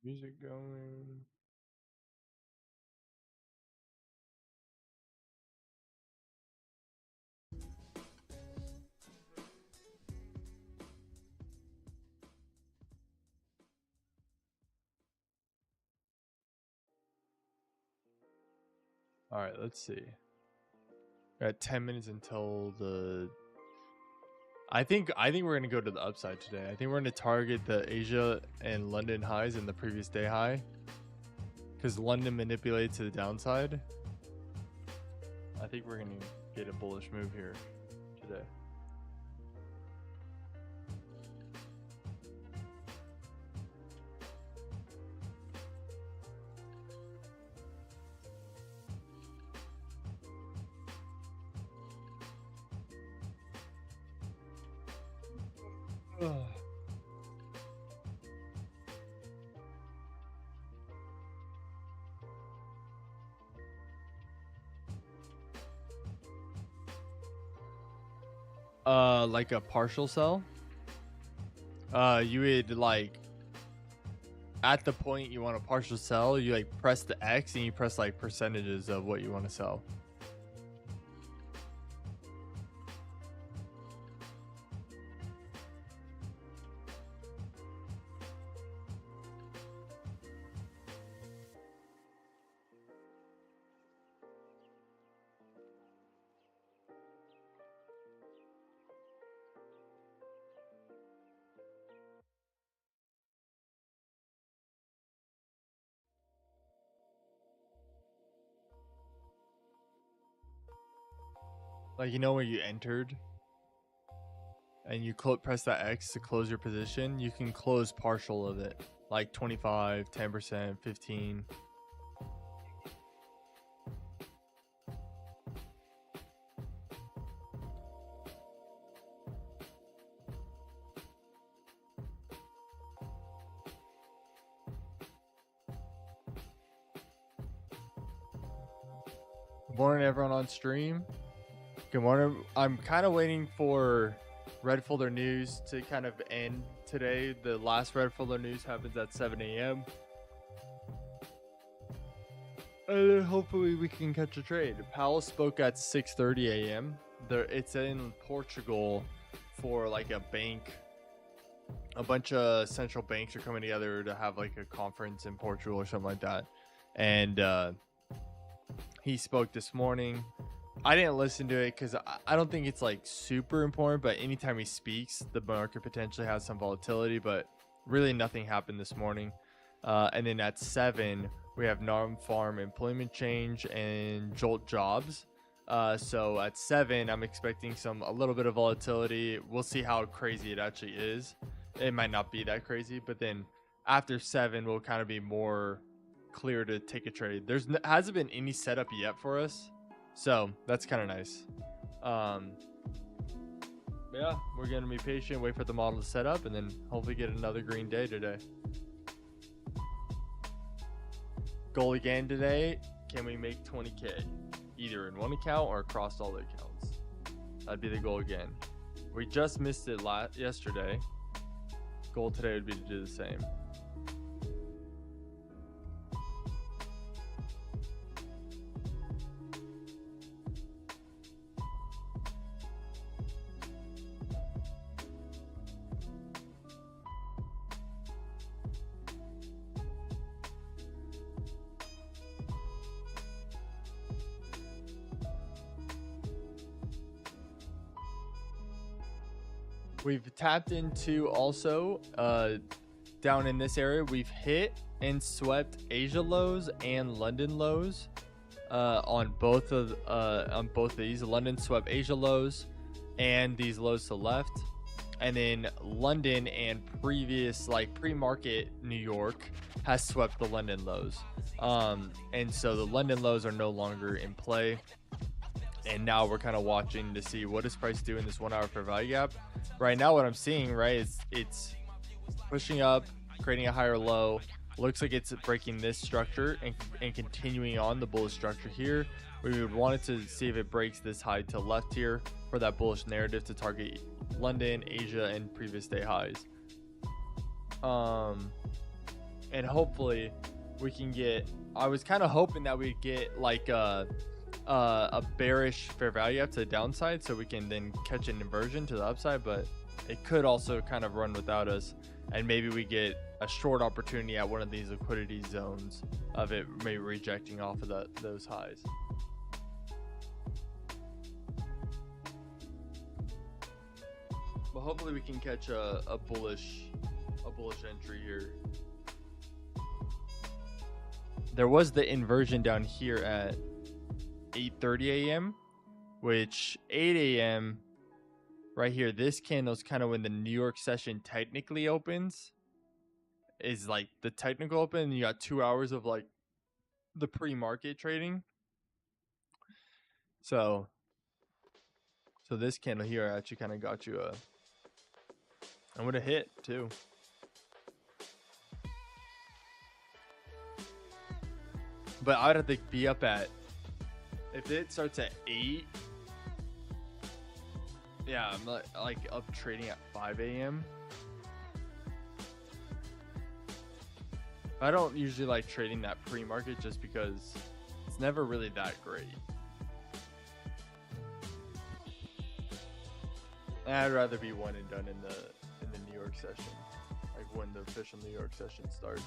Music going. All right, let's see. We're at 10 minutes until the. I think we're gonna go to the upside today. I think we're gonna target the Asia and London highs and the previous day high, because London manipulated to the downside. I think we're gonna get a bullish move here today. Like a partial sell. You would like at the point you want a partial sell, you like press the X and you press like percentages of what you want to sell. Like, you know, when you entered and you press that X to close your position, you can close partial of it, like 25, 10%, 15. Good morning, everyone on stream. Good morning. I'm kind of waiting for Red Folder News to kind of end today. The last Red Folder News happens at 7 a.m. And then hopefully we can catch a trade. Powell spoke at 6:30 a.m. It's in Portugal for like a bank. A bunch of central banks are coming together to have like a conference in Portugal or something like that. And he spoke this morning. I didn't listen to it because I don't think it's like super important, but anytime he speaks, the market potentially has some volatility, but really nothing happened this morning. And then at 7, we have non-farm employment change and jolt jobs. So at 7, I'm expecting a little bit of volatility. We'll see how crazy it actually is. It might not be that crazy, but then after 7, we'll kind of be more clear to take a trade. Hasn't been any setup yet for us. So that's kind of nice. Yeah, we're going to be patient, wait for the model to set up, and then hopefully get another green day today. Goal again today, can we make 20K? Either in one account or across all the accounts. That'd be the goal again. We just missed it yesterday. Goal today would be to do the same. We've tapped into also down in this area. We've hit and swept Asia lows and London lows on both of these. London swept Asia lows and these lows to the left, and then London and previous like pre-market New York has swept the London lows, and so the London lows are no longer in play. And now we're kind of watching to see what does price do in this 1 hour fair value gap. Right now, what I'm seeing, right, is it's pushing up, creating a higher low. Looks like it's breaking this structure and continuing on the bullish structure here. We would want it to see if it breaks this high to left here for that bullish narrative to target London, Asia, and previous day highs. and hopefully we can get. I was kind of hoping that we'd get like a bearish fair value up to the downside, so we can then catch an inversion to the upside. But it could also kind of run without us, and maybe we get a short opportunity at one of these liquidity zones of it maybe rejecting off of those highs. But hopefully we can catch a bullish entry here. There was the inversion down here at 8:30 a.m., which 8 a.m. right here, this candle's kind of when the New York session technically opens, is like the technical open, and you got 2 hours of like the pre-market trading. So this candle here actually kind of got you I'm gonna hit too. But I'd have to be up at, if it starts at 8, yeah, I'm like up trading at 5 a.m. I don't usually like trading that pre-market just because it's never really that great. And I'd rather be one and done in the New York session, like when the official New York session starts.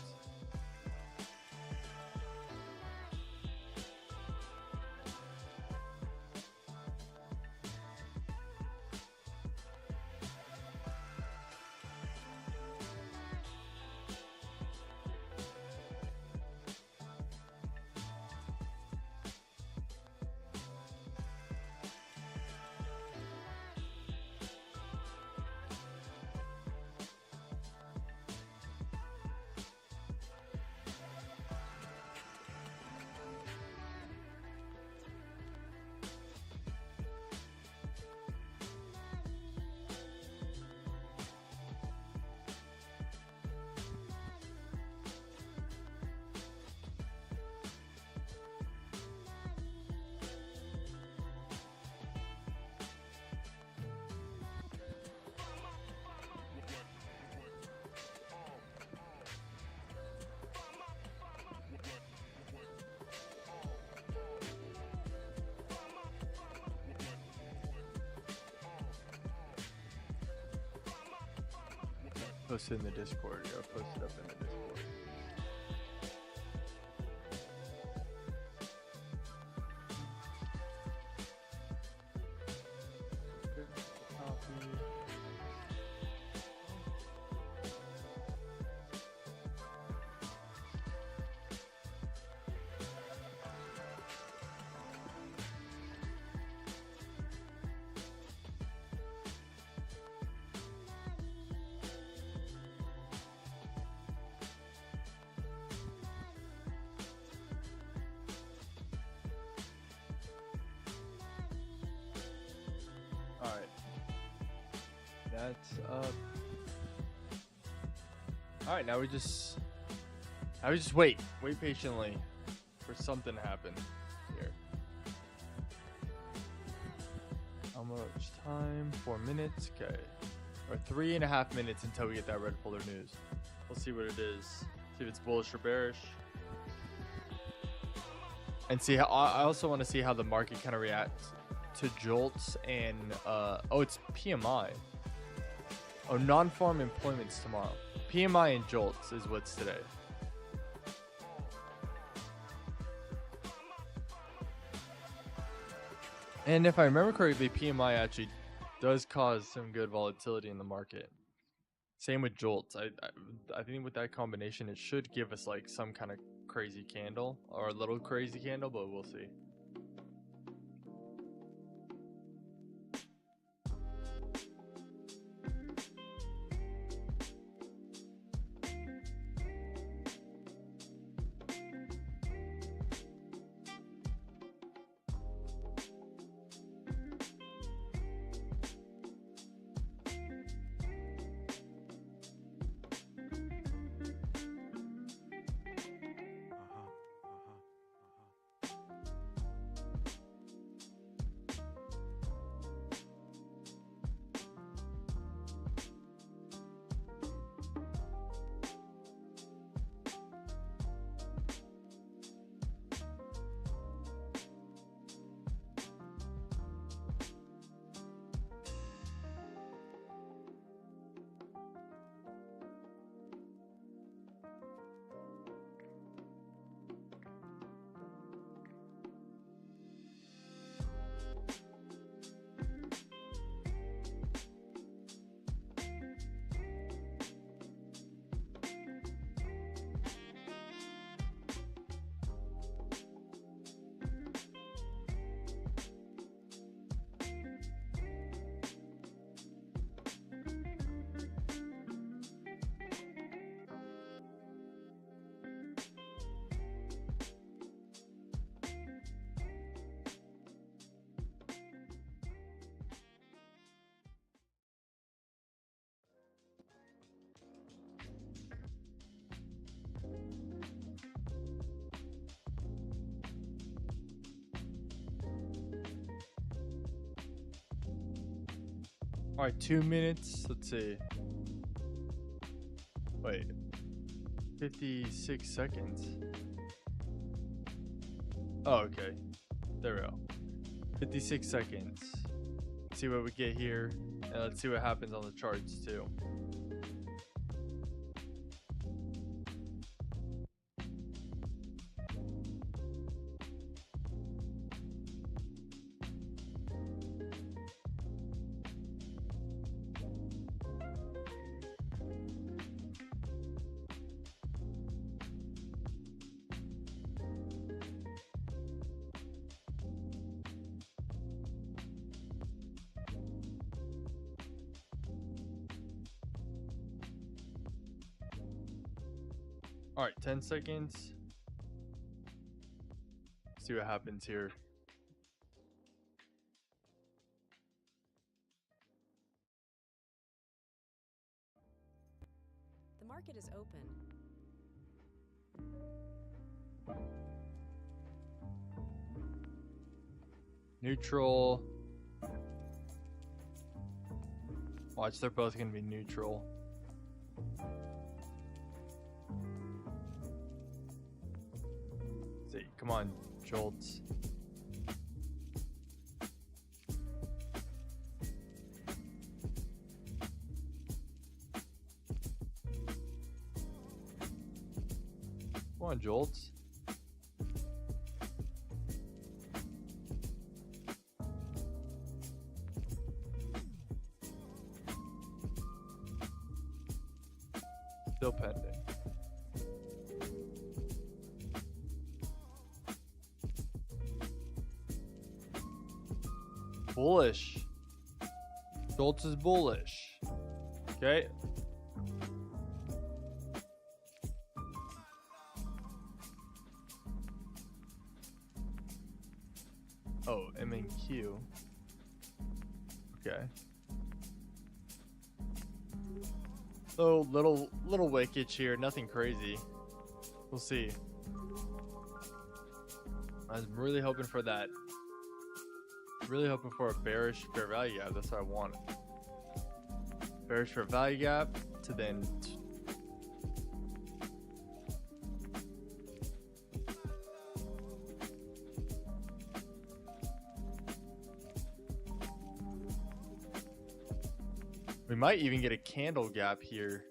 Post it in the Discord. Yeah, post it up in the Discord. Alright. That's up. Alright, now we just wait patiently for something to happen here. How much time? 4 minutes? Okay. Or 3.5 minutes until we get that red folder news. We'll see what it is. See if it's bullish or bearish. And see how, I also want to see how the market kind of reacts to jolts and oh, it's PMI. Oh, non-farm employment's tomorrow. PMI and jolts is what's today. And if I remember correctly, PMI actually does cause some good volatility in the market. Same with jolts. I think with that combination, it should give us like some kind of crazy candle or a little crazy candle, but we'll see. All right, 2 minutes. Let's see. Wait, 56 seconds. Oh, okay. There we go. 56 seconds. Let's see what we get here, and let's see what happens on the charts too. All right, 10 seconds. See what happens here. The market is open. Neutral. Watch, they're both going to be neutral. See, come on, Jolts. Come on, Jolts. Still pending. Bullish. Jolts is bullish. Okay. Oh, M and Q. Okay. So little wickage here, nothing crazy. We'll see. I'm really hoping for that. Really hoping for a bearish fair value gap. That's what I want. Bearish fair value gap to then. We might even get a candle gap here.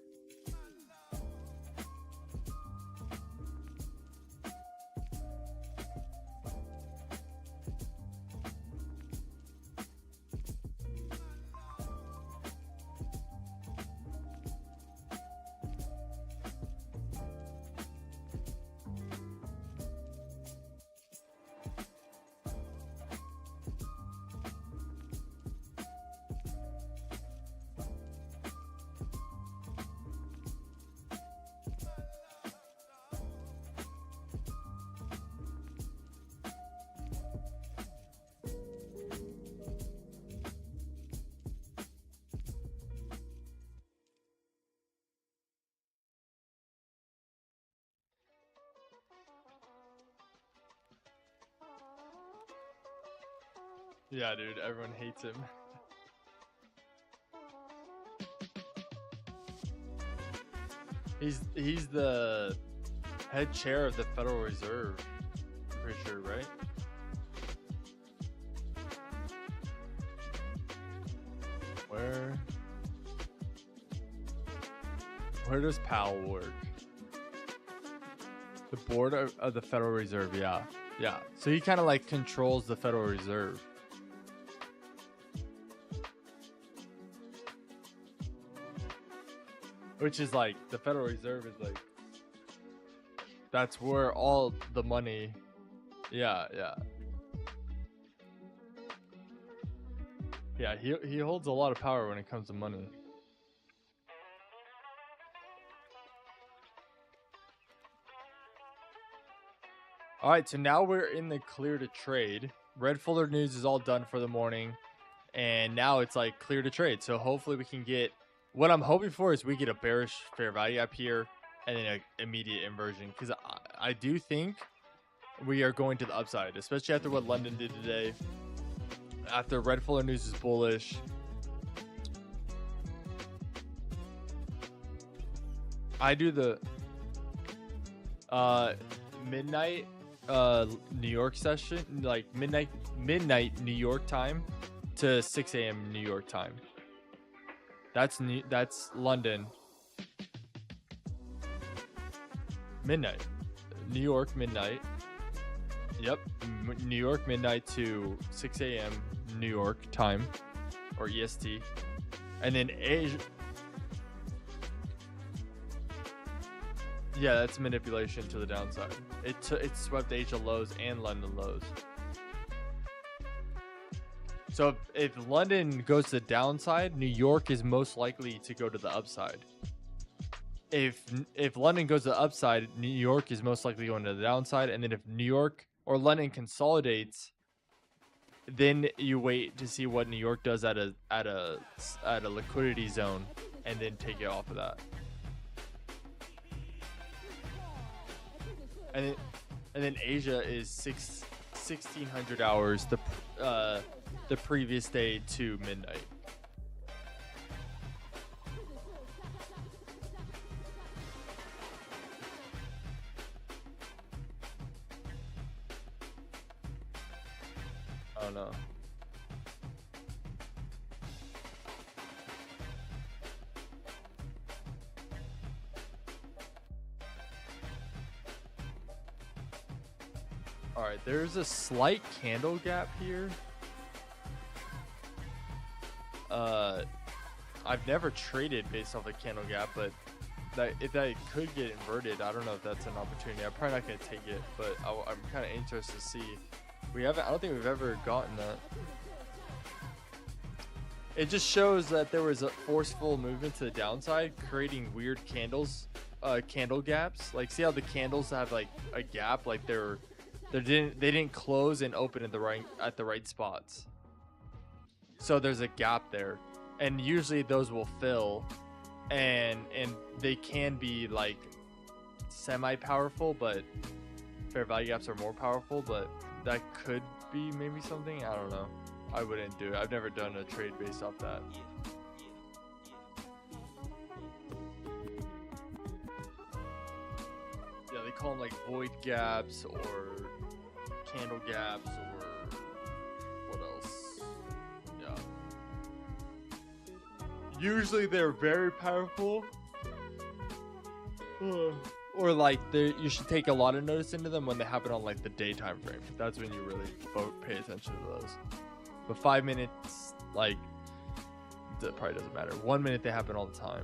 Yeah, dude, everyone hates him. He's the head chair of the Federal Reserve. I'm pretty sure, right? Where does Powell work? The board of the Federal Reserve, yeah. Yeah. So he kind of like controls the Federal Reserve. Which is like, the Federal Reserve is like, that's where all the money, yeah. Yeah, he holds a lot of power when it comes to money. All right, so now we're in the clear to trade. Red folder news is all done for the morning, and now it's like clear to trade. So hopefully we can get, what I'm hoping for is we get a bearish fair value up here and then an immediate inversion, because I do think we are going to the upside, especially after what London did today. After red folder news is bullish, I do the midnight New York session, like midnight New York time to 6 a.m. New York time. That's London. Midnight. New York midnight. Yep. New York midnight to 6 a.m. New York time or EST. And then Asia. Yeah, that's manipulation to the downside. It swept Asia lows and London lows. So if London goes to the downside, New York is most likely to go to the upside. If London goes to the upside, New York is most likely going to the downside. And then if New York or London consolidates, then you wait to see what New York does at a liquidity zone, and then take it off of that. And then Asia is 1600 hours the previous day to midnight. Oh no. All right, there's a slight candle gap here. I've never traded based off a candle gap, but if that could get inverted, I don't know if that's an opportunity. I'm probably not gonna take it, but I'm kind of interested to see. I don't think we've ever gotten that. It just shows that there was a forceful movement to the downside, creating weird candle gaps. Like, see how the candles have like a gap, like they didn't close and open at the right spots. So there's a gap there, and usually those will fill, and they can be like semi-powerful, but fair value gaps are more powerful. But that could be maybe something. I don't know. I wouldn't do it. I've never done a trade based off that. Yeah, they call them like void gaps or candle gaps or what else? Yeah. Usually they're very powerful. Or like you should take a lot of notice into them when they happen on like the daytime frame. That's when you really pay attention to those. But 5 minutes, like, that probably doesn't matter. 1 minute, they happen all the time.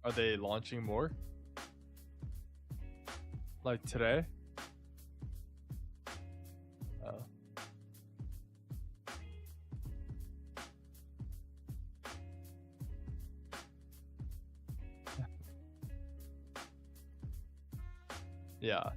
Are they launching more? Like today? Oh. Yeah.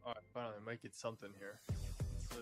Alright, finally, might get something here. Let's see.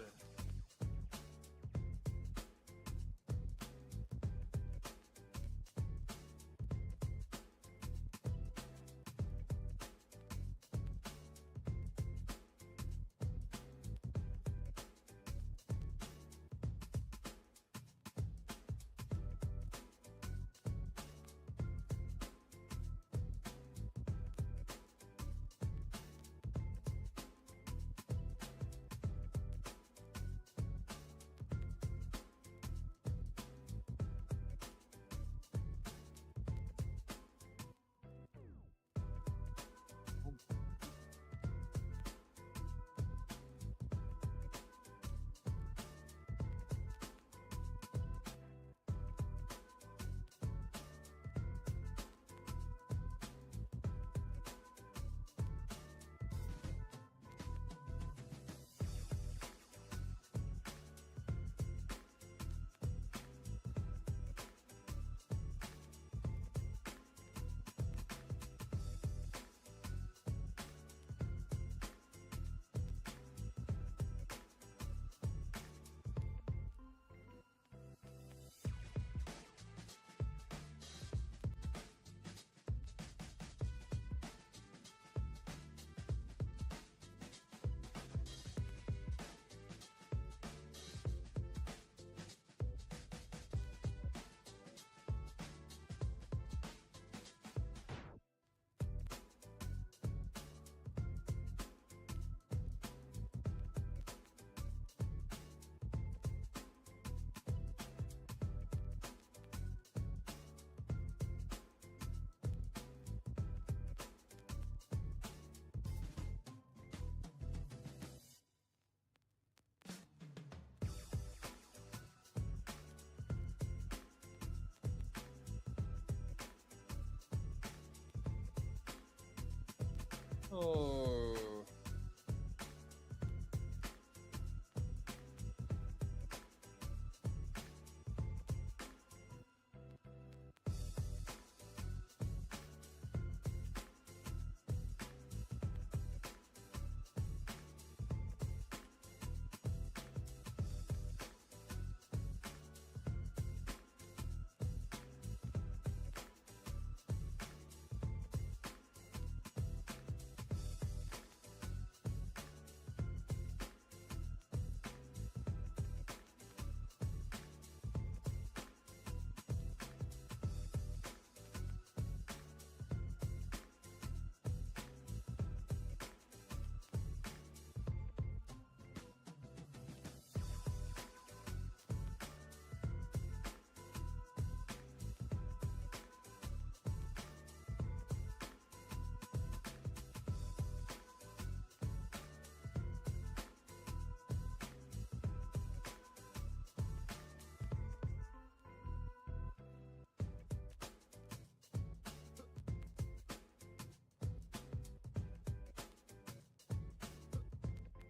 Oh.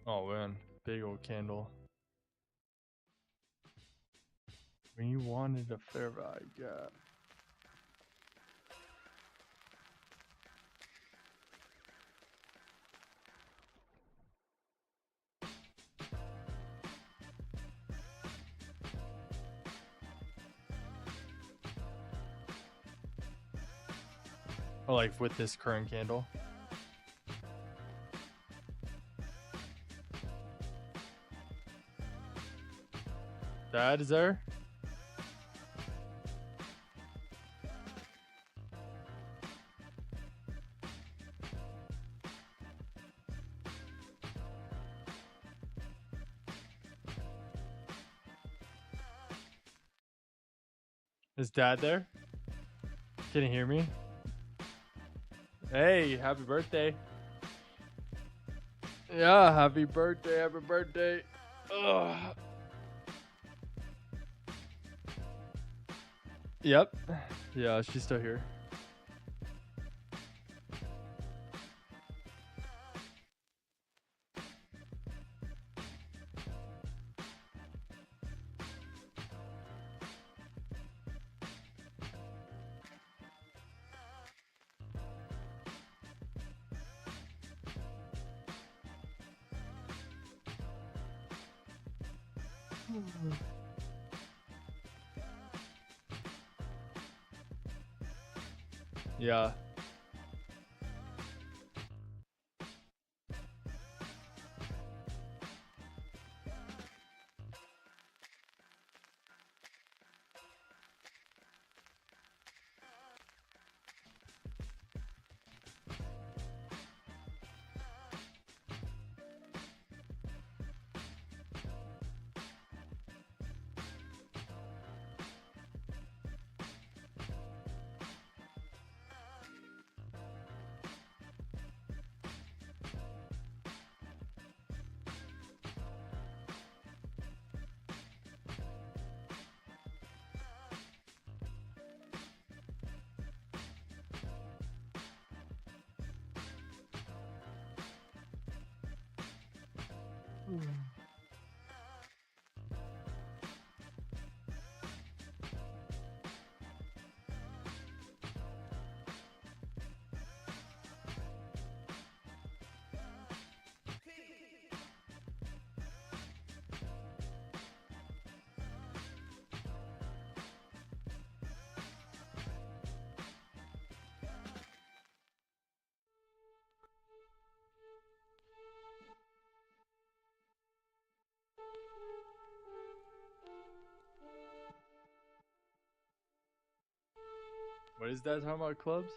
Oh man, big old candle. When you wanted a fair value gap. Or like with this current candle. Dad is there? Is Dad there? Can you hear me? Hey, happy birthday. Yeah, happy birthday, happy birthday. Ugh. Yep. Yeah, she's still here. Yeah. What is that talking about clubs?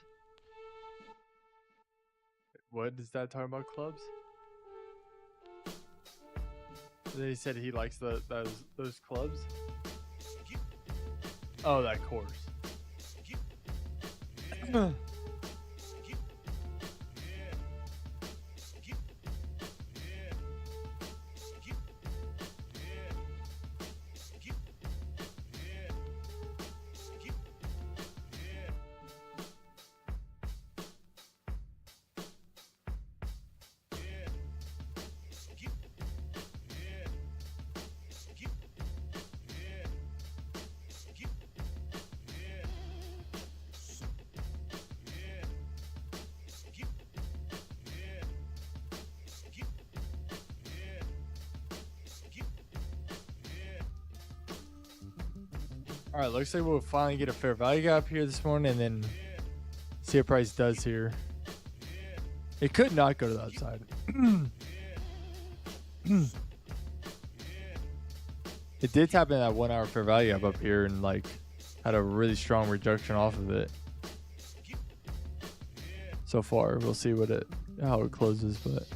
What is that talking about clubs? Then he said he likes those clubs. Oh, that course. All right, looks like we'll finally get a fair value gap here this morning, and then see what price does here. It could not go to the upside. It did tap in that 1 hour fair value gap up here and like had a really strong rejection off of it. So far, we'll see how it closes, but.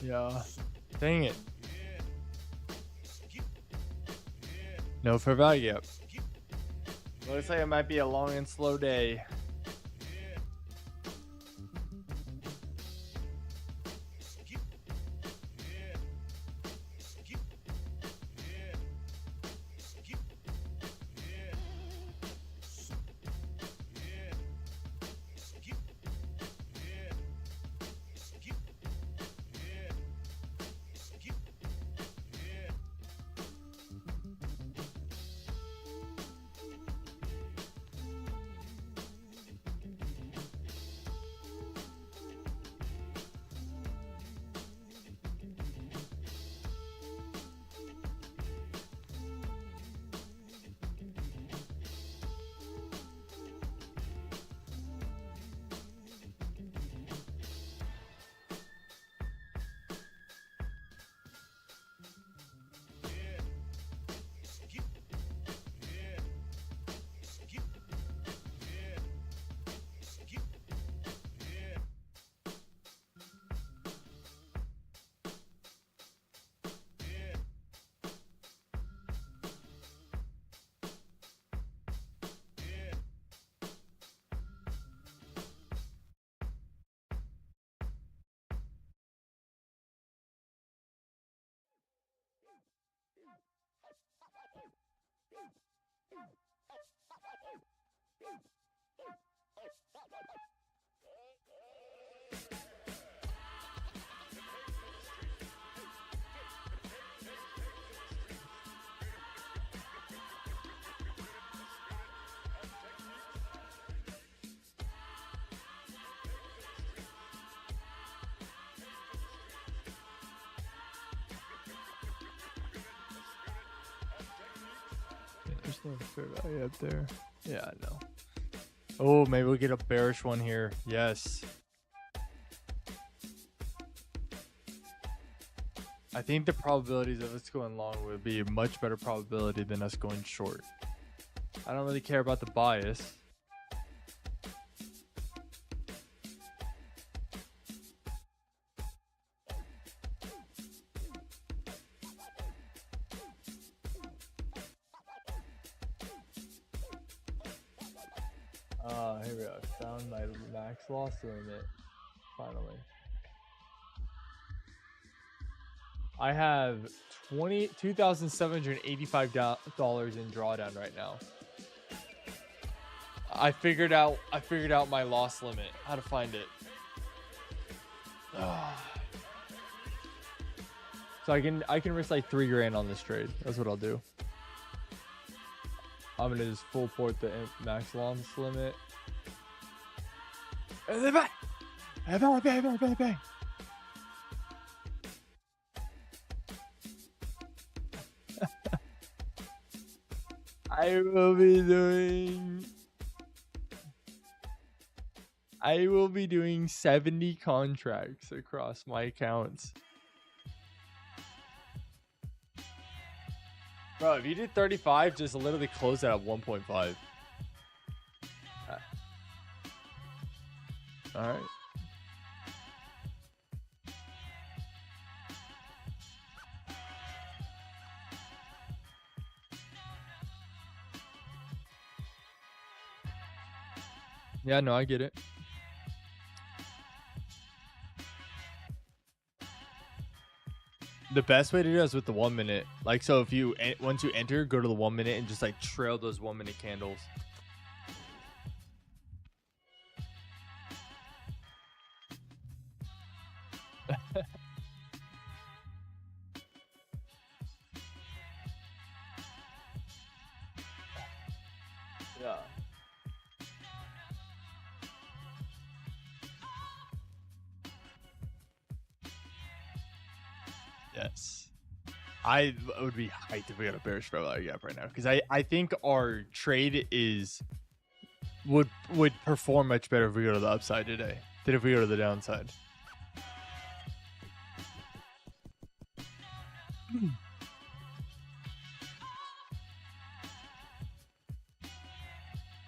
Yeah. Dang it. No fair value gap. Looks like it might be a long and slow day. There's no fair value up there. Yeah, I know. Oh, maybe we'll get a bearish one here. Yes. I think the probabilities of us going long would be a much better probability than us going short. I don't really care about the bias. Here we go. I found my max loss limit. Finally. I have $2,785 in drawdown right now. I figured out my loss limit. How to find it. So I can risk like $3,000 on this trade. That's what I'll do. I'm gonna just full port the max loss limit. Bang! I will be doing 70 contracts across my accounts. Bro, if you did 35, just literally close that at 1.5. All right. Yeah, no, I get it. The best way to do it is with the 1 minute. Like, so if you, once you enter, go to the 1 minute and just like trail those 1 minute candles. Yeah. Yes. I would be hyped if we got a bearish fair value gap right now, because I think our trade would perform much better if we go to the upside today than if we go to the downside.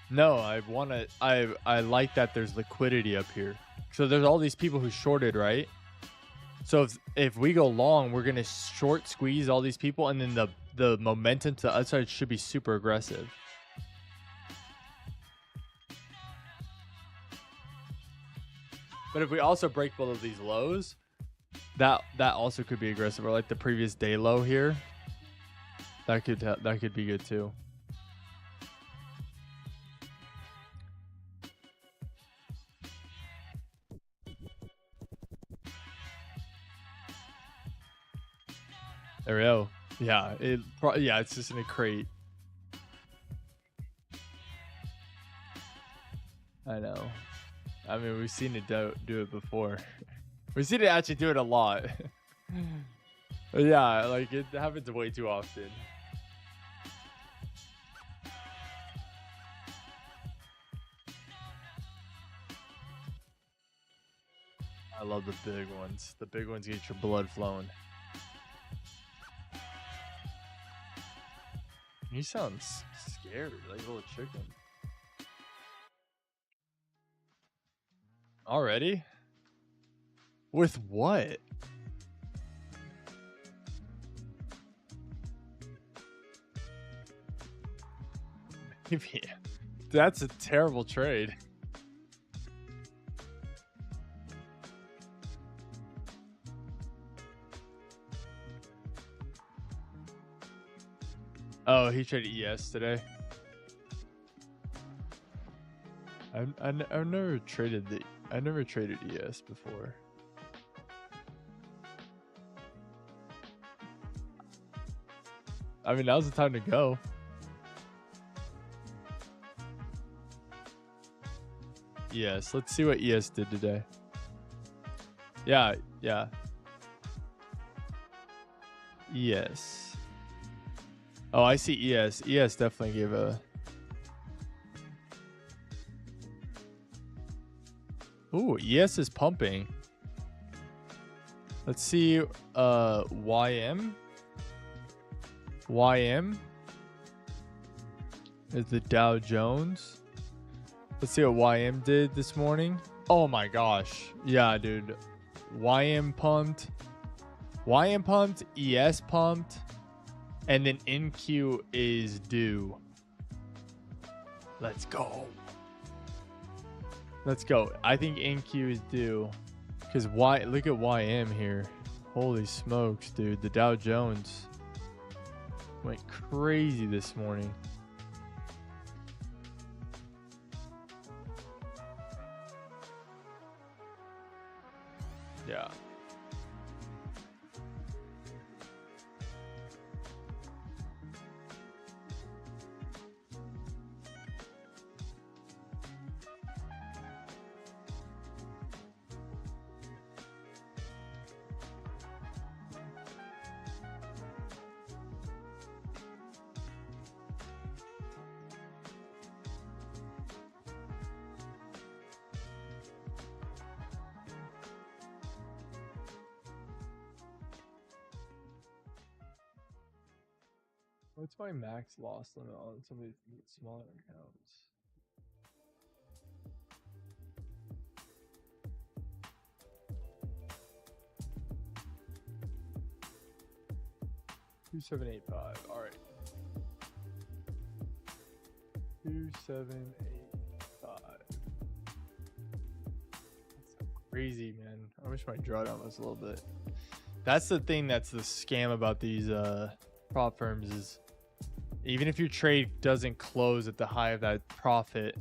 No, I like that there's liquidity up here. So there's all these people who shorted, right? So if we go long, we're gonna short squeeze all these people, and then the momentum to the upside should be super aggressive. But if we also break both of these lows, that also could be aggressive. Or like the previous day low here, that could be good too. There we go. Yeah, it's just in a crate. I know. I mean, we've seen it do it before. We've seen it actually do it a lot. But yeah, like it happens way too often. I love the big ones. The big ones get your blood flowing. You sound scared, like a little chicken. Already? With what? Maybe. That's a terrible trade. Oh, he traded ES today. I've never traded I never traded ES before. I mean, now's the time to go. Yes, let's see what ES did today. Yeah. ES. Oh, I see ES. ES definitely gave a... Ooh, ES is pumping. Let's see, YM. YM is the Dow Jones. Let's see what YM did this morning. Oh my gosh. Yeah, dude. YM pumped. YM pumped. ES pumped. And then NQ is due. Let's go. Let's go. I think NQ is due. Because look at YM here. Holy smokes, dude. The Dow Jones went crazy this morning. Yeah. What's my max loss limit on some of these smaller accounts? $2,785. All right. 2,785. That's so crazy, man. I wish my drawdown was a little bit. That's the thing. That's the scam about these prop firms is. Even if your trade doesn't close at the high of that profit,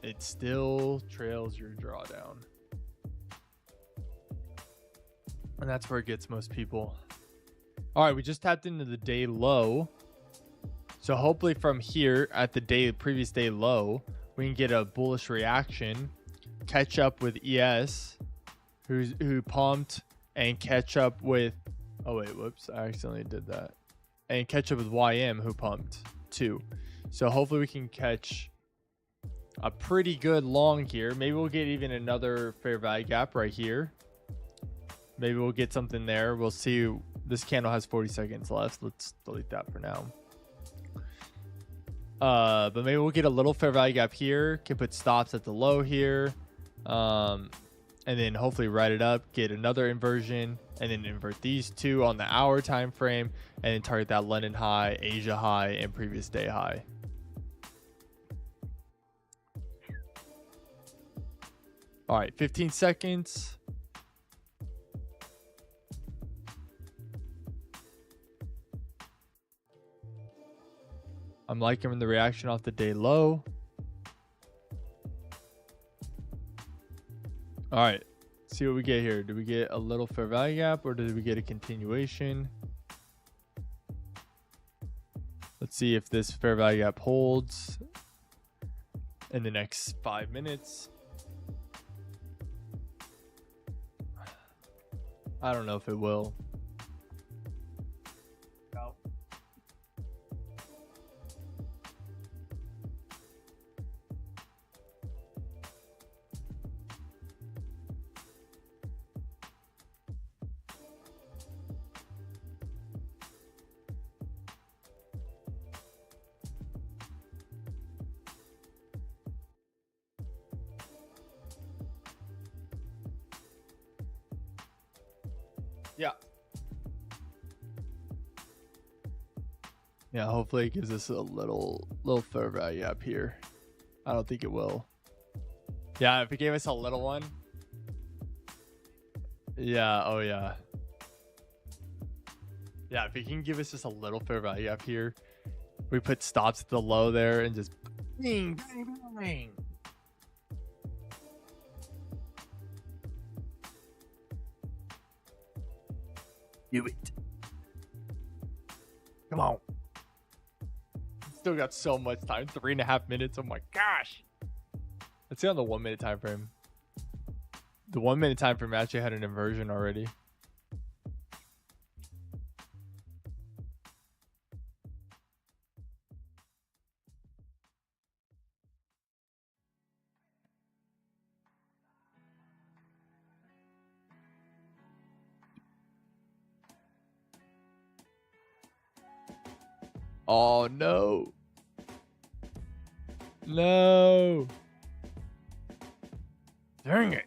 it still trails your drawdown. And that's where it gets most people. All right, we just tapped into the day low. So hopefully from here at the previous day low, we can get a bullish reaction, catch up with ES, who pumped, and catch up with, oh wait, whoops, I accidentally did that. And catch up with YM, who pumped too. So hopefully we can catch a pretty good long here. Maybe we'll get even another fair value gap right here. Maybe we'll get something there. We'll see. This candle has 40 seconds left. Let's delete that for now. But maybe we'll get a little fair value gap here. Can put stops at the low here. And then hopefully write it up, get another inversion, and then invert these two on the hour time frame, and then target that London high, Asia high, and previous day high. All right, 15 seconds. I'm liking the reaction off the day low. All right, see what we get here. Do we get a little fair value gap or did we get a continuation? Let's see if this fair value gap holds in the next 5 minutes. I don't know if it will. No. Yeah. Yeah, hopefully it gives us a little fair value up here. I don't think it will. Yeah, if it gave us a little one. Yeah, oh yeah. Yeah, if it can give us just a little fair value up here. We put stops at the low there and just bang, bang, bang. Do it. Come on. Still got so much time. 3.5 minutes. Oh my gosh. Let's see on the 1 minute time frame. The 1 minute time frame actually had an inversion already. Oh no. No. Dang it.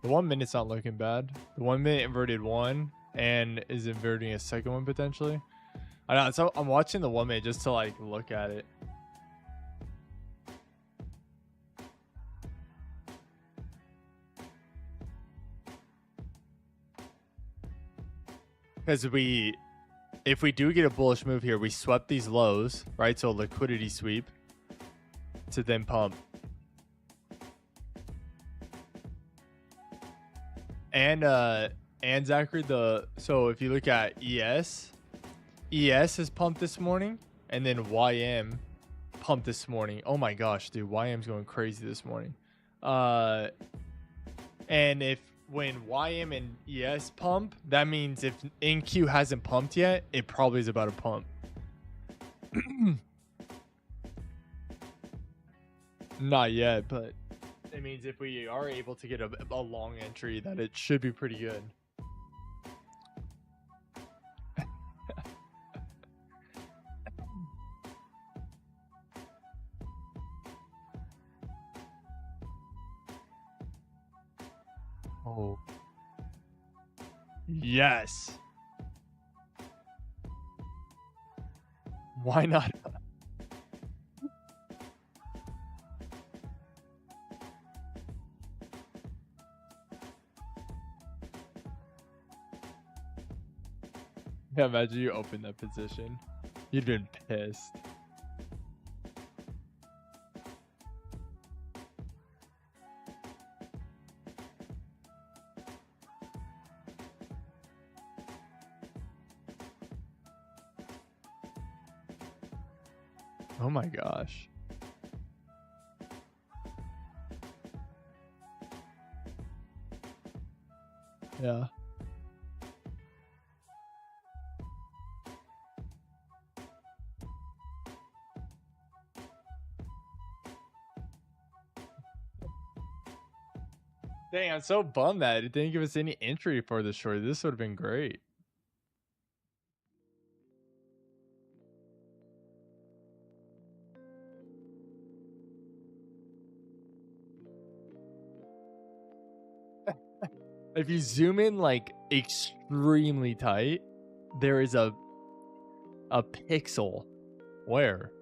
The 1 minute's not looking bad. The 1 minute inverted one and is inverting a second one potentially. I know, so I'm watching the 1 minute just to like look at it. Because if we do get a bullish move here, we swept these lows, right? So liquidity sweep to then pump. And Zachary, so if you look at ES has pumped this morning, and then YM pumped this morning. Oh my gosh, dude, YM's going crazy this morning. And when YM and ES pump, that means if NQ hasn't pumped yet, it probably is about to pump. Not yet, but it means if we are able to get a long entry, that it should be pretty good. Oh. Yes. Why not? Yeah, imagine you open that position. You'd been pissed. Oh my gosh. Yeah. Dang, I'm so bummed that it didn't give us any entry for the short. This would have been great. If you zoom in like extremely tight, there is a pixel. Where?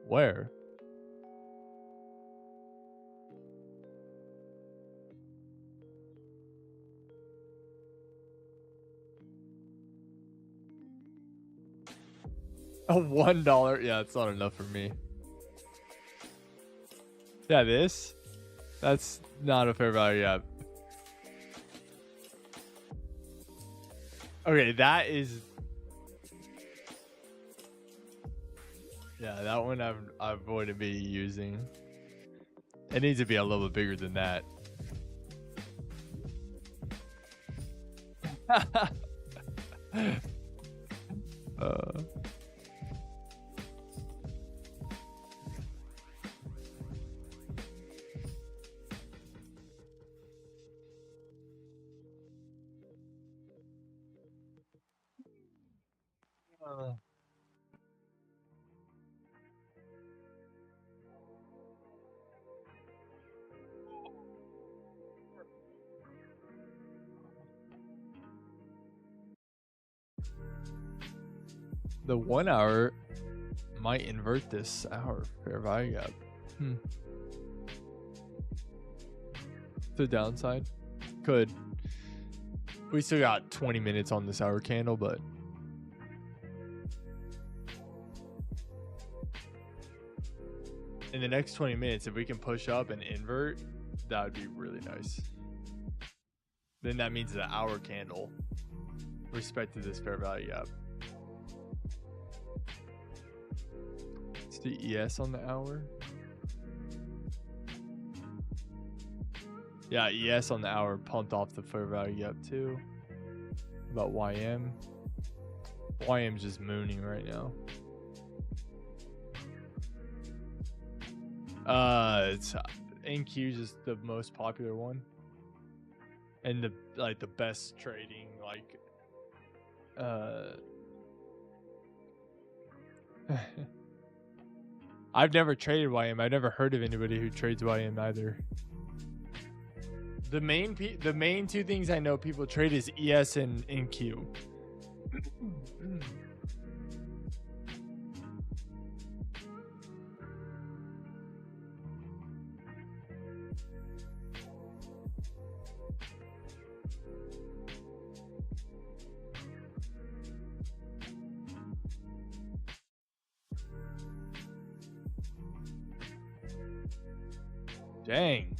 Where? A $1? Yeah, it's not enough for me. Yeah, that's not a fair value yet. Okay, that is. Yeah, that one I wouldn't be using. It needs to be a little bit bigger than that. The 1 hour might invert this hour fair value gap. The downside could. We still got 20 minutes on this hour candle, but in the next 20 minutes, if we can push up and invert, that would be really nice. Then that means the hour candle respected this fair value gap. It's the ES on the hour. Yeah, ES on the hour pumped off the fair value gap too. About YM. YM's just mooning right now. It's NQ is just the most popular one, and the best trading I've never traded YM. I've never heard of anybody who trades YM either. The main two things I know people trade is ES and NQ. Dang.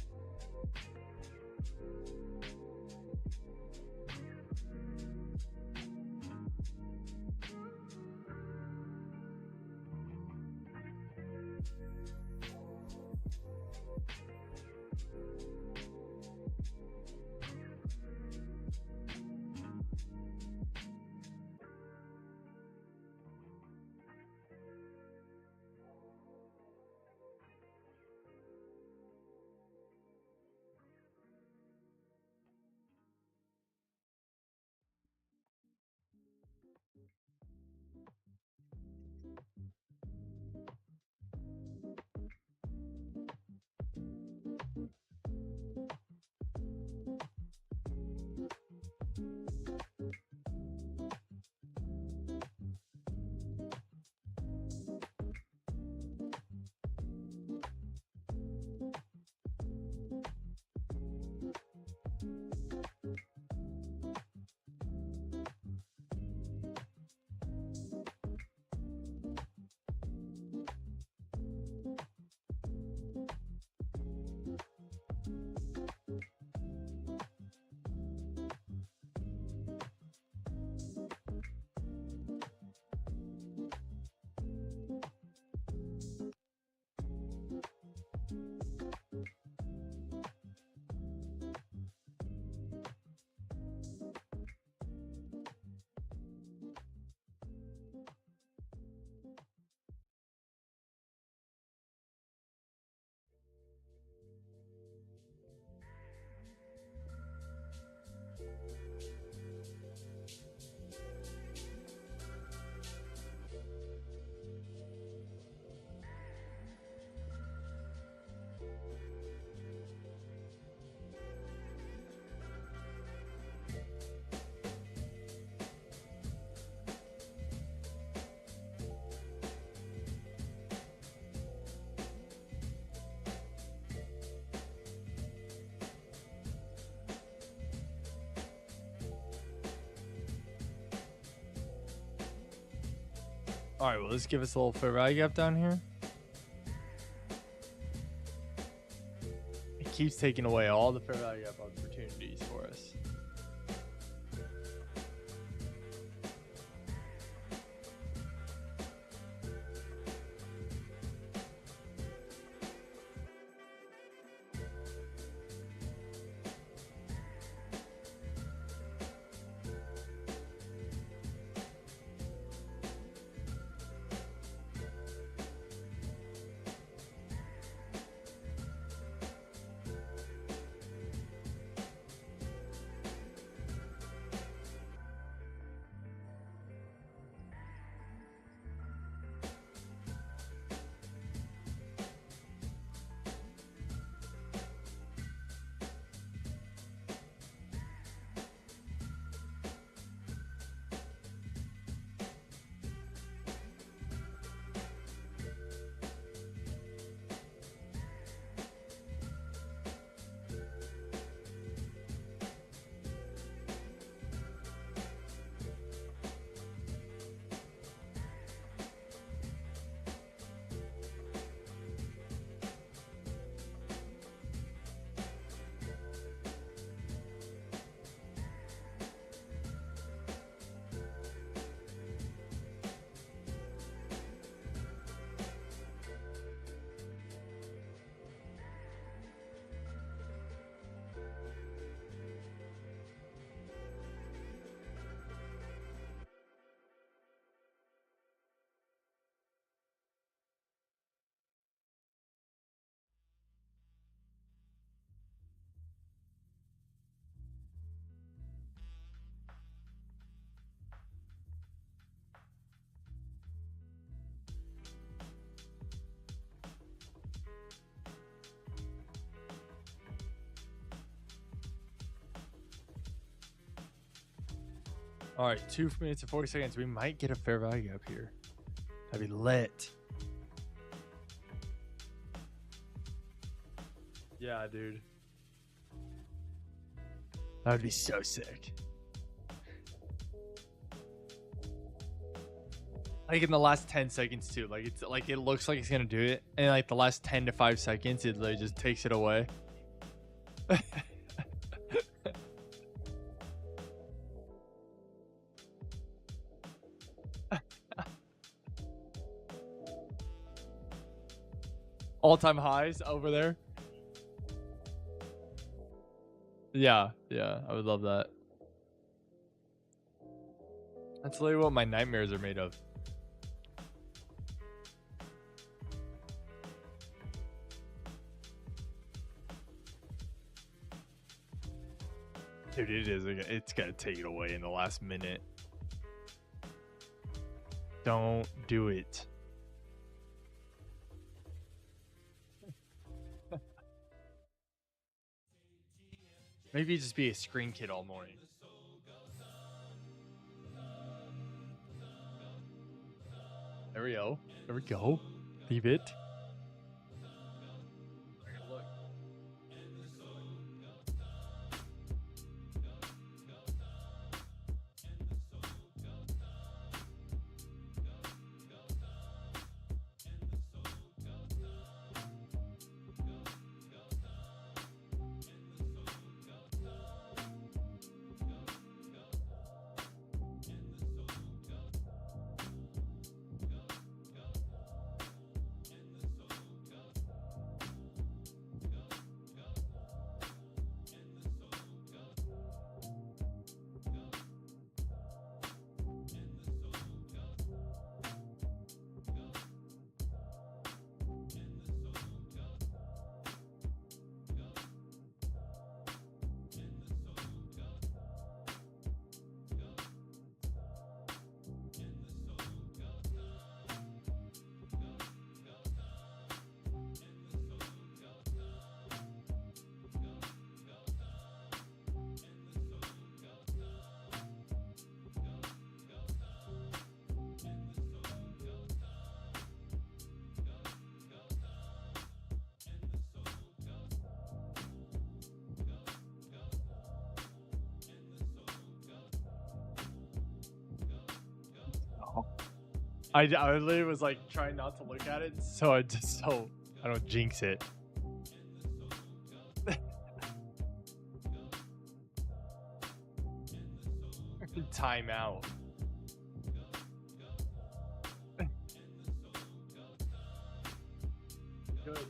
All right, well, let's give us a little fair value gap down here. It keeps taking away all the fair value gap opportunities for us. All right, 2 minutes and 40 seconds. We might get a fair value up here. That'd be lit. Yeah, dude. That would be so sick. Like in the last 10 seconds too. Like it's like it looks like it's gonna do it, and like the last 10 to 5 seconds, it like just takes it away. All-time highs over there. Yeah, I would love that. That's literally what my nightmares are made of. Dude, it is. It's gonna take it away in the last minute. Don't do it. Maybe just be a screen kid all morning. There we go. There we go. Leave it. I literally was like trying not to look at it, so I don't jinx it. Time out. Good.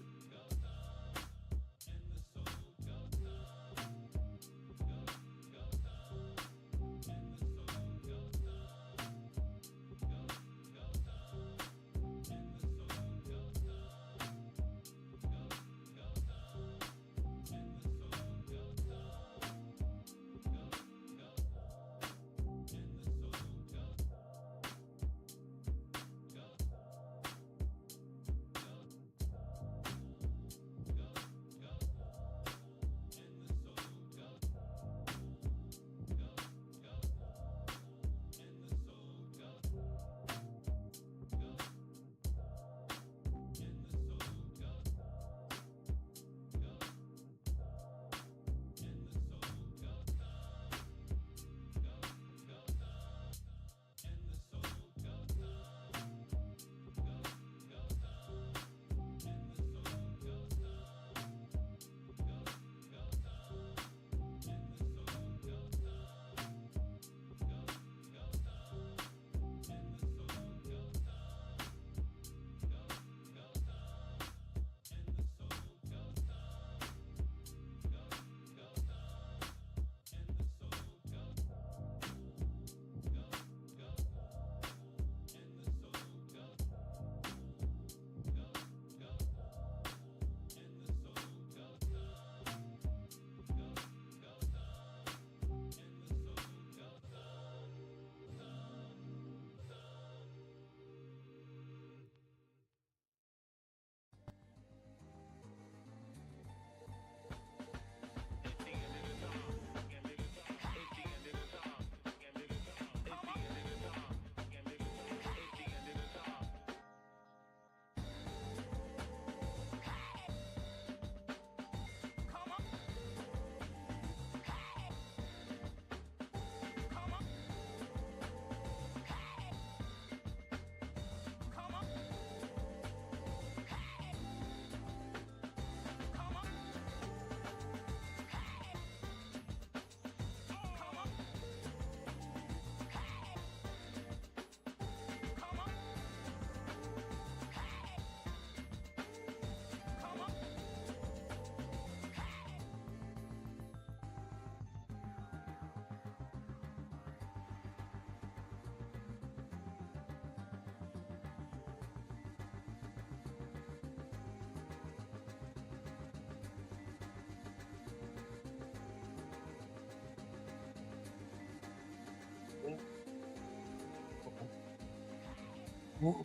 Whoa.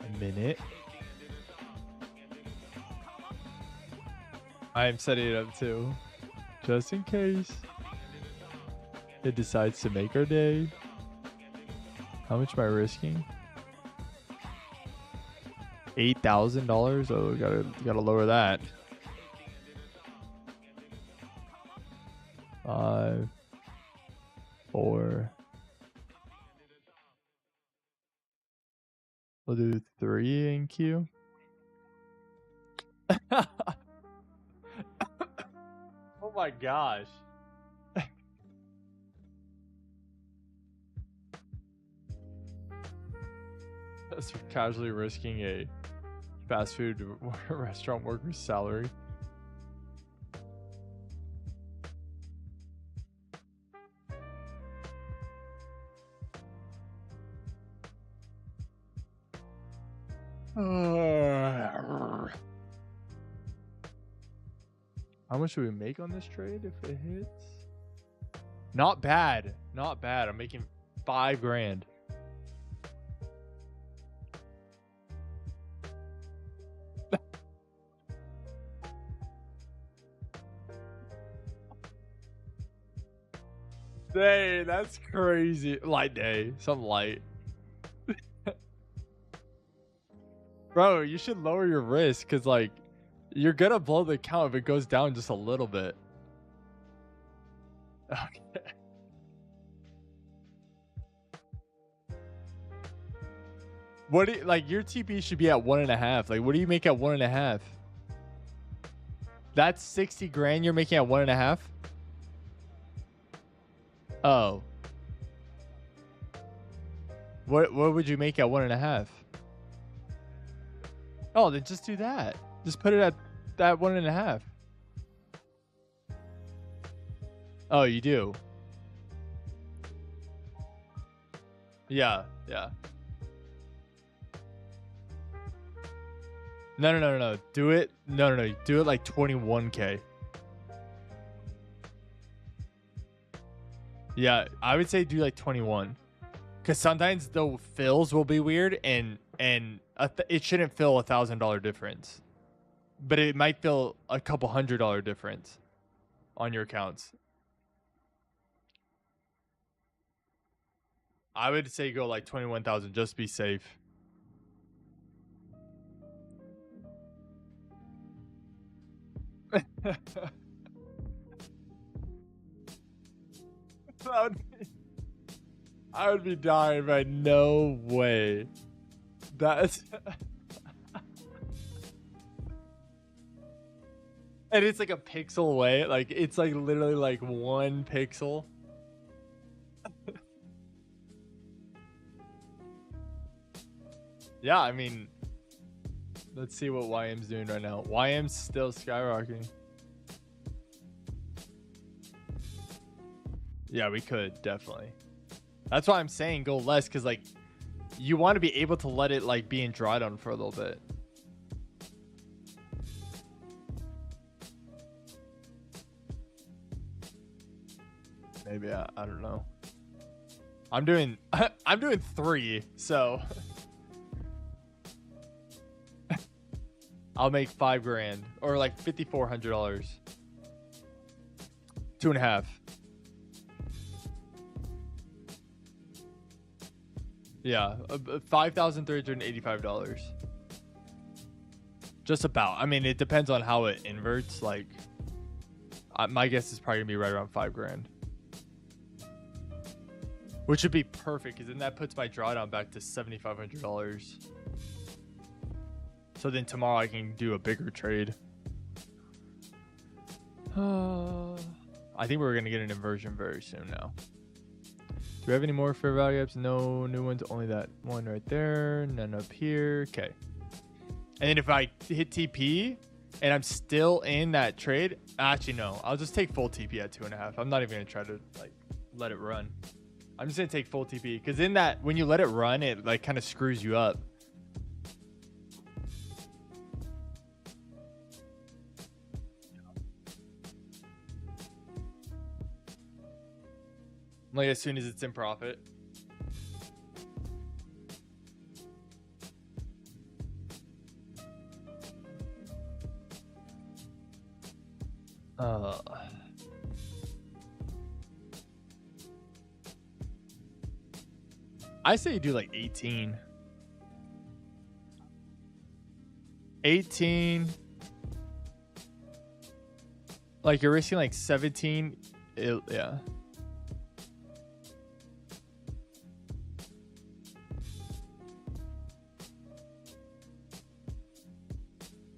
A minute. I am setting it up too, just in case it decides to make our day. How much am I risking? $8,000. Oh, gotta lower that. 5, 4. We'll do 3 in queue. Oh my gosh. That's casually risking a fast food restaurant worker's salary. How much do we make on this trade if it hits? Not bad. Not bad. I'm making $5,000. Dang, that's crazy. Light day. Something light. Bro, you should lower your risk because, like, you're going to blow the account if it goes down just a little bit. Okay. What do you, like, your TP should be at 1.5. Like, what do you make at 1.5? That's 60 grand you're making at 1.5? Oh. What would you make at 1.5? Oh, then just do that. Just put it at that 1.5. Oh, you do? Yeah, yeah. No. Do it. No. Do it like 21K. Yeah, I would say do like 21. Because sometimes the fills will be weird and it shouldn't fill $1,000 difference. But it might fill a couple $100 difference on your accounts. I would say go like 21,000 just to be safe. I would be dying, but no way. That's and it's like a pixel away. Like it's like literally like 1 pixel. Yeah, I mean, let's see what YM's doing right now. YM's still skyrocketing. Yeah, we could definitely. That's why I'm saying go less, because like you want to be able to let it like be in drawdown for a little bit. Maybe I don't know. I'm doing 3, so I'll make $5,000 or like $5,400. 2.5. Yeah, $5,385. Just about. I mean, it depends on how it inverts. Like, my guess is probably gonna be right around $5,000, which would be perfect because then that puts my drawdown back to $7,500. So then tomorrow I can do a bigger trade. I think we're gonna get an inversion very soon now. Do we have any more fair value apps? No new ones, only that one right there. None up here. Okay. And then if I hit TP and I'm still in that trade, actually no, I'll just take full TP at 2.5. I'm not even gonna try to like let it run. I'm just gonna take full TP because in that, when you let it run, it like kind of screws you up. Like as soon as it's in profit. I say you do like 18. 18. Like you're risking like 17. Yeah.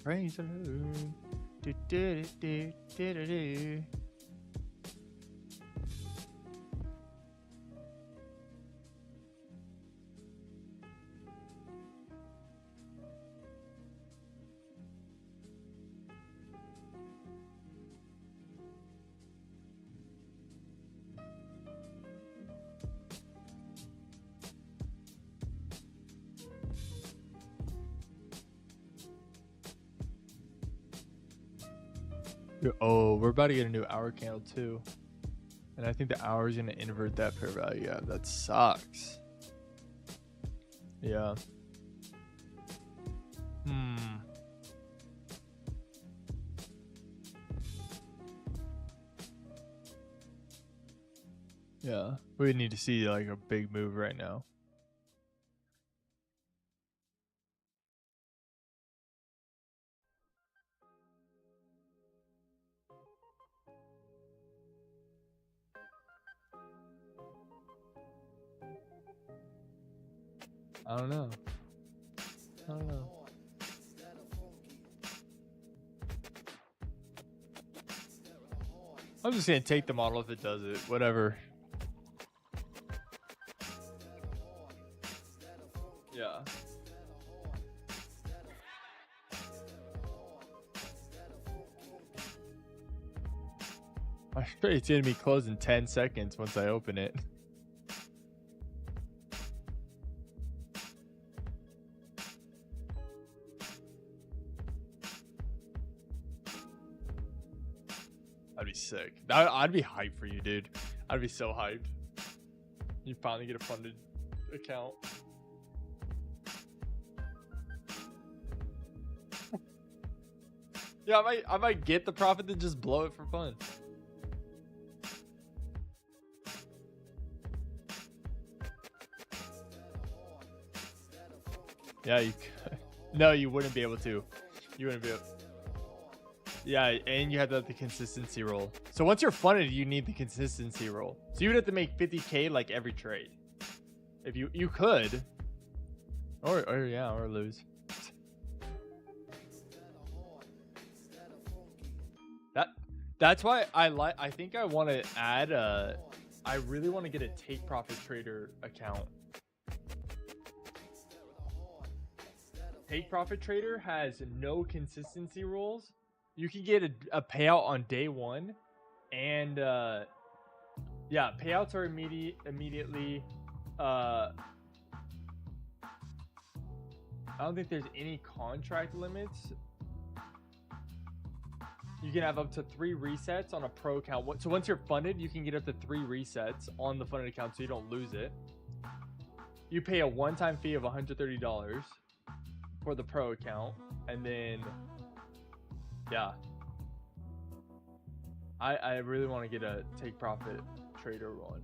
Praise the Lord. Do, do, do, do, do, do. Oh, we're about to get a new hour candle too. And I think the hour is going to invert that fair value. Yeah, that sucks. Yeah. Yeah, we need to see like a big move right now. I don't know. I'm just gonna take the model if it does it. Whatever. Yeah. My trade's gonna be closed in 10 seconds once I open it. That'd be sick. I'd be hyped for you, dude. I'd be so hyped. You finally get a funded account. Yeah, I might get the profit and just blow it for fun. Yeah, you could. No, you wouldn't be able to. You wouldn't be able. Yeah, and you have to have the consistency roll. So once you're funded, you need the consistency roll. So you would have to make 50K like every trade. If you could. Or lose. That's why I think I want to add I really want to get a take profit trader account. Take profit trader has no consistency rules. You can get a payout on day one, and yeah, payouts are immediately. I don't think there's any contract limits. You can have up to 3 resets on a pro account. So once you're funded, you can get up to 3 resets on the funded account so you don't lose it. You pay a one-time fee of $130 for the pro account, and then yeah, I really want to get a take profit trader one.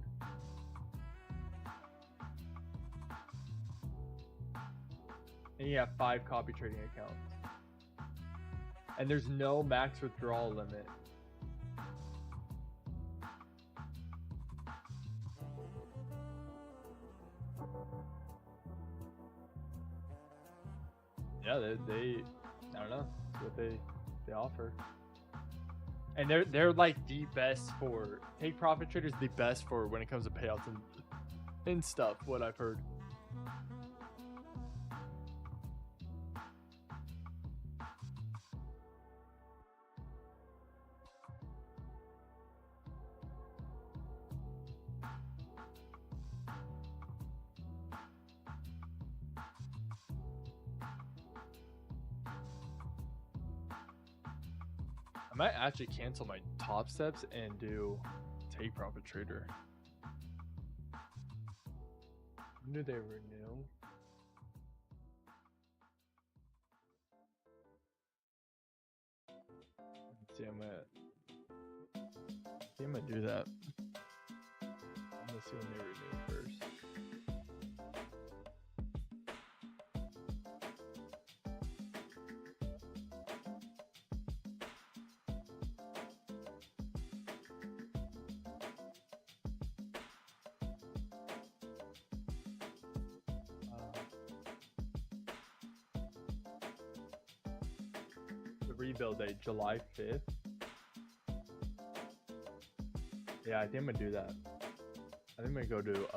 And you have 5 copy trading accounts. And there's no max withdrawal limit. Yeah, they I don't know. That's what they offer. And they're like the best for take profit traders, the best for when it comes to payouts and stuff, what I've heard. I might actually cancel my top steps and do take profit trader. When do they renew? Let's see, I'm gonna do that. I'm gonna see when they renew first. The rebuild date, July 5th. Yeah, I think I'm gonna do that. I think I'm gonna go to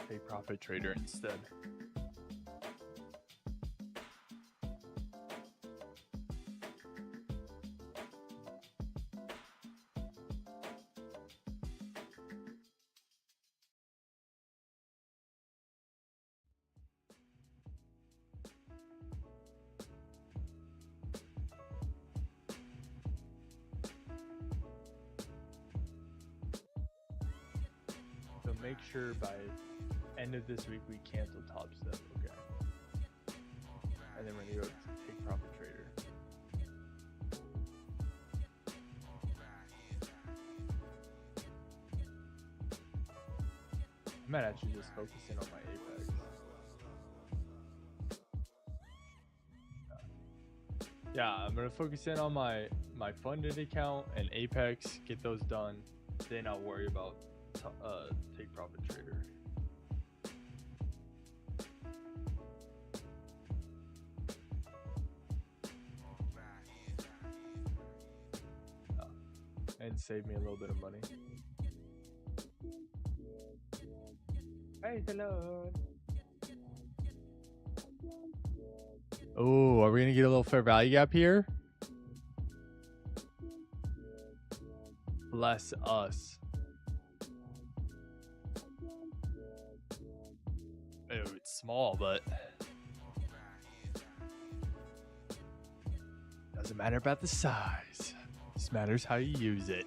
Take Profit Trader instead. So make sure by end of this week we cancel Top Step, okay? And then we're gonna go to Take Profit Trader. I might actually just focus in on my Apex. Yeah, I'm gonna focus in on my funded account and Apex, get those done. Then I'll worry about Take Profit Trader. And save me a little bit of money. Praise the Lord. Oh, are we gonna get a little fair value gap here? Bless us. Oh, it's small, but doesn't matter about the size. This matters how you use it.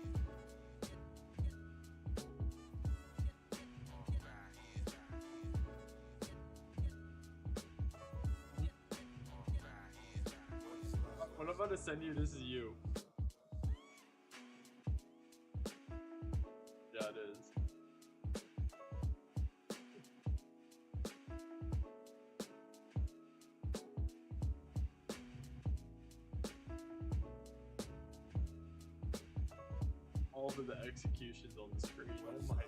What I'm about to send you, this is you. Yeah, it is. All of the executions on the screen. Oh my god.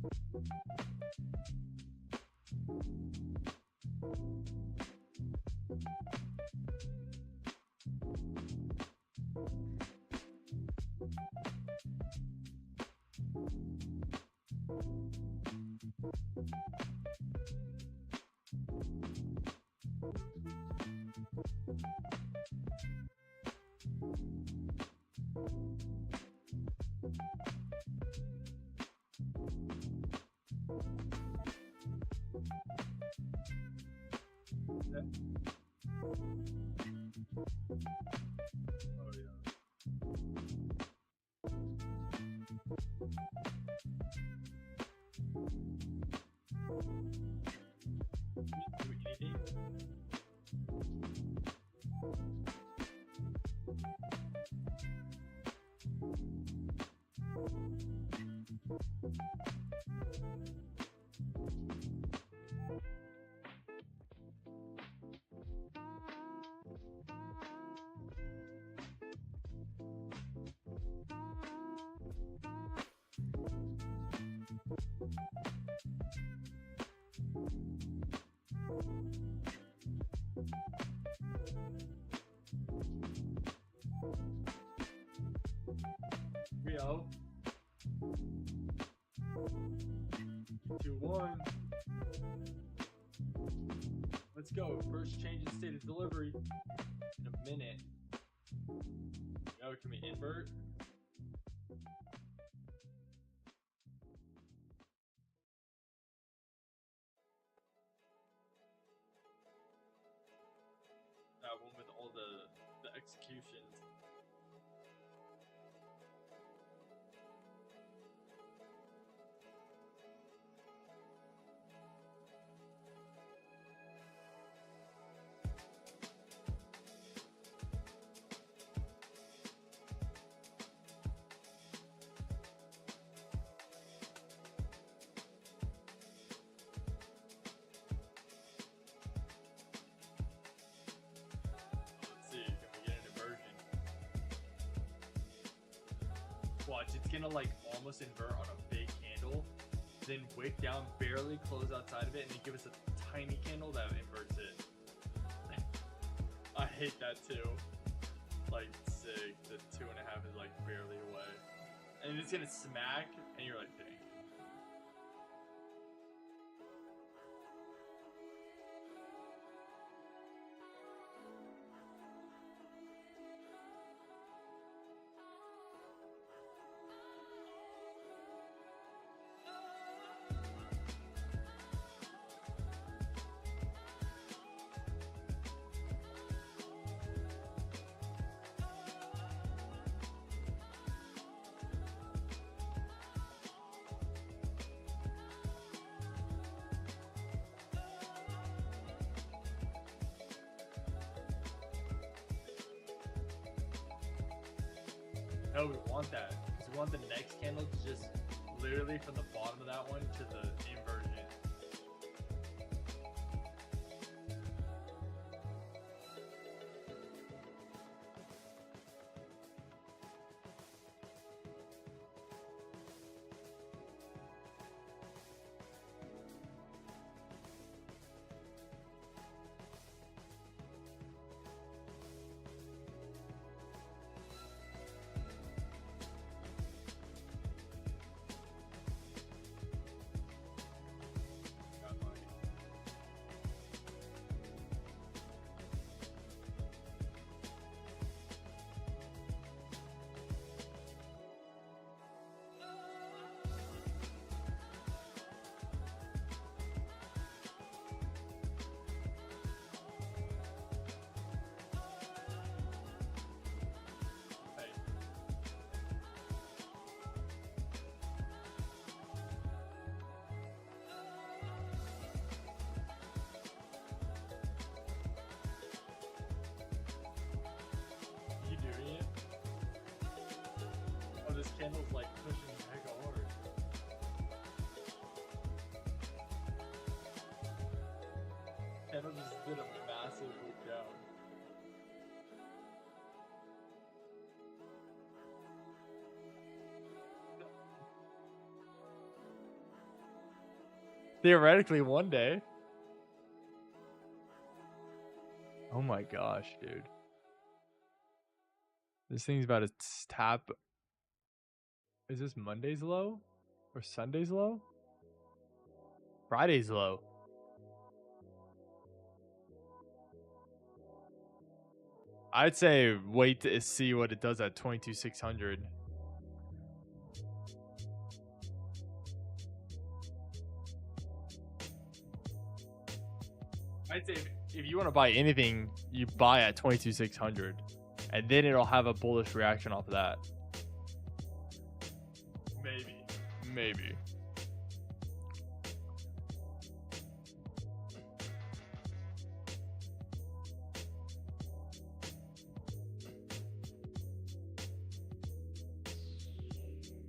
Oh yeah. Do anything? Rio. 2-1. Let's go. First change in state of delivery in a minute. Yo, can we invert? That one with all the executions. Watch, it's gonna like almost invert on a big candle, then wick down, barely close outside of it, and then give us a tiny candle that inverts it. I hate that too. Like, sick. The 2.5 is like barely away. And it's gonna smack, and you're like, dang. No, we want that. Because we want the next candle to just literally from the bottom of that one to the inversion. This candle's like pushing mega hard. Candle just did a massive loop down. Theoretically, one day. Oh my gosh, dude. This thing's about to tap. Is this Monday's low? Or Sunday's low? Friday's low. I'd say wait to see what it does at 22,600. I'd say if you want to buy anything, you buy at 22,600, and then it'll have a bullish reaction off of that. Maybe.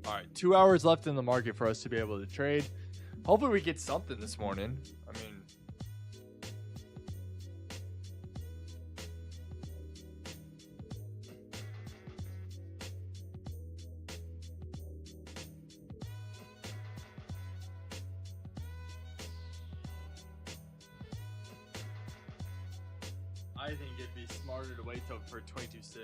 All right, 2 hours left in the market for us to be able to trade. Hopefully we get something this morning. I mean, I think it'd be smarter to wait till for 22.6.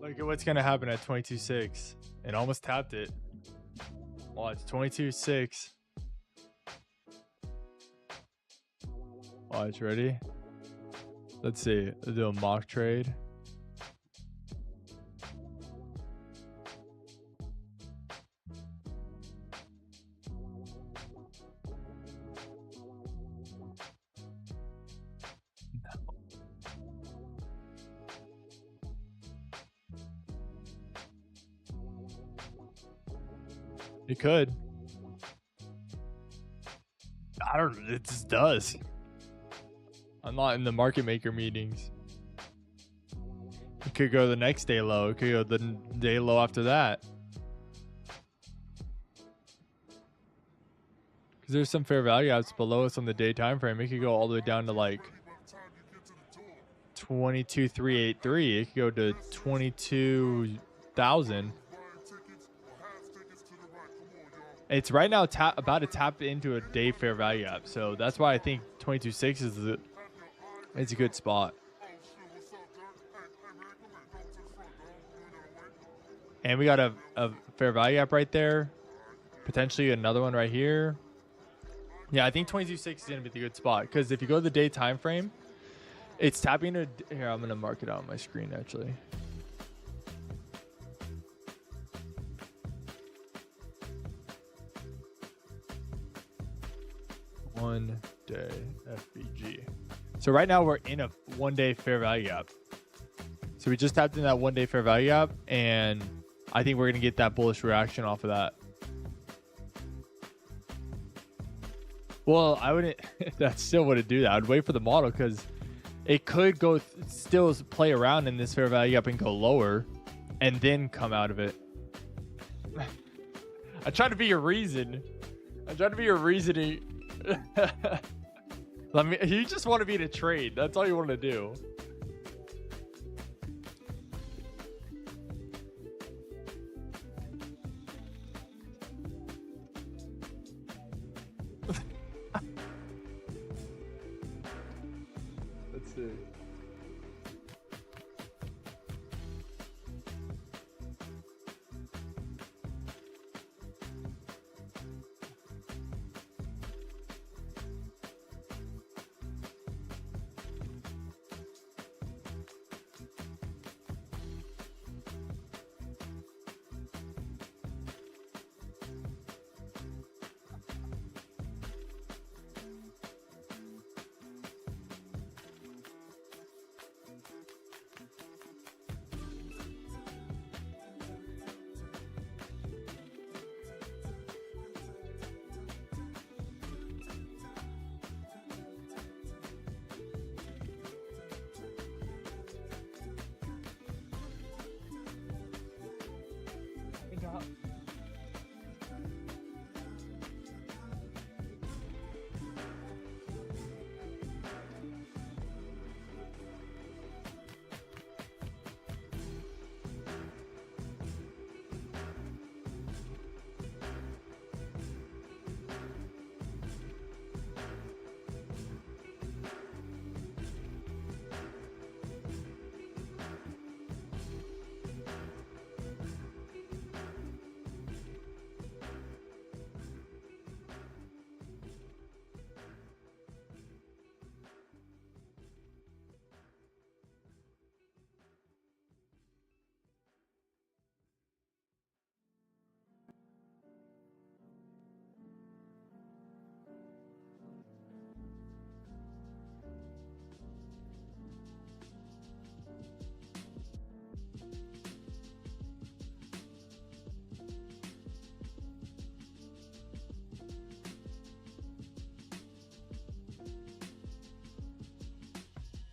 Look at what's gonna happen at 22.6. It almost tapped it. Watch 22.6. Watch, ready? Let's see. Let's do a mock trade. It could. I don't. It just does. I'm not in the market maker meetings. It could go the next day low. It could go the day low after that. Because there's some fair value apps below us on the day time frame. It could go all the way down to like 22,383. It could go to 22,000. It's right now about to tap into a day fair value app, so that's why I think 22.6 is it's a good spot. And we got a fair value app right there, potentially another one right here. Yeah, I think 22.6 is gonna be the good spot because if you go to the day time frame, it's tapping to here. I'm gonna mark it out on my screen actually. One day FBG. So right now we're in a 1 day fair value app. So we just tapped in that 1 day fair value app, and I think we're gonna get that bullish reaction off of that. Well, I wouldn't. That still wouldn't do that. I'd wait for the model because it could go still play around in this fair value app and go lower, and then come out of it. I try to be your reason. I'm trying to be your reasoning. You just want to be in a trade. That's all you want to do. Let's see.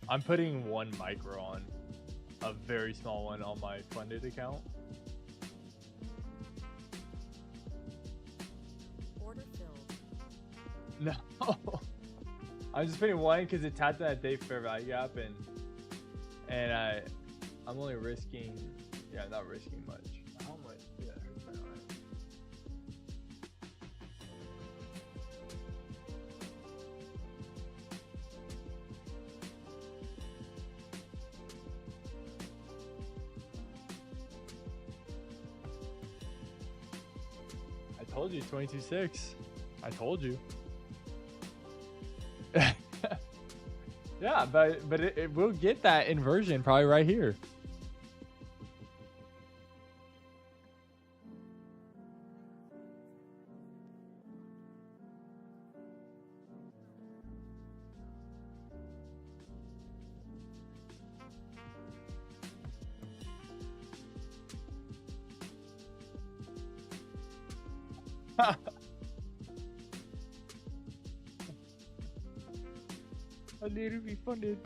I'm putting one micro on, a very small one on my funded account. Order filled. No, I'm just putting one because it tapped that day fair value gap, and I'm only risking, yeah, not risking much. How much? Yeah. told you 22.6. I told you. Yeah, but it will get that inversion probably right here. I need to be funded.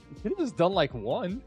You could have just done like one.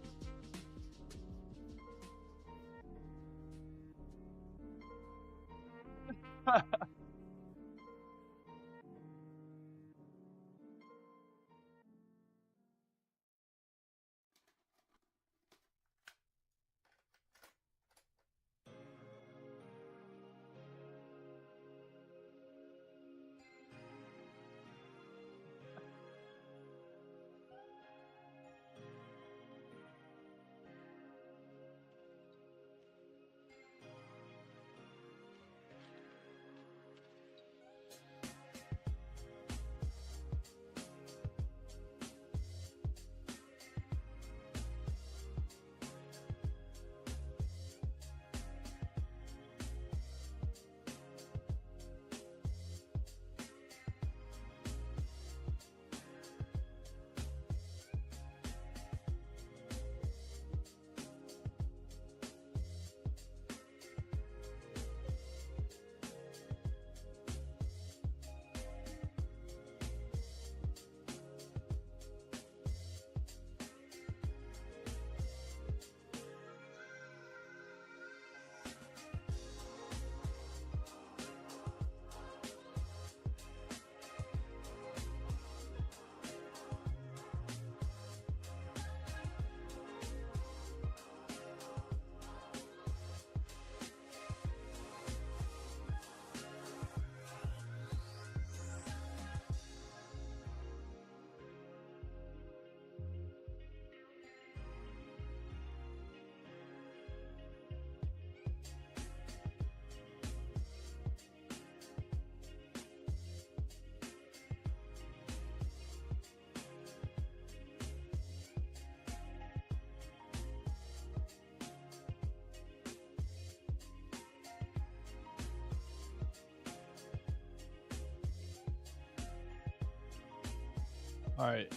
All right.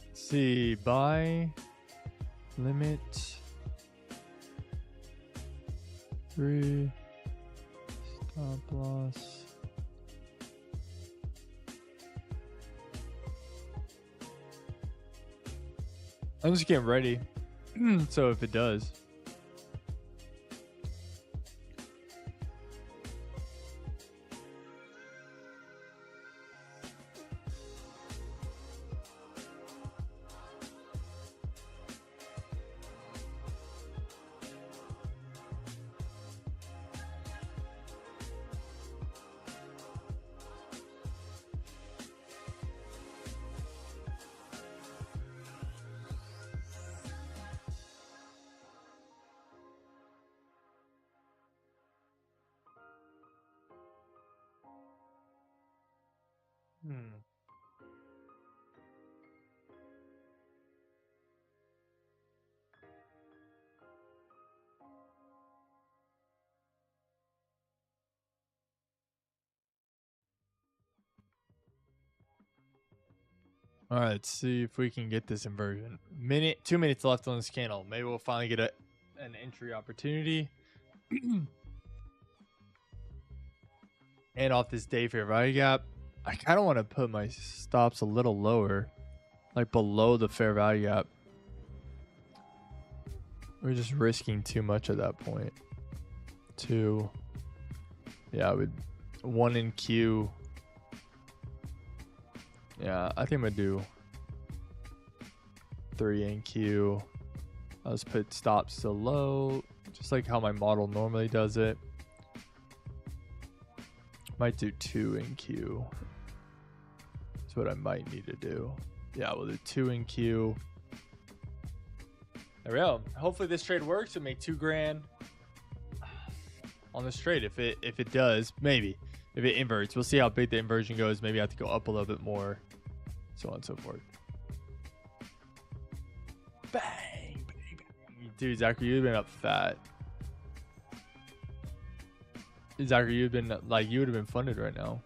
Let's see, buy limit 3 stop loss. I'm just getting ready. So if it does. All right, let's see if we can get this inversion. 2 minutes left on this candle. Maybe we'll finally get an entry opportunity. And off this day fair value gap, I kind of want to put my stops a little lower, like below the fair value gap. We're just risking too much at that point. 2, yeah, with 1 in Q. Yeah, I think I'm gonna do 3 in Q. I'll just put stops to low, just like how my model normally does it. Might do 2 in Q. So what I might need to do. Yeah, we'll do 2 in Q. There we go. Hopefully this trade works and make 2 grand on this trade. If it does, maybe. If it inverts, we'll see how big the inversion goes. Maybe I have to go up a little bit more, so on and so forth. Bang, bang, bang. Dude, Zachary, you've been up fat. Zachary, you've been like, you would have been funded right now.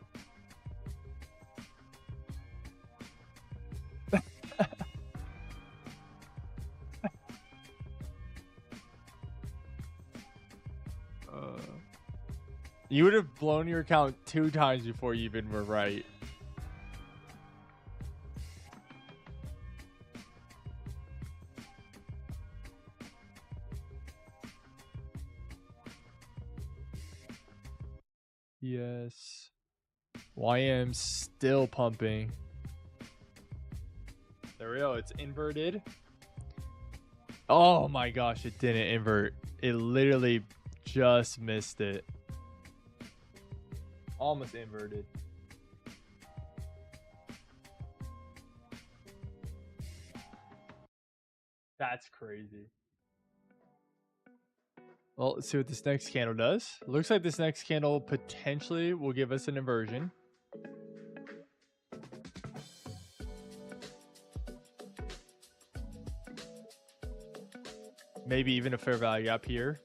You would have blown your account 2 times before you even were right. Yes. YM still pumping. There we go. It's inverted. Oh my gosh, it didn't invert. It literally just missed it. Almost inverted. That's crazy. Well, let's see what this next candle does. Looks like this next candle potentially will give us an inversion. Maybe even a fair value gap here.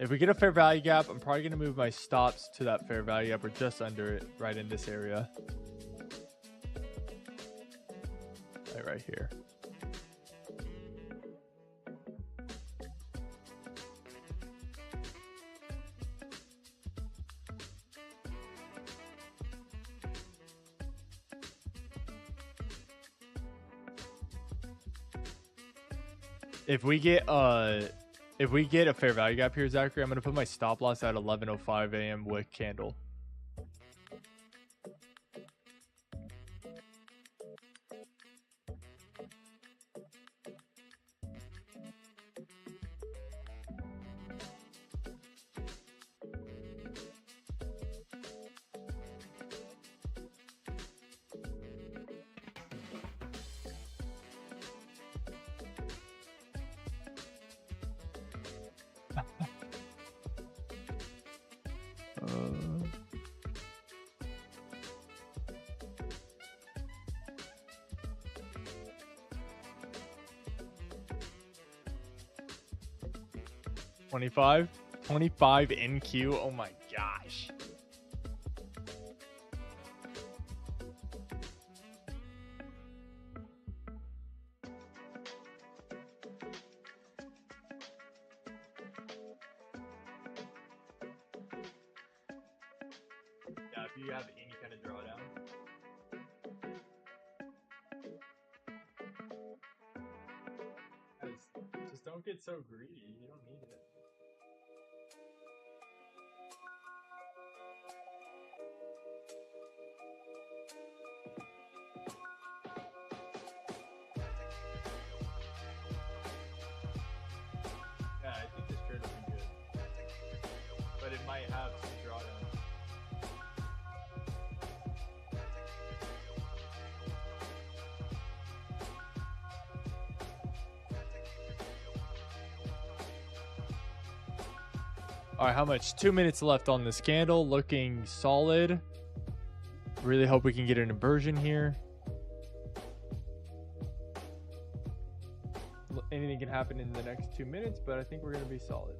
If we get a fair value gap, I'm probably going to move my stops to that fair value gap or just under it, right in this area. Right here. If we get a fair value gap here, Zachary, I'm gonna put my stop loss at 11:05 a.m. wick candle. $25 in Q. Oh my gosh. Yeah, if you have any kind of drawdown. Just don't get so greedy. You don't need it. Yeah, I think this trade will be good. But it might have some drawdown. All right, how much? 2 minutes left on this candle. Looking solid. Really hope we can get an inversion here. Anything can happen in the next 2 minutes, but I think we're going to be solid.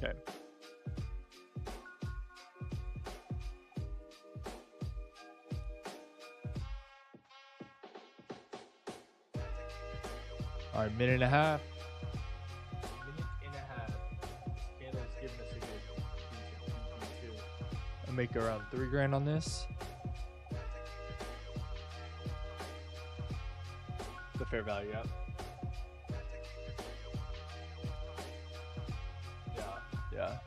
Okay. All right, minute and a half. This candle's giving us a good decent too. I'll make around 3 grand on this. The fair value up. Yeah.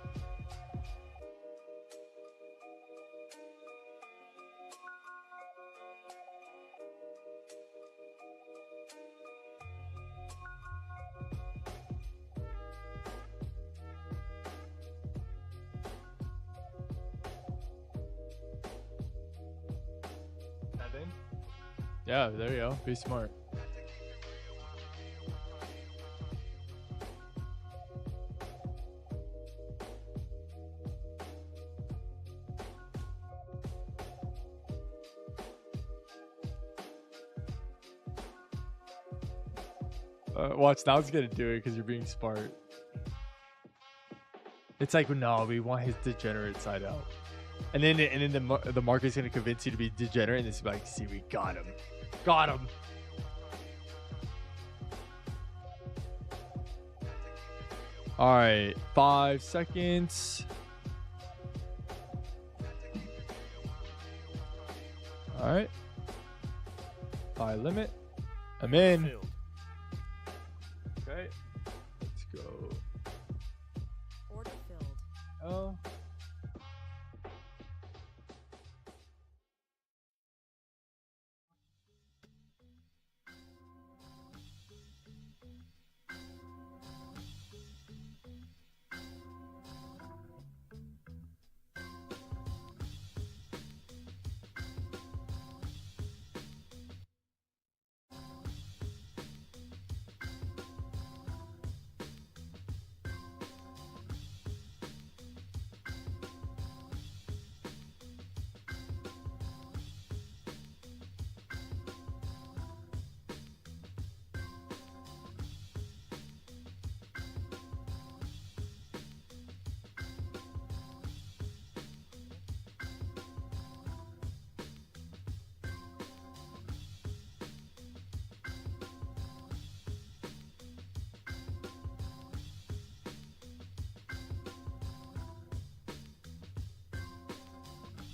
Yeah, there you go. Be smart. Watch, now it's gonna do it because you're being smart. It's like, no, we want his degenerate side out, and then the market's gonna convince you to be degenerate, and it's like, see, we got him. All right, 5 seconds. All right, buy limit. I'm in. Okay, let's go. Order filled. Oh.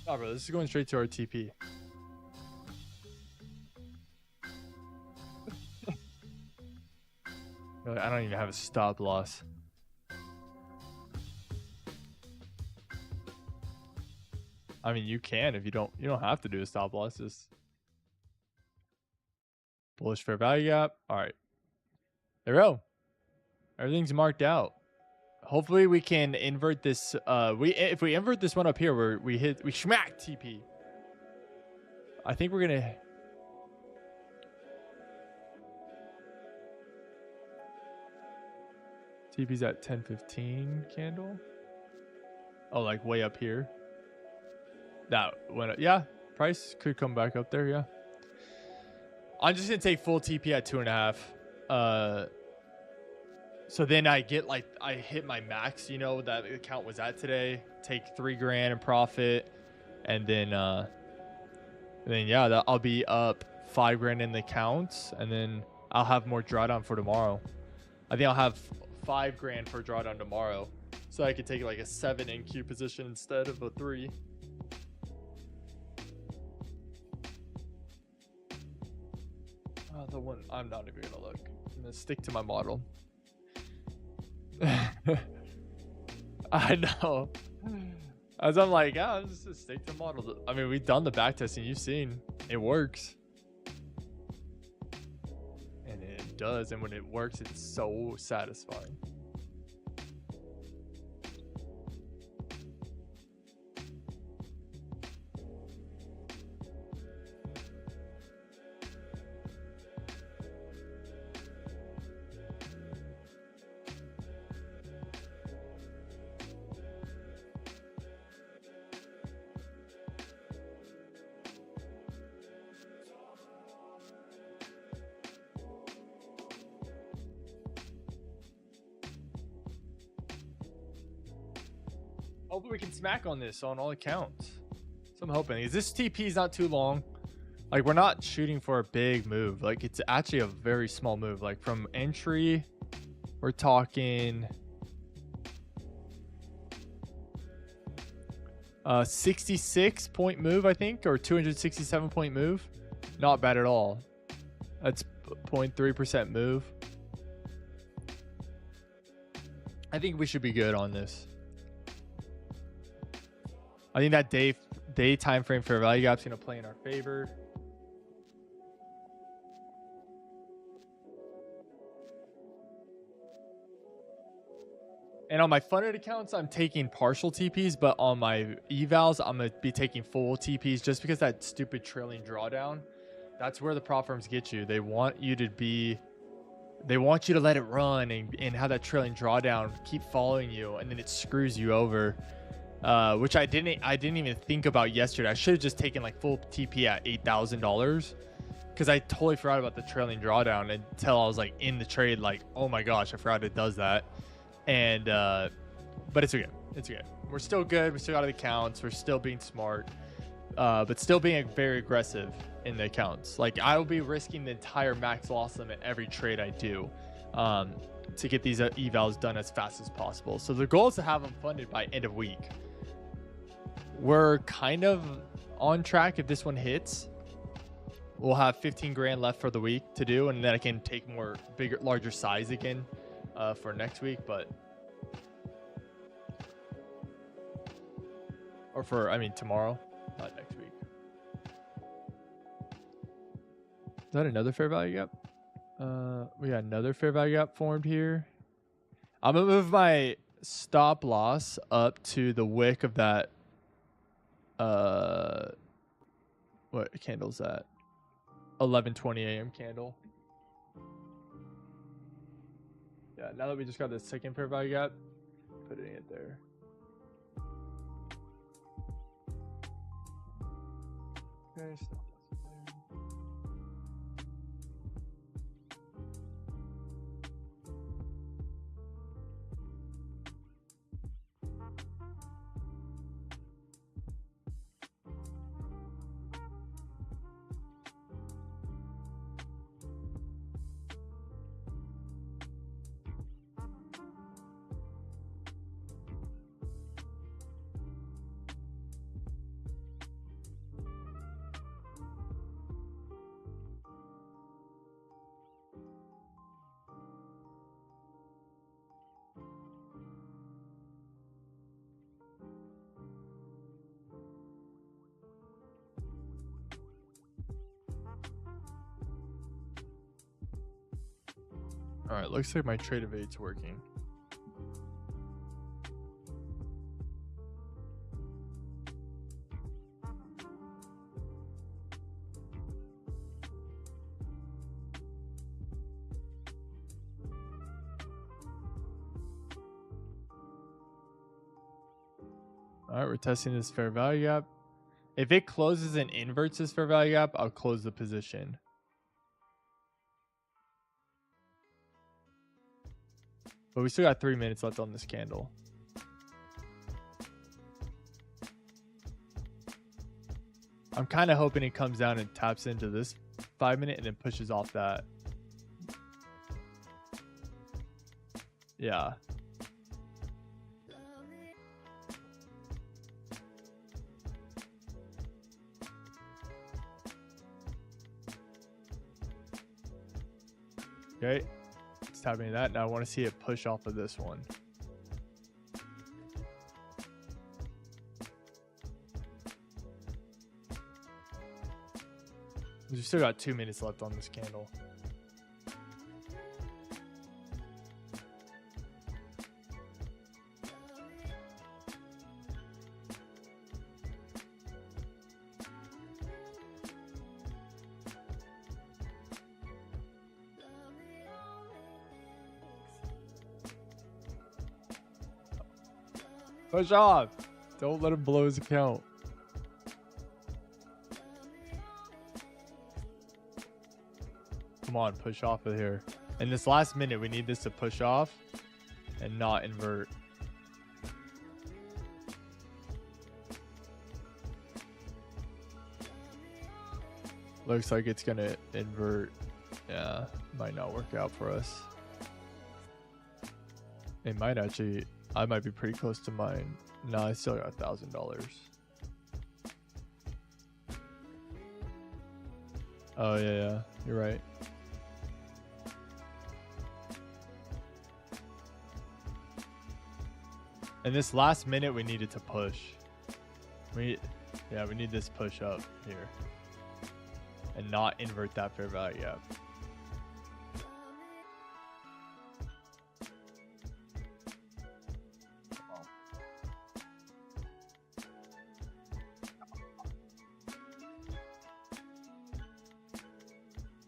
Oh, bro, this is going straight to our TP. I don't even have a stop loss. I mean, you can if you don't have to do a stop loss. Just bullish fair value gap. All right. There we go. Everything's marked out. Hopefully we can invert this. If we invert this one up here, we smack TP. I think we're gonna. TP's at 10:15 candle. Oh, like way up here. That went up. Yeah, price could come back up there. Yeah. I'm just gonna take full TP at 2.5. So then I hit my max, that the account was at today. Take $3,000 in profit, and then yeah, I'll be up $5,000 in the account, and then I'll have more drawdown for tomorrow. I think I'll have $5,000 for drawdown tomorrow, so I could take like a 7 NQ position instead of a 3. The one I'm not even gonna look. I'm gonna stick to my model. I know. As I'm like, yeah, I'm just stick to model. I mean, we've done the back testing. You've seen it works, and it does. And when it works, it's so satisfying. Hopefully we can smack on this on all accounts. So I'm hoping. Is this TP is not too long? Like, we're not shooting for a big move. Like, it's actually a very small move. Like, from entry, we're talking 66-point move, I think, or 267-point move. Not bad at all. That's 0.3% move. I think we should be good on this. I think that day time frame fair value gap is going to play in our favor. And on my funded accounts, I'm taking partial TPs, but on my evals, I'm going to be taking full TPs just because that stupid trailing drawdown. That's where the prop firms get you. They want you to let it run and have that trailing drawdown keep following you, and then it screws you over, which I didn't even think about yesterday. I should have just taken like full TP at $8,000 because I totally forgot about the trailing drawdown until I was like in the trade, like, oh my gosh, I forgot it does that. And but it's okay. It's okay. We're still good. We still got the accounts. We're still being smart, but still being very aggressive in the accounts. Like, I will be risking the entire max loss limit every trade I do to get these evals done as fast as possible. So the goal is to have them funded by end of week. We're kind of on track. If this one hits, we'll have 15 grand left for the week to do, and then I can take larger size again for next week, tomorrow, not next week. Is that another fair value gap? We got another fair value gap formed here. I'm gonna move my stop loss up to the wick of that. What candle is that? 11:20 a.m. candle. Yeah, now that we just got the second fair value gap, putting it there. Okay, stop. All right, looks like my trade of 8's working. All right, we're testing this fair value gap. If it closes and inverts this fair value gap, I'll close the position. But we still got 3 minutes left on this candle. I'm kind of hoping it comes down and taps into this 5 minute and then pushes off that. Yeah. Okay. It's tapping that. Now I want to see it push off of this one. We've still got 2 minutes left on this candle. Push off. Don't let him blow his account. Come on, push off of here. In this last minute, we need this to push off and not invert. Looks like it's going to invert. Yeah, might not work out for us. It might actually... I might be pretty close to mine. No, I still got $1,000. Oh, yeah, you're right. In this last minute, we needed to push. Yeah, we need this push up here and not invert that fair value gap.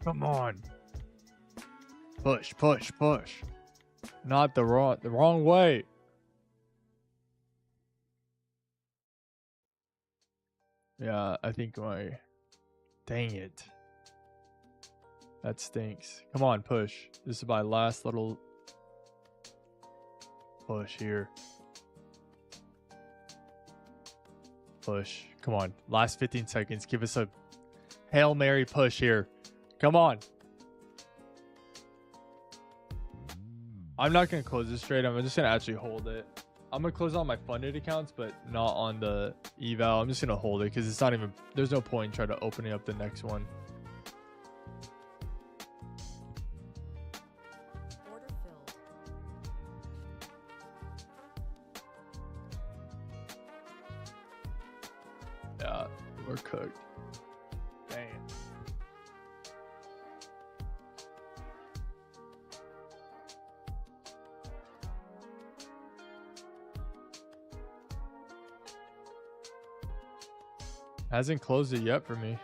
Come on. Push, push, push. Not the wrong way. Yeah, I think my... Dang it. That stinks. Come on, push. This is my last little push here. Push. Come on. Last 15 seconds. Give us a Hail Mary push here. Come on. I'm not going to close this trade. I'm just going to actually hold it. I'm going to close on my funded accounts, but not on the eval. I'm just going to hold it because it's not even... There's no point in trying to open up the next one. Order filled. Yeah, we're cooked. Dang it. Hasn't closed it yet for me.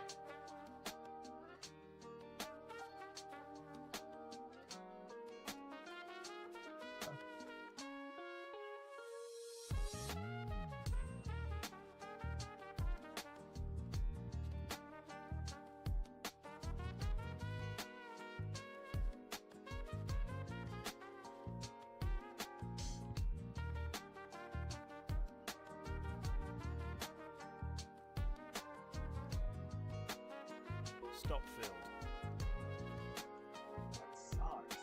Stop filled. That sucks.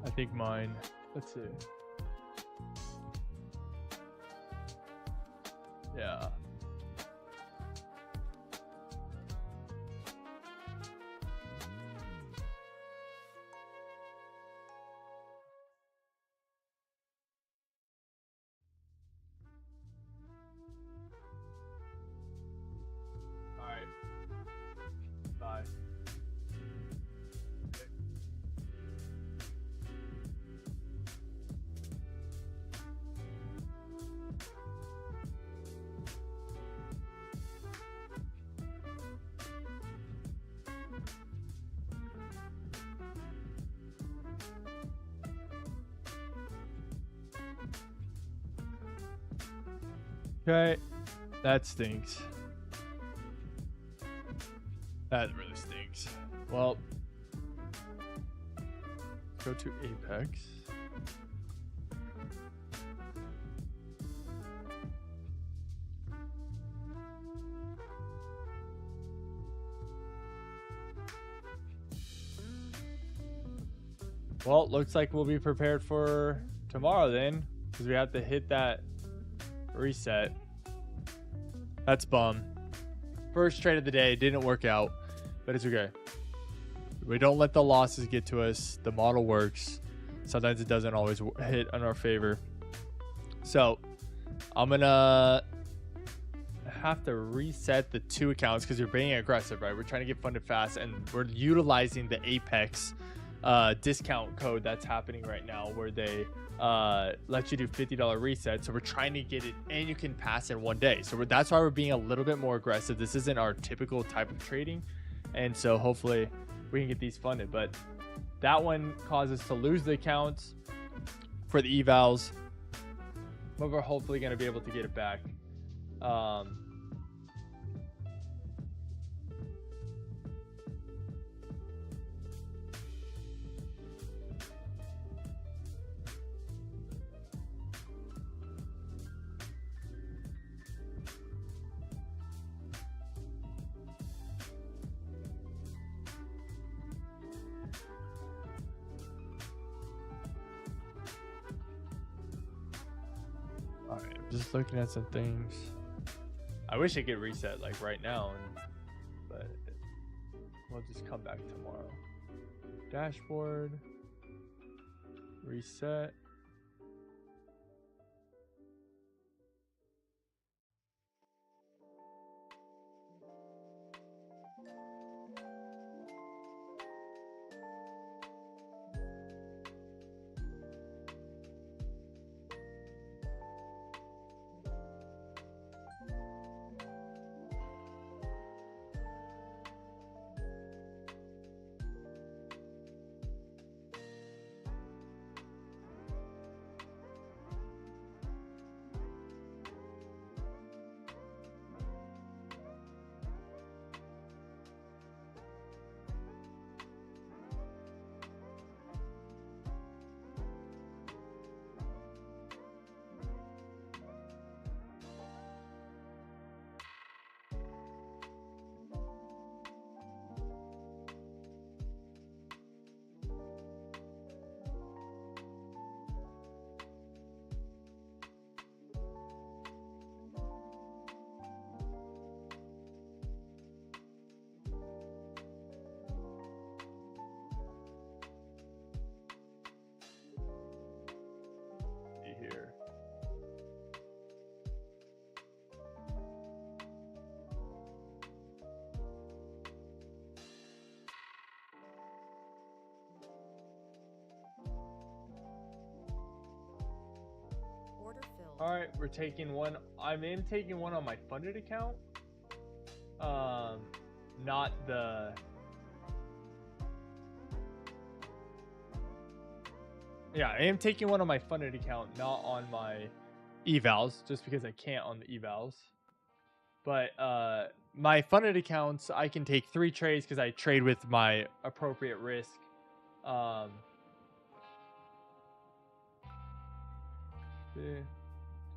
I think mine. Let's see. Yeah. All right. Bye. Okay, that stinks. That really stinks. Well, go to Apex. Well, looks like we'll be prepared for tomorrow then, because we have to hit that reset. That's bum. First trade of the day didn't work out, but it's okay. We don't let the losses get to us. The model works. Sometimes it doesn't always hit in our favor. So I'm gonna have to reset the two accounts because we're being aggressive, right? We're trying to get funded fast, and we're utilizing the Apex discount code that's happening right now, where they let you do $50 reset. So we're trying to get it, and you can pass in one day. So that's why we're being a little bit more aggressive. This isn't our typical type of trading, and so hopefully we can get these funded. But that one caused us to lose the accounts for the evals, but we're hopefully going to be able to get it back. All right, I'm just looking at some things. I wish it could reset like right now, but we'll just come back tomorrow. dashboard. Reset. Here. Order filled. All right, we're taking one. I'm taking one on my funded account. Not the. Yeah, I am taking one on my funded account, not on my evals, just because I can't on the evals. But my funded accounts, I can take 3 trades because I trade with my appropriate risk.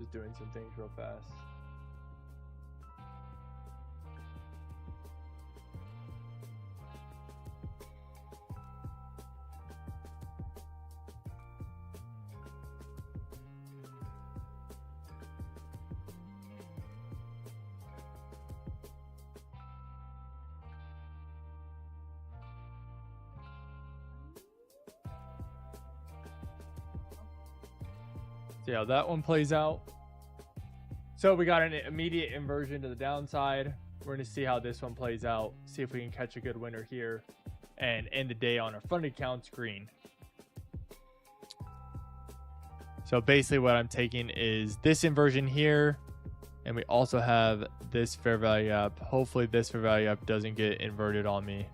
Just doing some things real fast. See how that one plays out. So we got an immediate inversion to the downside. We're going to see how this one plays out. See if we can catch a good winner here and end the day on our funded accounts green. So basically what I'm taking is this inversion here. And we also have this fair value gap. Hopefully this fair value gap doesn't get inverted on me.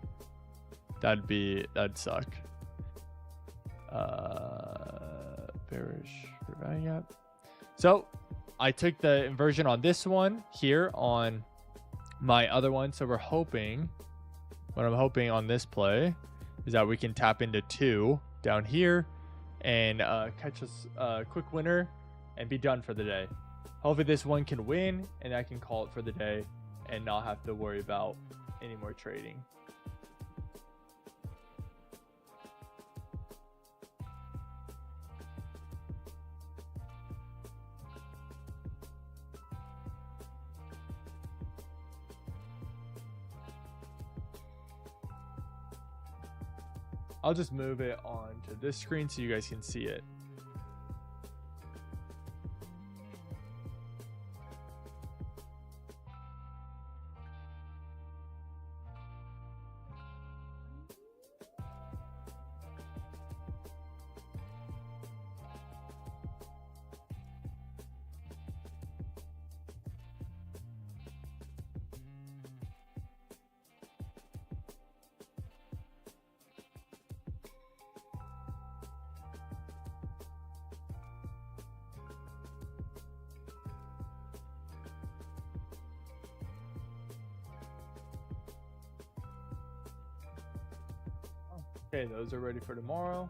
That'd suck. Bearish fair value gap. So I took the inversion on this one here on my other one. So we're hoping, what I'm hoping on this play is that we can tap into 2 down here and catch a quick winner and be done for the day. Hopefully this one can win and I can call it for the day and not have to worry about any more trading. I'll just move it onto this screen so you guys can see it. Okay, those are ready for tomorrow.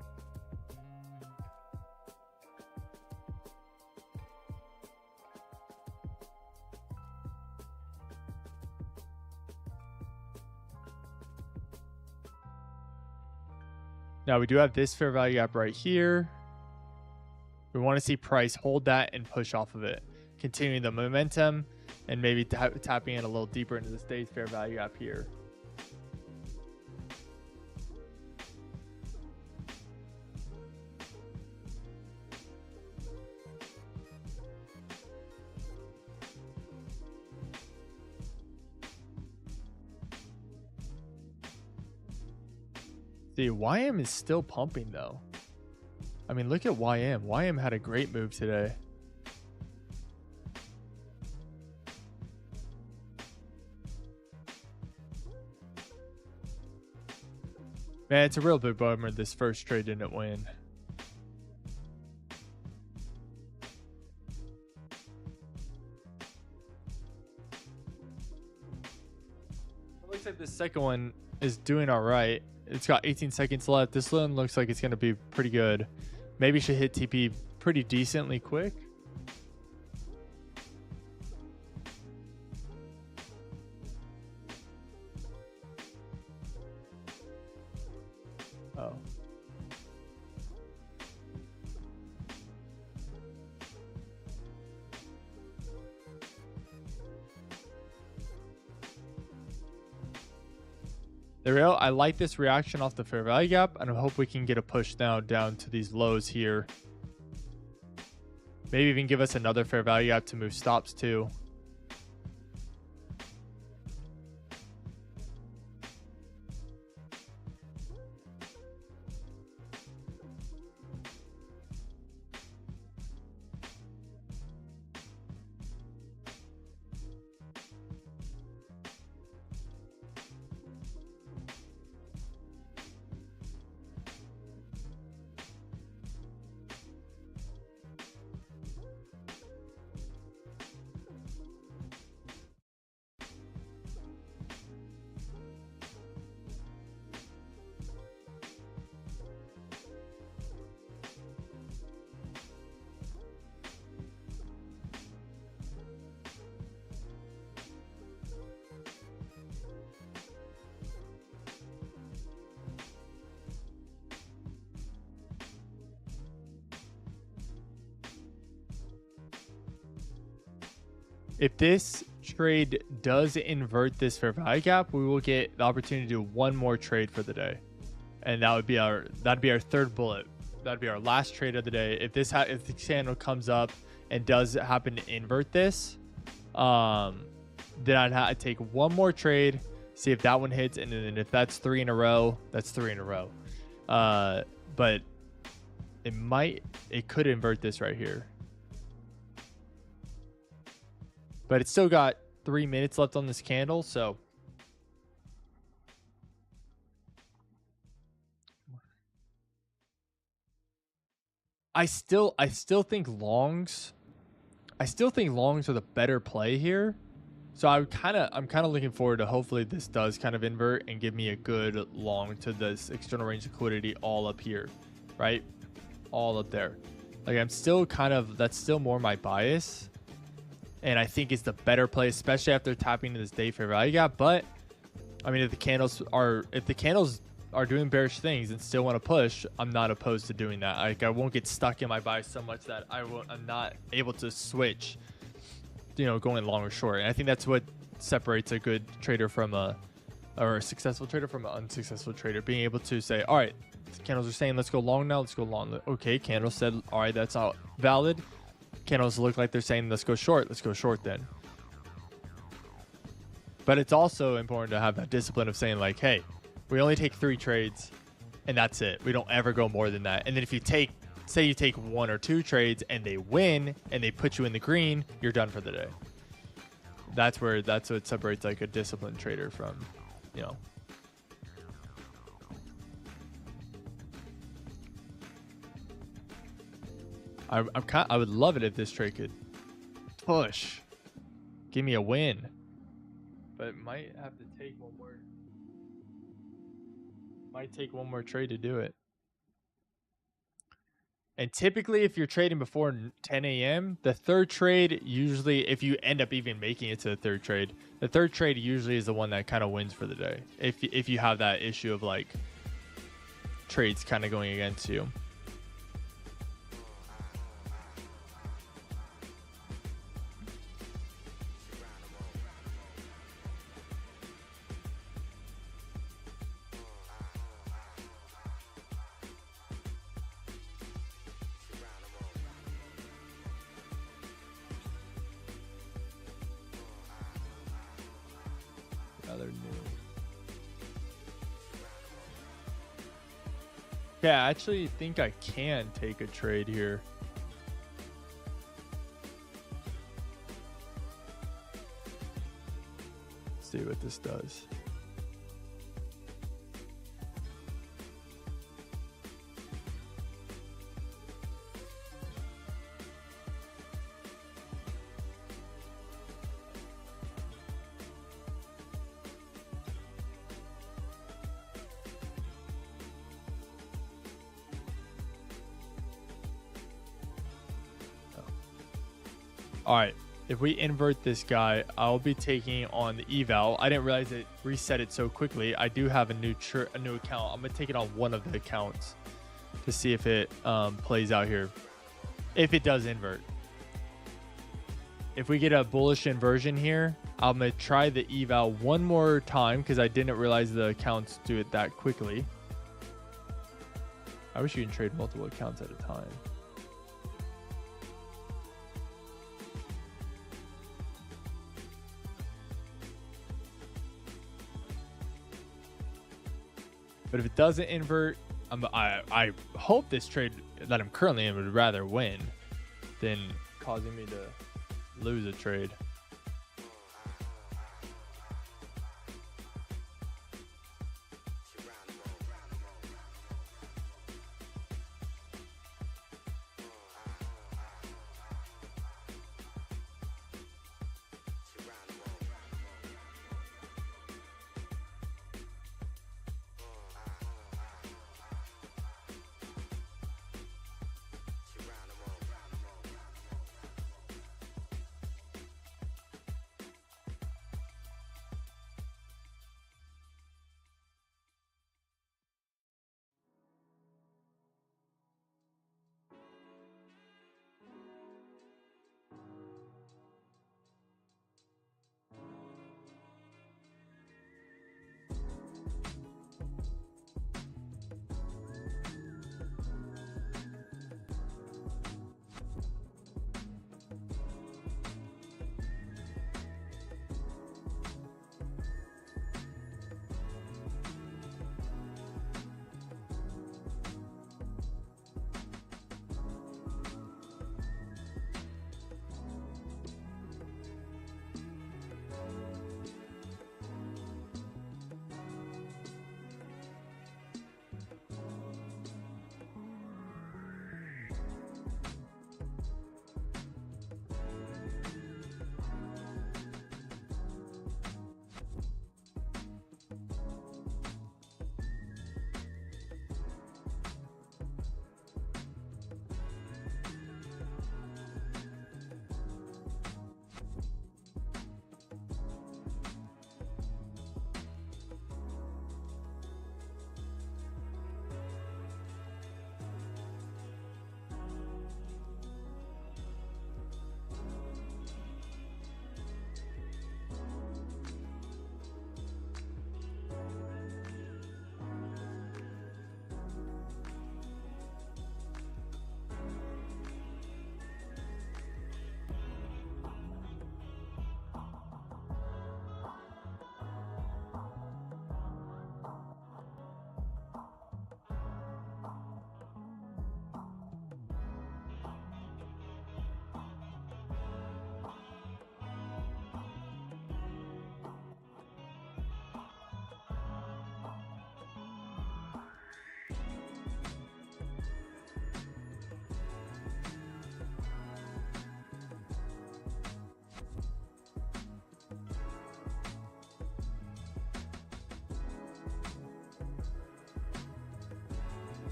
Now we do have this fair value gap right here. We want to see price hold that and push off of it, continuing the momentum and maybe tapping in a little deeper into the day's fair value gap here. Dude, YM is still pumping though. I mean, look at YM. YM had a great move today. Man, it's a real big bummer this first trade didn't win. It looks like the second one is doing all right. It's got 18 seconds left. This one looks like it's going to be pretty good. Maybe should hit TP pretty decently quick. Oh. There we go. I like this reaction off the fair value gap, and I hope we can get a push now down to these lows here. Maybe even give us another fair value gap to move stops too. If this trade does invert this fair value gap, we will get the opportunity to do one more trade for the day, and that'd be our third bullet. That'd be our last trade of the day. If this if the channel comes up and does happen to invert this, then I'd have to take one more trade, see if that one hits, and then if that's 3 in a row, that's 3 in a row. But it could invert this right here. But it's still got 3 minutes left on this candle, so I still think longs. I still think longs are the better play here. So I'm kind of looking forward to hopefully this does kind of invert and give me a good long to this external range liquidity all up here, right? All up there. Like I'm still that's still more my bias. And I think it's the better play, especially after tapping into this day fair value gap. But I mean, if the candles are doing bearish things and still want to push, I'm not opposed to doing that. Like I won't get stuck in my bias so much that I'm not able to switch, going long or short. And I think that's what separates a good trader from a successful trader from an unsuccessful trader. Being able to say, all right, the candles are saying let's go long now, let's go long. Okay, candle said, all right, that's not valid. Candles look like they're saying let's go short then. But it's also important to have that discipline of saying like, hey, we only take 3 trades and that's it. We don't ever go more than that. And then if you say you take 1 or 2 trades and they win and they put you in the green, you're done for the day. That's what separates like a disciplined trader from, I would love it if this trade could push, give me a win, but it might have to take one more. Might take one more trade to do it. And typically, if you're trading before 10 a.m., the third trade usually, if you end up even making it to the third trade usually is the one that kind of wins for the day. If you have that issue of like trades kind of going against you. Yeah, I actually think I can take a trade here. Let's see what this does. All right, if we invert this guy, I'll be taking on the eval. I didn't realize it reset it so quickly. I do have a new account. I'm gonna take it on one of the accounts to see if it plays out here. If it does invert, if we get a bullish inversion here, I'm gonna try the eval one more time because I didn't realize the accounts do it that quickly. I wish you can trade multiple accounts at a time. But if it doesn't invert, I hope this trade that I'm currently in would rather win than causing me to lose a trade.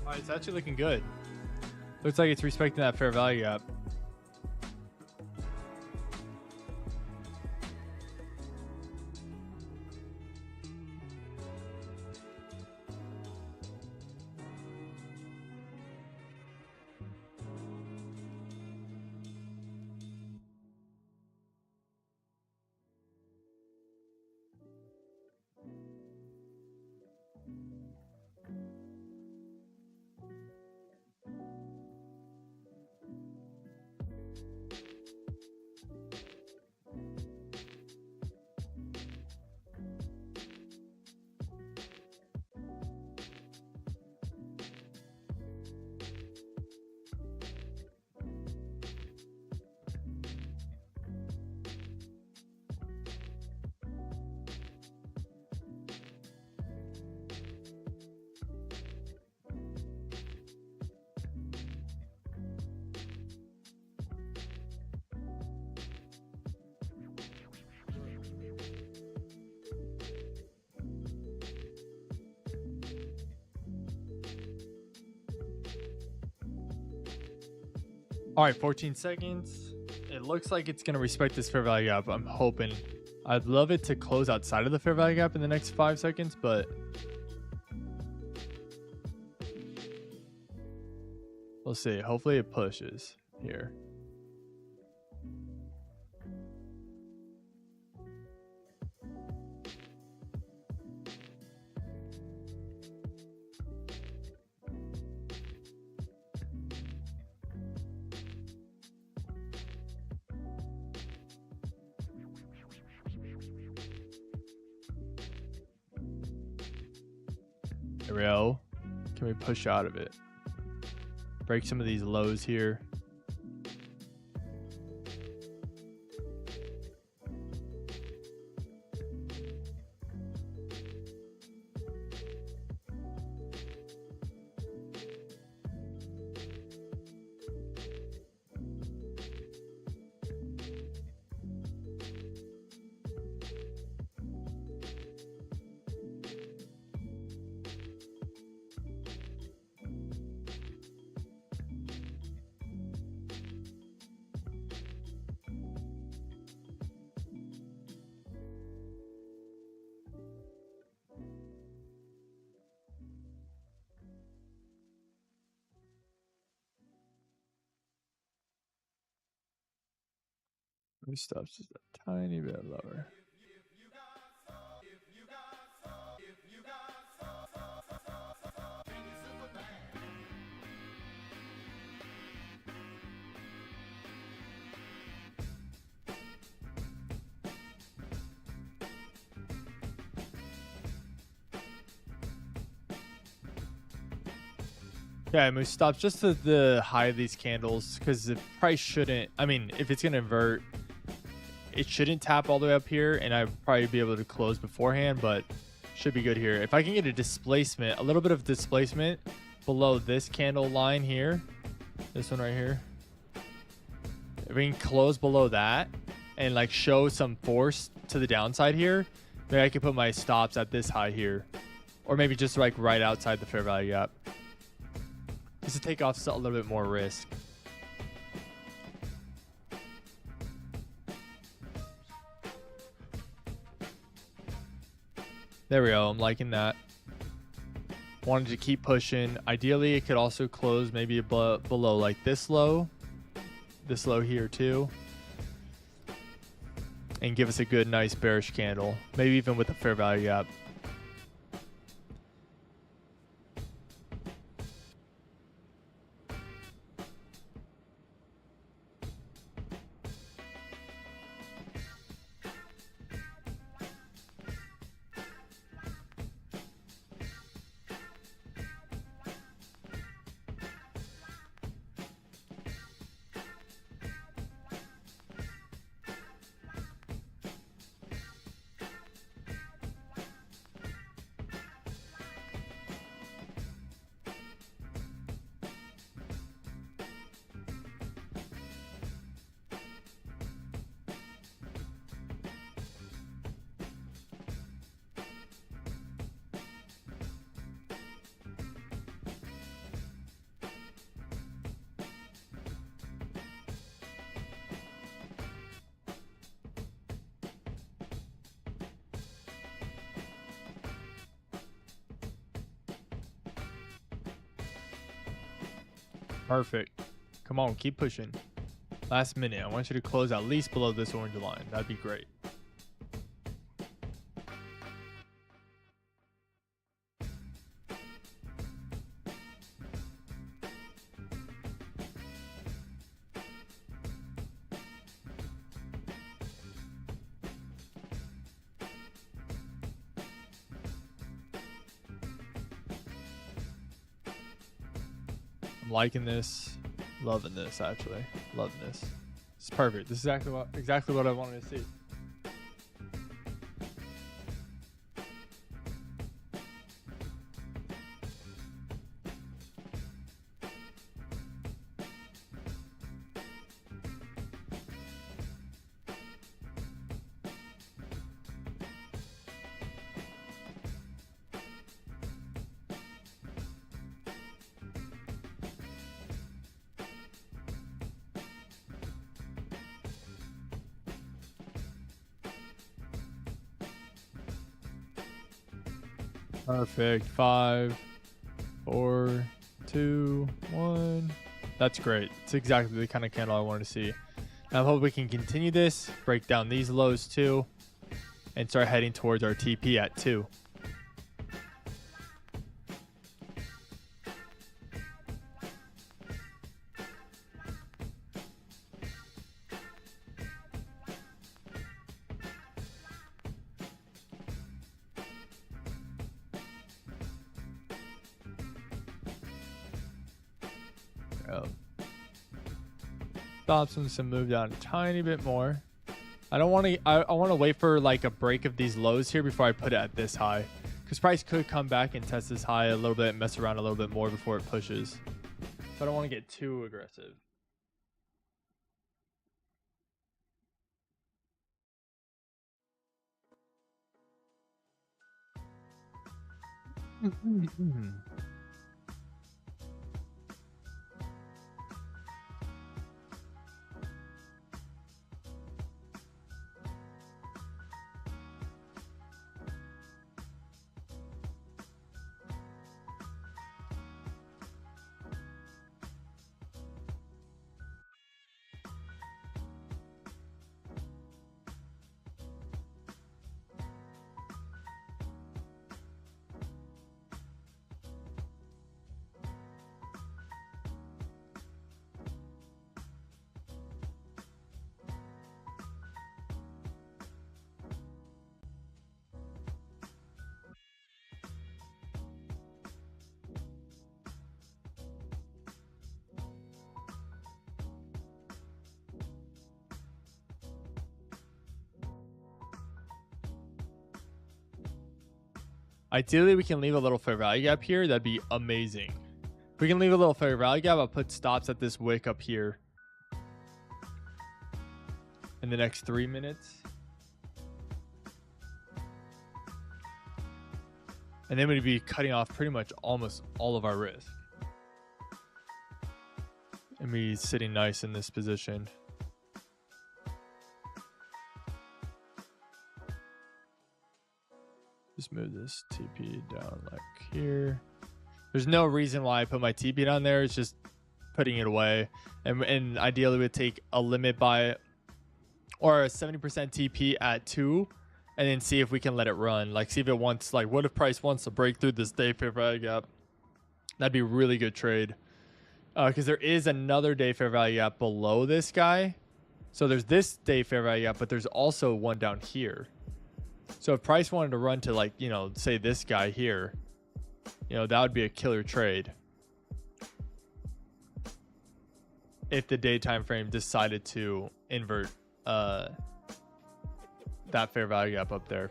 All right, it's actually looking good. Looks like it's respecting that fair value gap. All right, 14 seconds. It looks like it's going to respect this fair value gap. I'm hoping. I'd love it to close outside of the fair value gap in the next 5 seconds, but we'll see. Hopefully it pushes here. There we go. Can we push out of it? Break some of these lows here. Let me stop just a tiny bit lower. Yeah, and we stopped just at the high of these candles because the price shouldn't, I mean, if it's going to invert, it shouldn't tap all the way up here, and I'd probably be able to close beforehand, but should be good here. If I can get a displacement, a little bit of displacement below this candle line here, this one right here, if we can close below that and like show some force to the downside here, maybe I can put my stops at this high here, or maybe just like right outside the fair value gap. Just to take off a little bit more risk. There we go. I'm liking that. Wanted to keep pushing. Ideally, it could also close maybe below like this low here too, and give us a good, nice bearish candle. Maybe even with a fair value gap. Perfect. Come on, keep pushing. Last minute. I want you to close at least below this orange line. That'd be great. I'm liking this, loving this actually, loving this. It's perfect. This is exactly what I wanted to see. Perfect. 5, 4, 2, 1. That's great. It's exactly the kind of candle I wanted to see. Now I hope we can continue this, break down these lows too, and start heading towards our TP at 2. Dobson's to move down a tiny bit more. I don't want to. I want to wait for like a break of these lows here before I put it at this high, because price could come back and test this high a little bit, mess around a little bit more before it pushes. So I don't want to get too aggressive. Ideally, we can leave a little fair value gap here. That'd be amazing. If we can leave a little fair value gap, I'll put stops at this wick up here in the next 3 minutes. And then we'd be cutting off pretty much almost all of our risk. And be sitting nice in this position. Just move this TP down like here. There's no reason why I put my TP down there. It's just putting it away. And ideally we'd take a limit buy or a 70% TP at 2 and then see if we can let it run. Like see if it wants, like what if price wants to break through this day fair value gap? That'd be a really good trade. Because there is another day fair value gap below this guy. So there's this day fair value gap, but there's also one down here. So if price wanted to run to like, you know, say this guy here, you know, that would be a killer trade. If the day time frame decided to invert that fair value gap up there.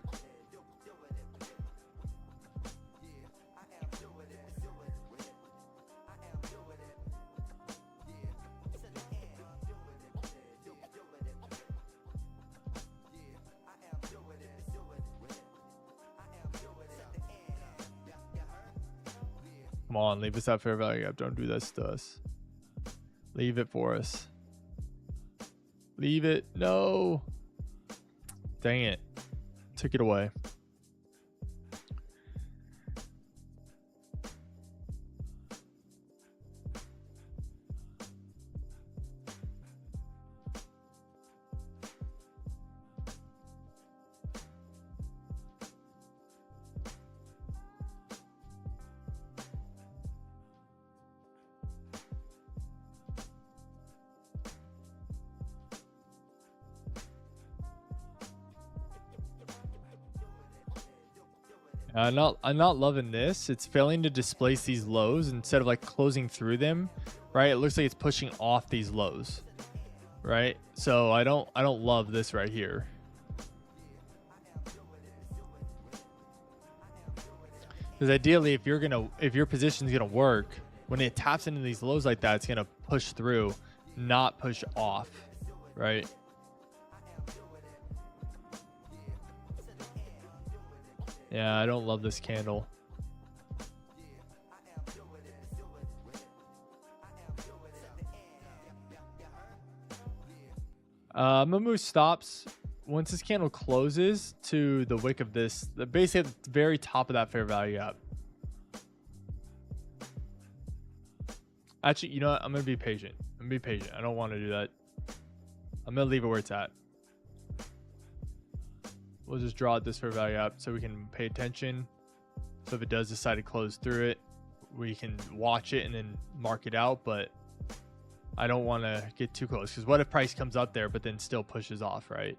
Come on, leave us that fair value gap. Don't do this to us. Leave it for us. Leave it. No. Dang it. Took it away. I'm not loving this. It's failing to displace these lows instead of like closing through them, right? It looks like it's pushing off these lows, right? So I don't love this right here. Because ideally, if your position's gonna work, when it taps into these lows like that, it's gonna push through, not push off, right? Yeah, I don't love this candle. I'm gonna move stops once this candle closes to the wick of this, basically at the very top of that fair value gap. Actually, you know what? I'm gonna be patient. I don't want to do that. I'm gonna leave it where it's at. We'll just draw it this fair value up so we can pay attention. So if it does decide to close through it, we can watch it and then mark it out. But I don't want to get too close, because what if price comes up there but then still pushes off, right?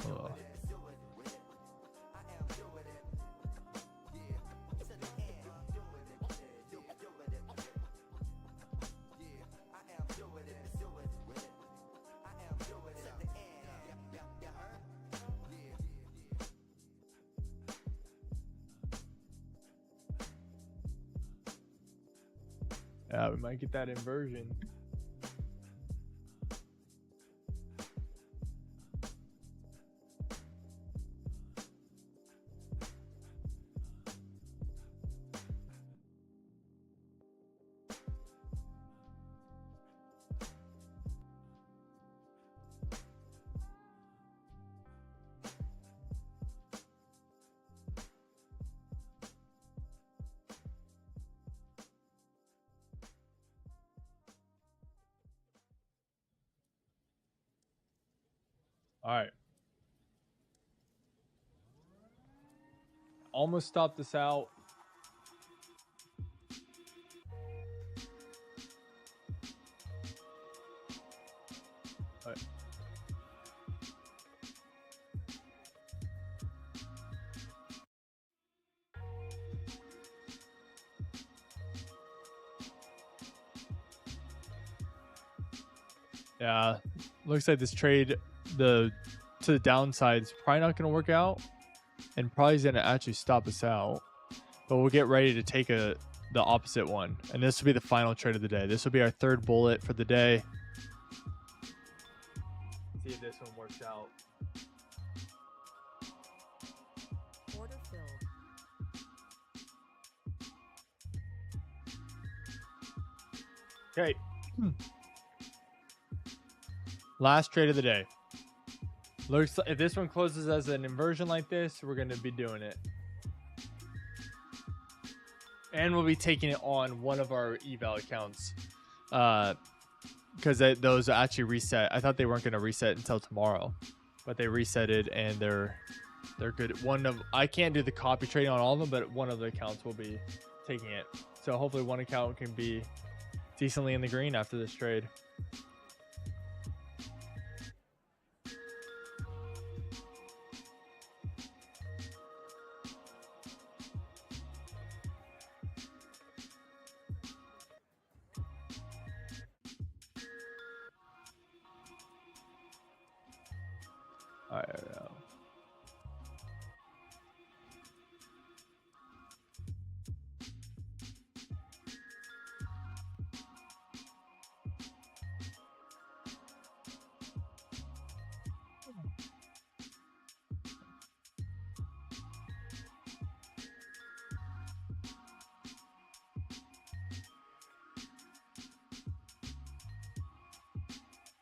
Oh. Yeah, we might get that inversion. All right. Almost stopped this out. All right. Yeah, looks like this trade, to the downside, is probably not going to work out, and probably is going to actually stop us out. But we'll get ready to take the opposite one, and this will be the final trade of the day. This will be our third bullet for the day. See if this one works out. Order filled. Okay. Last trade of the day. Looks like if this one closes as an inversion like this, we're going to be doing it. And we'll be taking it on one of our eval accounts. Because those actually reset. I thought they weren't going to reset until tomorrow. But they resetted and they're good. I can't do the copy trading on all of them, but one of the accounts will be taking it. So hopefully one account can be decently in the green after this trade. All right.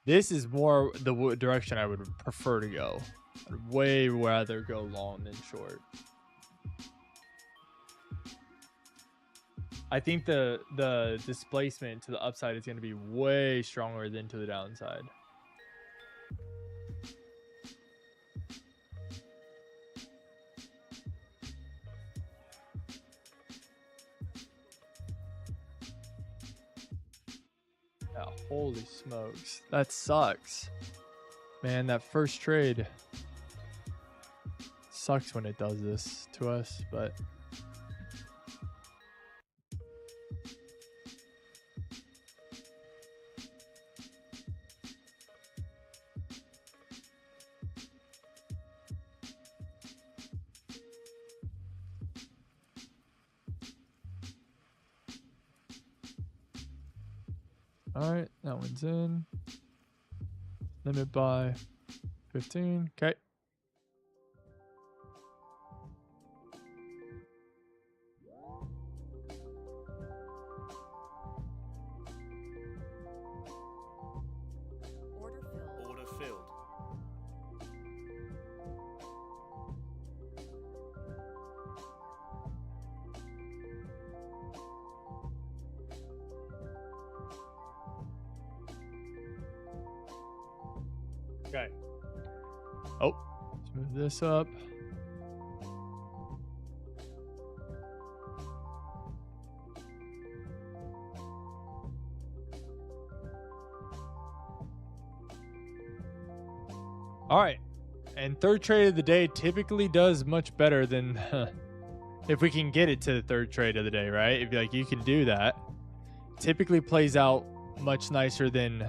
This is more the direction I would prefer to go. I'd way rather go long than short. I think the displacement to the upside is going to be way stronger than to the downside. Yeah, holy smokes. That sucks. Man, that first trade sucks when it does this to us, but All right, that one's in. Limit by 15. Okay. Order filled. Order filled. Okay. Oh, let's move this up. All right. And third trade of the day typically does much better than if we can get it to the third trade of the day, right? If like you can do that, typically plays out much nicer than,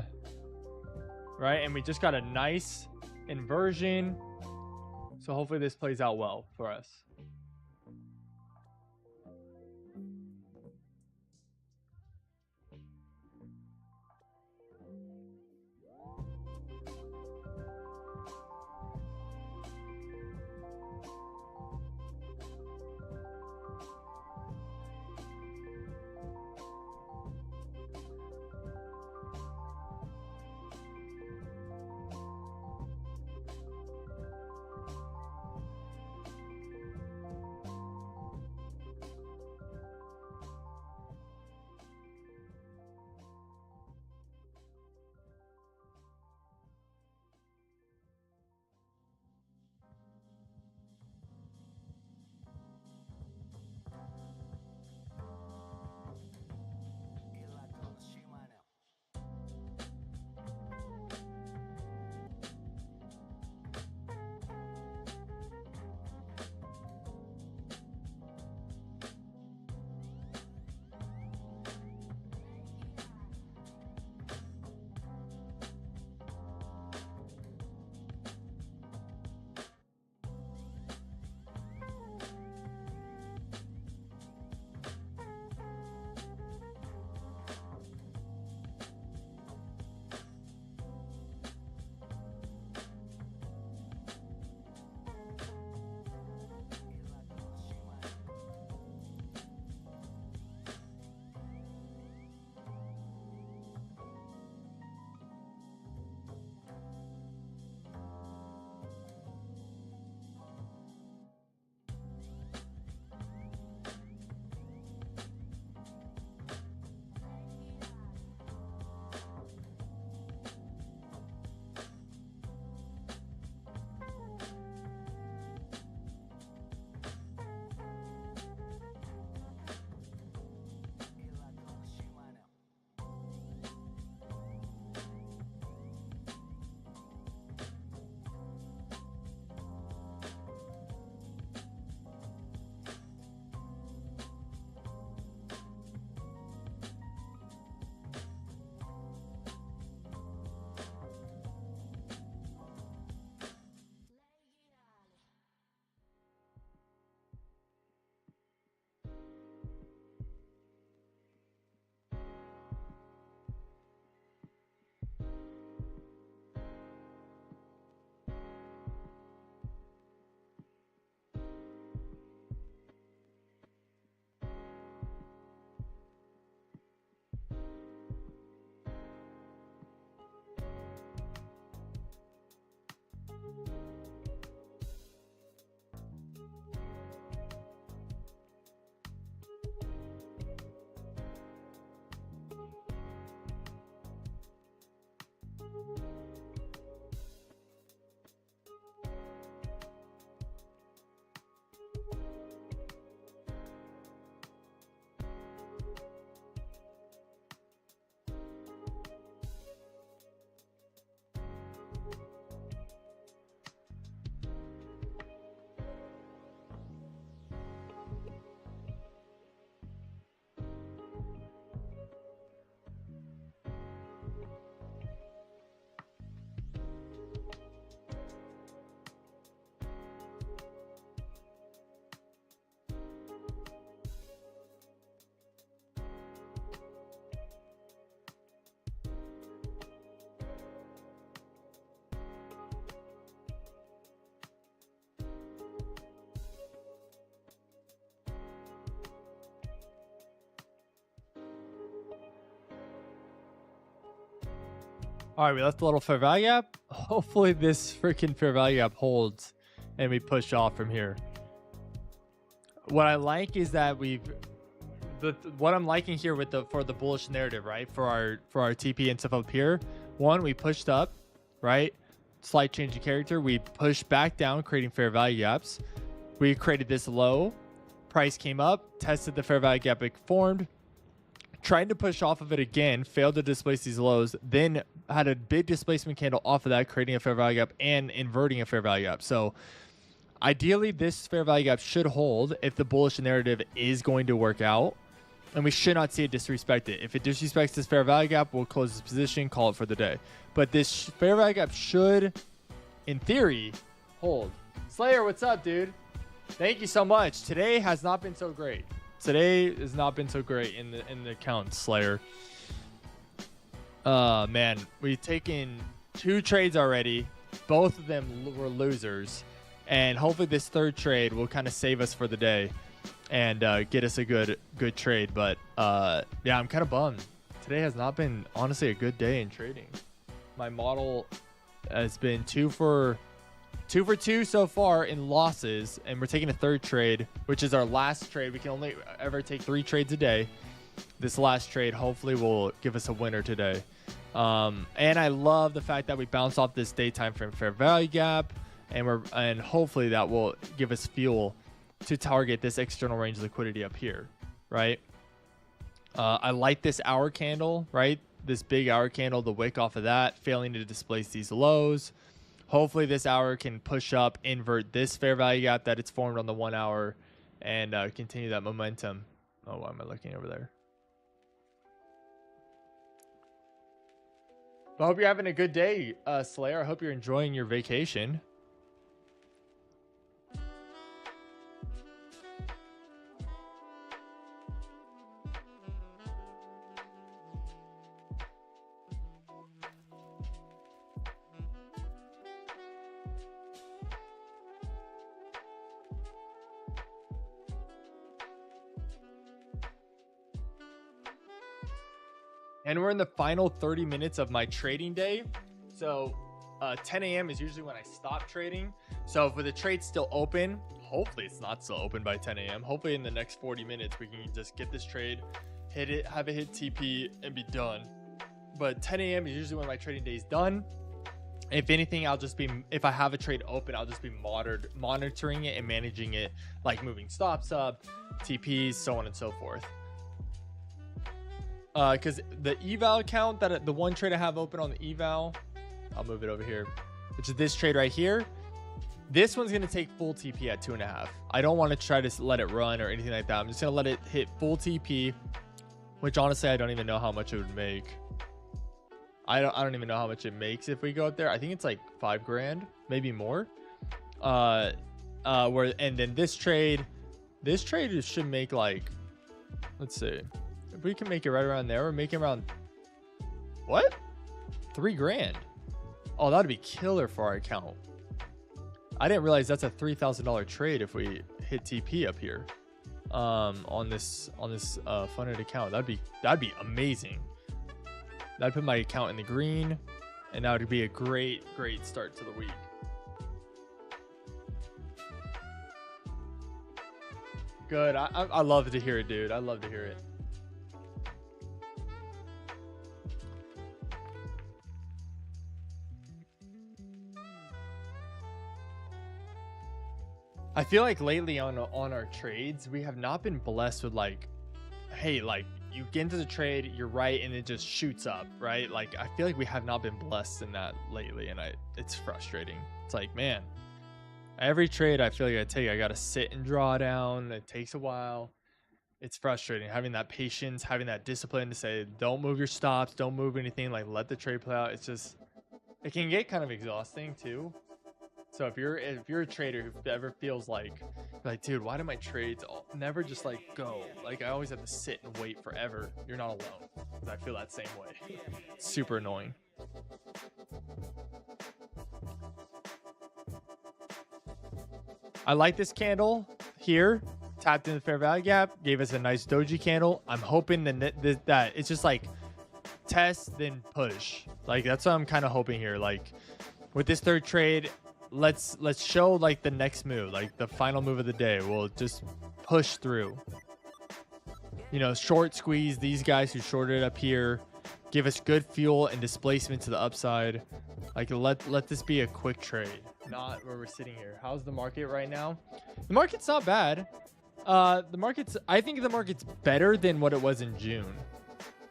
right? And we just got a nice inversion. So hopefully this plays out well for us. All right, we left a little fair value gap. Hopefully this freaking fair value gap holds and we push off from here. What I like is that what I'm liking here with for the bullish narrative, right? For our TP and stuff up here. One, we pushed up, right? Slight change of character. We pushed back down, creating fair value gaps. We created this low. Price came up, tested the fair value gap it formed, tried to push off of it again, failed to displace these lows, then had a big displacement candle off of that, creating a fair value gap and inverting a fair value gap. So ideally, this fair value gap should hold if the bullish narrative is going to work out, and we should not see it disrespect it. If it disrespects this fair value gap, we'll close this position, call it for the day. But this fair value gap should, in theory, hold. Slayer, what's up, dude? Thank you so much. Today has not been so great. Today has not been so great in the account, Slayer. Man, we've taken 2 trades already. Both of them were losers. And hopefully this third trade will kind of save us for the day and get us a good trade. But yeah, I'm kind of bummed. Today has not been, honestly, a good day in trading. My model has been 2 for 2 so far in losses, and we're taking a third trade, which is our last trade. We can only ever take 3 trades a day. This last trade hopefully will give us a winner today. And I love the fact that we bounce off this daytime frame fair value gap, and hopefully that will give us fuel to target this external range liquidity up here, right? I like this hour candle, right? This big hour candle, the wick off of that, failing to displace these lows. Hopefully this hour can push up, invert this fair value gap that it's formed on the 1 hour, and continue that momentum. Oh, why am I looking over there? I hope you're having a good day, Slayer. I hope you're enjoying your vacation. And we're in the final 30 minutes of my trading day. So 10 a.m. is usually when I stop trading. So if the trade's still open, hopefully it's not still open by 10 a.m. Hopefully in the next 40 minutes, we can just get this trade, hit it, have it hit TP, and be done. But 10 a.m. is usually when my trading day is done. If anything, I'll just be, if I have a trade open, I'll just be monitoring it and managing it, like moving stops up, TPs, so on and so forth. Because the eval account, the one trade I have open on the eval, I'll move it over here, which is this trade right here. This one's going to take full TP at 2.5. I don't want to try to let it run or anything like that. I'm just going to let it hit full TP, which honestly, I don't even know how much it would make. I don't even know how much it makes if we go up there. I think it's like 5 grand, maybe more. And then this trade should make like, let's see. If we can make it right around there, we're making around, what? 3 grand. Oh, that'd be killer for our account. I didn't realize that's a $3,000 trade if we hit TP up here, on this funded account. That'd be amazing. That'd put my account in the green, and that would be a great start to the week. Good. I love to hear it, dude. I love to hear it. I feel like lately on our trades, we have not been blessed with like, hey, like you get into the trade, you're right, and it just shoots up, right? Like I feel like we have not been blessed in that lately, and it's frustrating. It's like, man, every trade I feel like I take, I gotta sit and draw down. It takes a while. It's frustrating having that patience, having that discipline to say, don't move your stops, don't move anything, like let the trade play out. It's just, it can get kind of exhausting too. So if you're a trader who ever feels like, dude, why do my trades never just like go? Like I always have to sit and wait forever. You're not alone, because I feel that same way. It's super annoying. I like this candle here. Tapped in the fair value gap, gave us a nice doji candle. I'm hoping that it's just like test, then push. Like that's what I'm kind of hoping here. Like with this third trade, let's show like the next move, like the final move of the day. We'll just push through. You know, short squeeze these guys who shorted up here, give us good fuel and displacement to the upside. Like let this be a quick trade, not where we're sitting here. How's the market right now? The market's not bad. I think the market's better than what it was in June.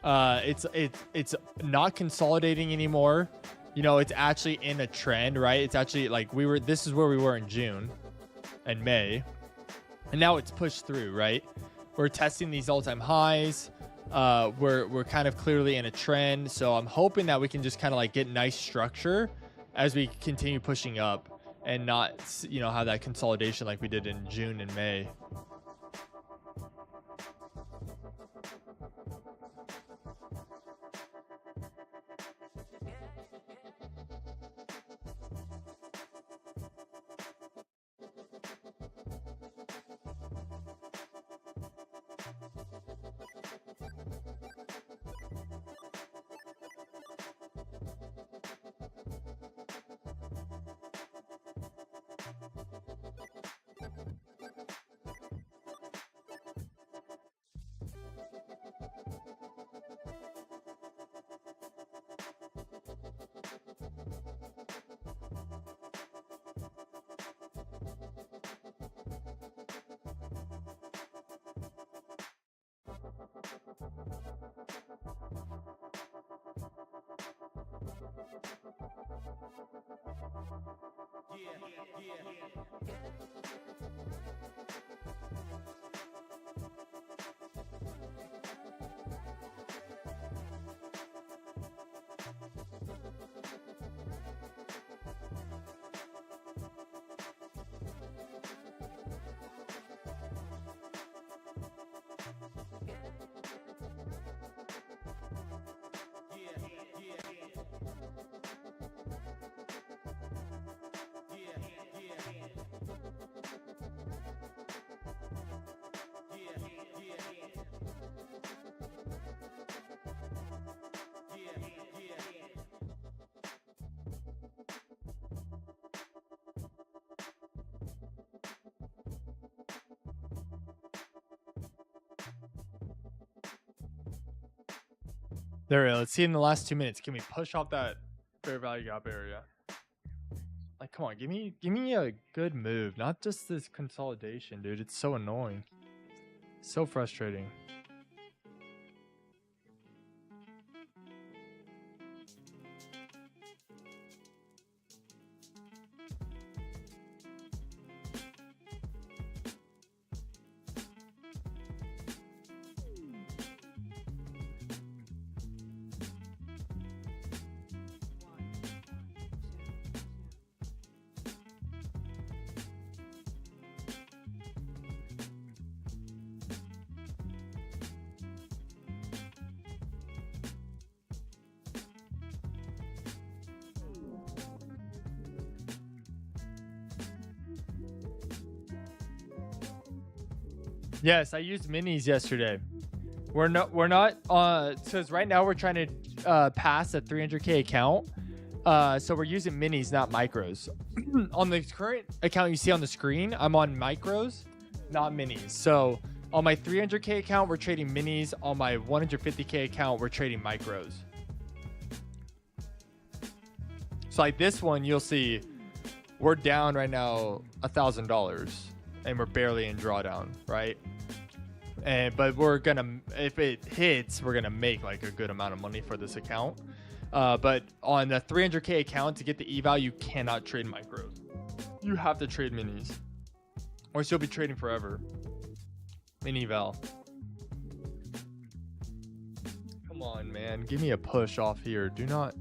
It's not consolidating anymore. You know, it's actually in a trend, right? It's actually like this is where we were in June and May. And now it's pushed through, right? We're testing these all-time highs. We're kind of clearly in a trend. So I'm hoping that we can just kind of like get nice structure as we continue pushing up and not, you know, have that consolidation like we did in June and May. There we go. Let's see in the last 2 minutes. Can we push off that fair value gap area? Like, come on, give me a good move, not just this consolidation, dude. It's so annoying. So frustrating. Yes, I used minis yesterday. We're not because right now we're trying to pass a 300K account. So we're using minis, not micros. On the current account you see on the screen, I'm on micros, not minis. So on my 300K account, we're trading minis. On my 150K account, we're trading micros. So like this one, you'll see we're down right now $1,000 and we're barely in drawdown, right? But we're gonna, if it hits, we're gonna make like a good amount of money for this account. But on the 300K account, to get the eval, you cannot trade micros. You have to trade minis, or you'll be trading forever. Mini eval. Come on, man, give me a push off here. Do not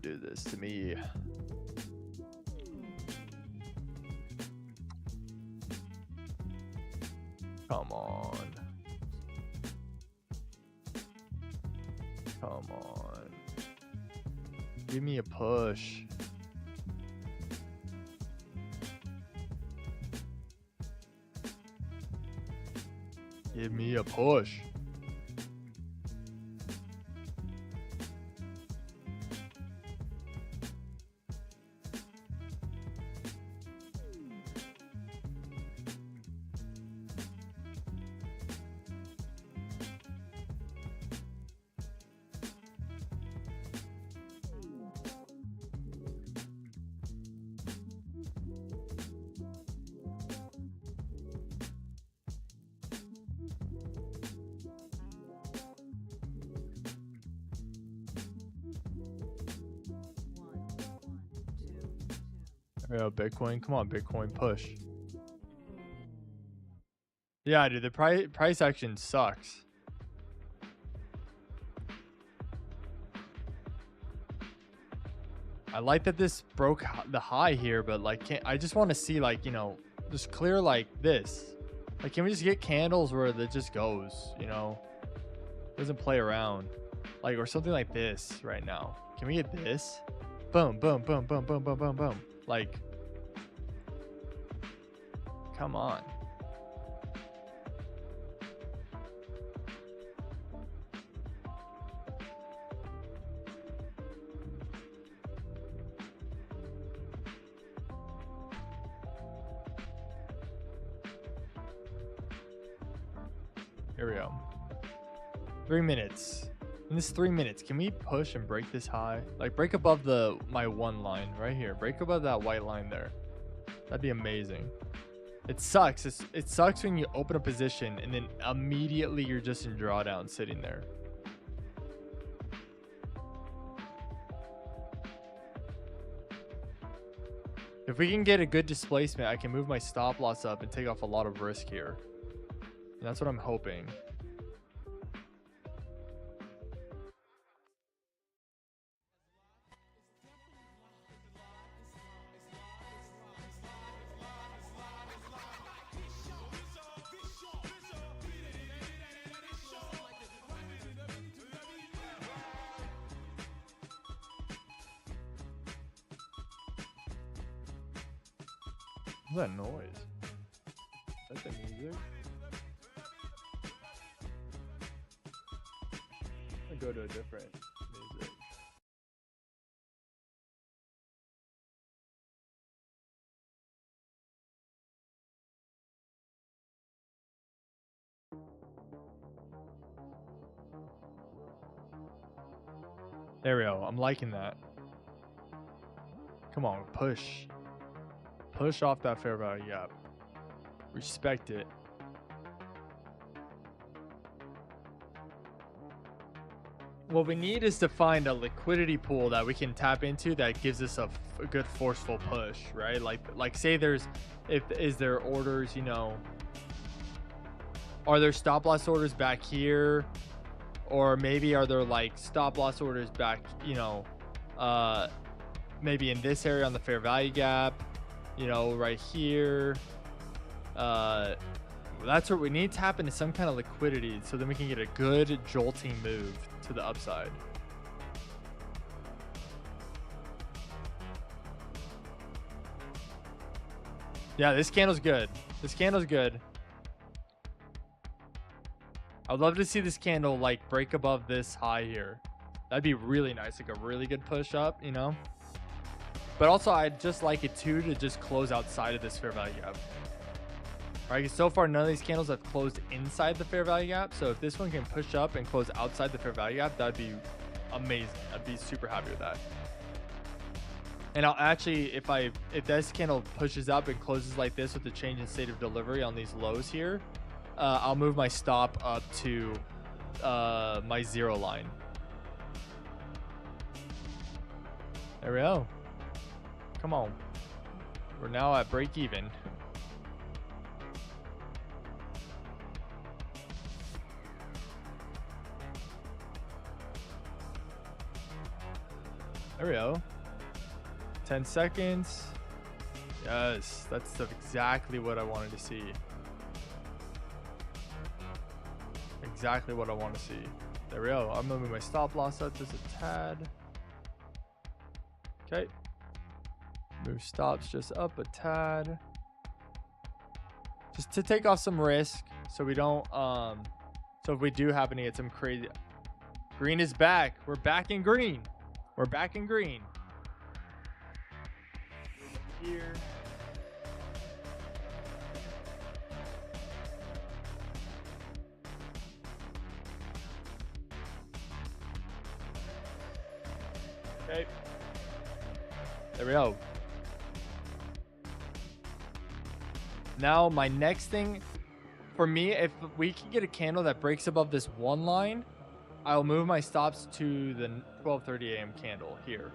do this to me. Come on. Come on. Give me a push. Give me a push. Yo, Bitcoin. Come on, Bitcoin. Push. Yeah, dude. The price action sucks. I like that this broke the high here, but like, I just want to see like, you know, just clear like this. Like, can we just get candles where it just goes, you know, doesn't play around, like, or something like this right now. Can we get this? Boom, boom, boom, boom, boom, boom, boom, boom. Like, come on. Here we go. 3 minutes. In this 3 minutes, can we push and break this high? Like, break above my one line right here. Break above that white line there. That'd be amazing. It sucks. It sucks when you open a position and then immediately you're just in drawdown sitting there. If we can get a good displacement, I can move my stop loss up and take off a lot of risk here. And that's what I'm hoping. What's that noise? Is that the music? I'll go to a different music. There we go. I'm liking that. Come on, push. Push off that fair value gap. Respect it. What we need is to find a liquidity pool that we can tap into that gives us a good forceful push, right? Like say is there orders, you know, are there stop loss orders back here, or maybe are there like stop loss orders back, you know, maybe in this area on the fair value gap, you know, right here. That's what we need, to tap into some kind of liquidity so then we can get a good jolting move to the upside. Yeah, this candle's good. This candle's good. I'd love to see this candle like break above this high here. That'd be really nice, like a really good push up, you know. But also, I'd just like it too to just close outside of this fair value gap. All right, so far none of these candles have closed inside the fair value gap. So if this one can push up and close outside the fair value gap, that'd be amazing. I'd be super happy with that. And I'll actually, if this candle pushes up and closes like this with the change in state of delivery on these lows here, I'll move my stop up to my 0 line. There we go. Come on. We're now at break even. There we go. 10 seconds. Yes, that's exactly what I wanted to see. Exactly what I want to see. There we go. I'm moving my stop loss up just a tad. Okay. Move stops just up a tad. Just to take off some risk so we don't so if we do happen to get some crazy. Green is back. We're back in green. We're back in green. Here. Okay. There we go. Now my next thing for me, if we can get a candle that breaks above this one line, I'll move my stops to the 12:30 a.m. candle here.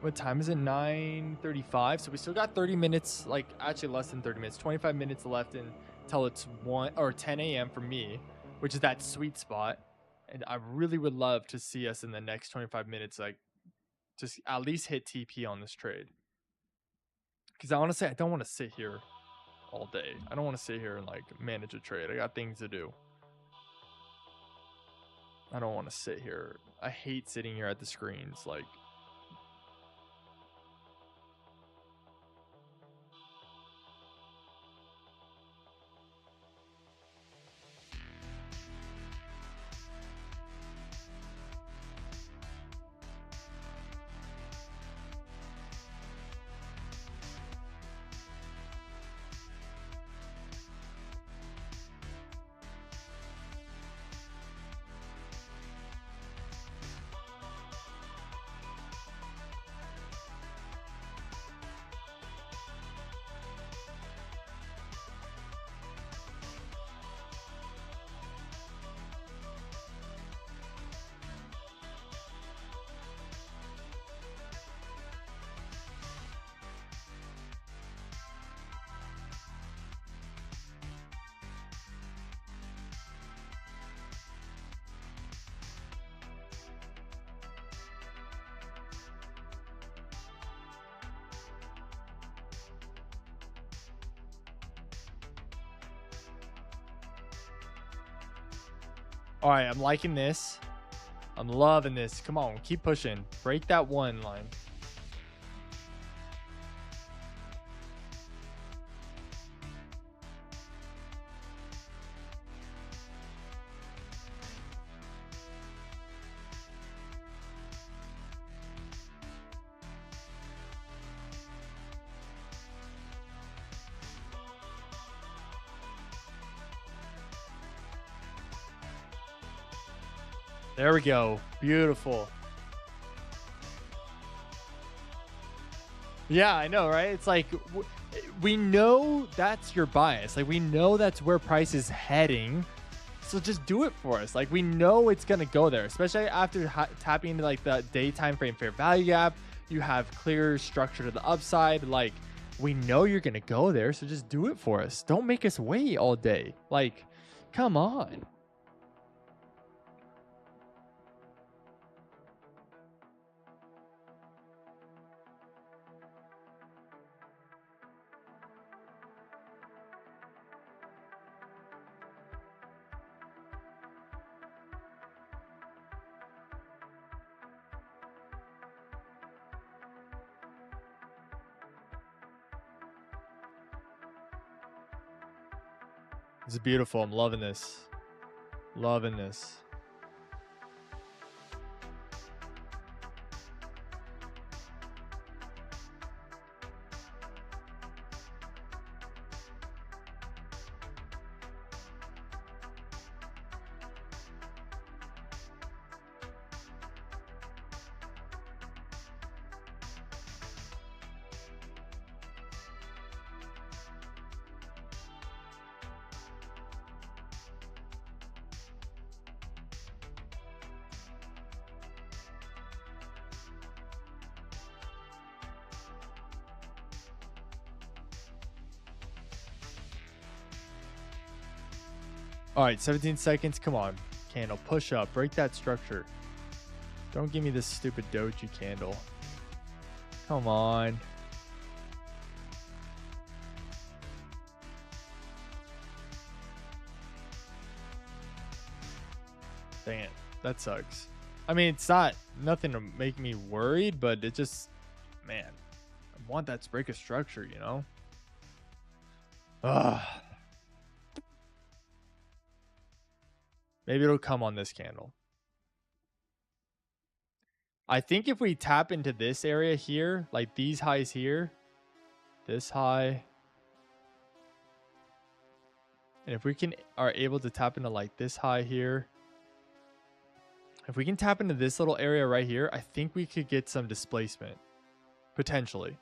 What time is it? 9:35. So we still got 30 minutes, like actually less than 30 minutes, 25 minutes left until it's 1 or 10 a.m. for me, which is that sweet spot. And I really would love to see us in the next 25 minutes, like just at least hit TP on this trade. Because honestly, I don't want to sit here all day. I don't want to sit here and like manage a trade. I got things to do. I don't want to sit here. I hate sitting here at the screens. Like, all right, I'm liking this. I'm loving this. Come on, keep pushing. Break that one line. There we go. Beautiful. Yeah, I know, right? It's like we know that's your bias. Like we know that's where price is heading. So just do it for us. Like we know it's going to go there, especially after tapping into like the day time frame fair value gap. You have clear structure to the upside. Like we know you're going to go there. So just do it for us. Don't make us wait all day. Like, come on. This is beautiful. I'm loving this. Loving this. All right, 17 seconds. Come on, candle. Push up. Break that structure. Don't give me this stupid doji candle. Come on. Dang it. That sucks. I mean, it's not nothing to make me worried, but it just, man, I want that to break a structure, you know? Ugh. Maybe it'll come on this candle. I think if we tap into this area here, like these highs here, this high, and if we are able to tap into like this high here, if we can tap into this little area right here, I think we could get some displacement, potentially.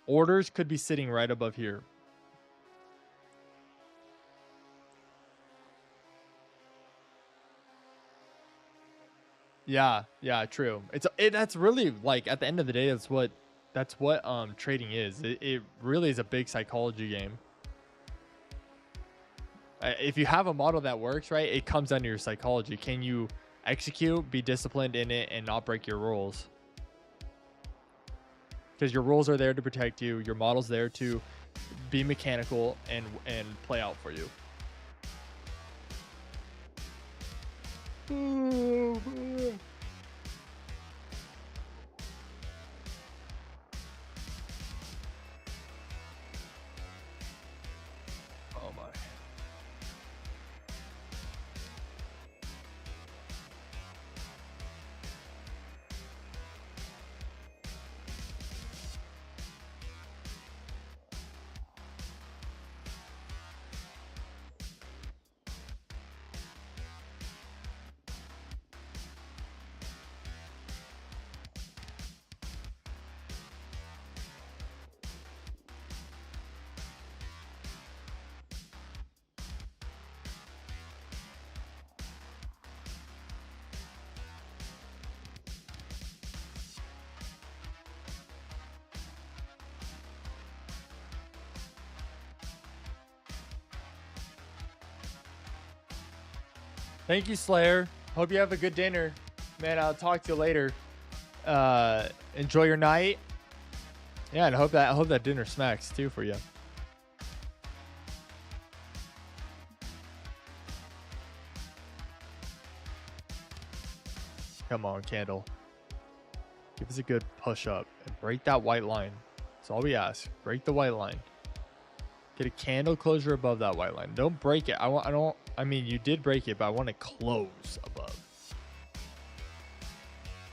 Orders could be sitting right above here. Yeah, yeah, true. That's really like at the end of the day, that's what trading is. It really is a big psychology game. If you have a model that works, right, it comes down to your psychology. Can you execute, be disciplined in it, and not break your rules? Because your rules are there to protect you. Your model's there to be mechanical and play out for you. Oh my. Thank you, Slayer. Hope you have a good dinner. Man, I'll talk to you later. Enjoy your night. Yeah, and I hope that dinner smacks too for you. Come on, Candle. Give us a good push up and break that white line. That's all we ask. Break the white line. Get a candle closure above that white line. Don't break it. I mean, you did break it, but I want to close above.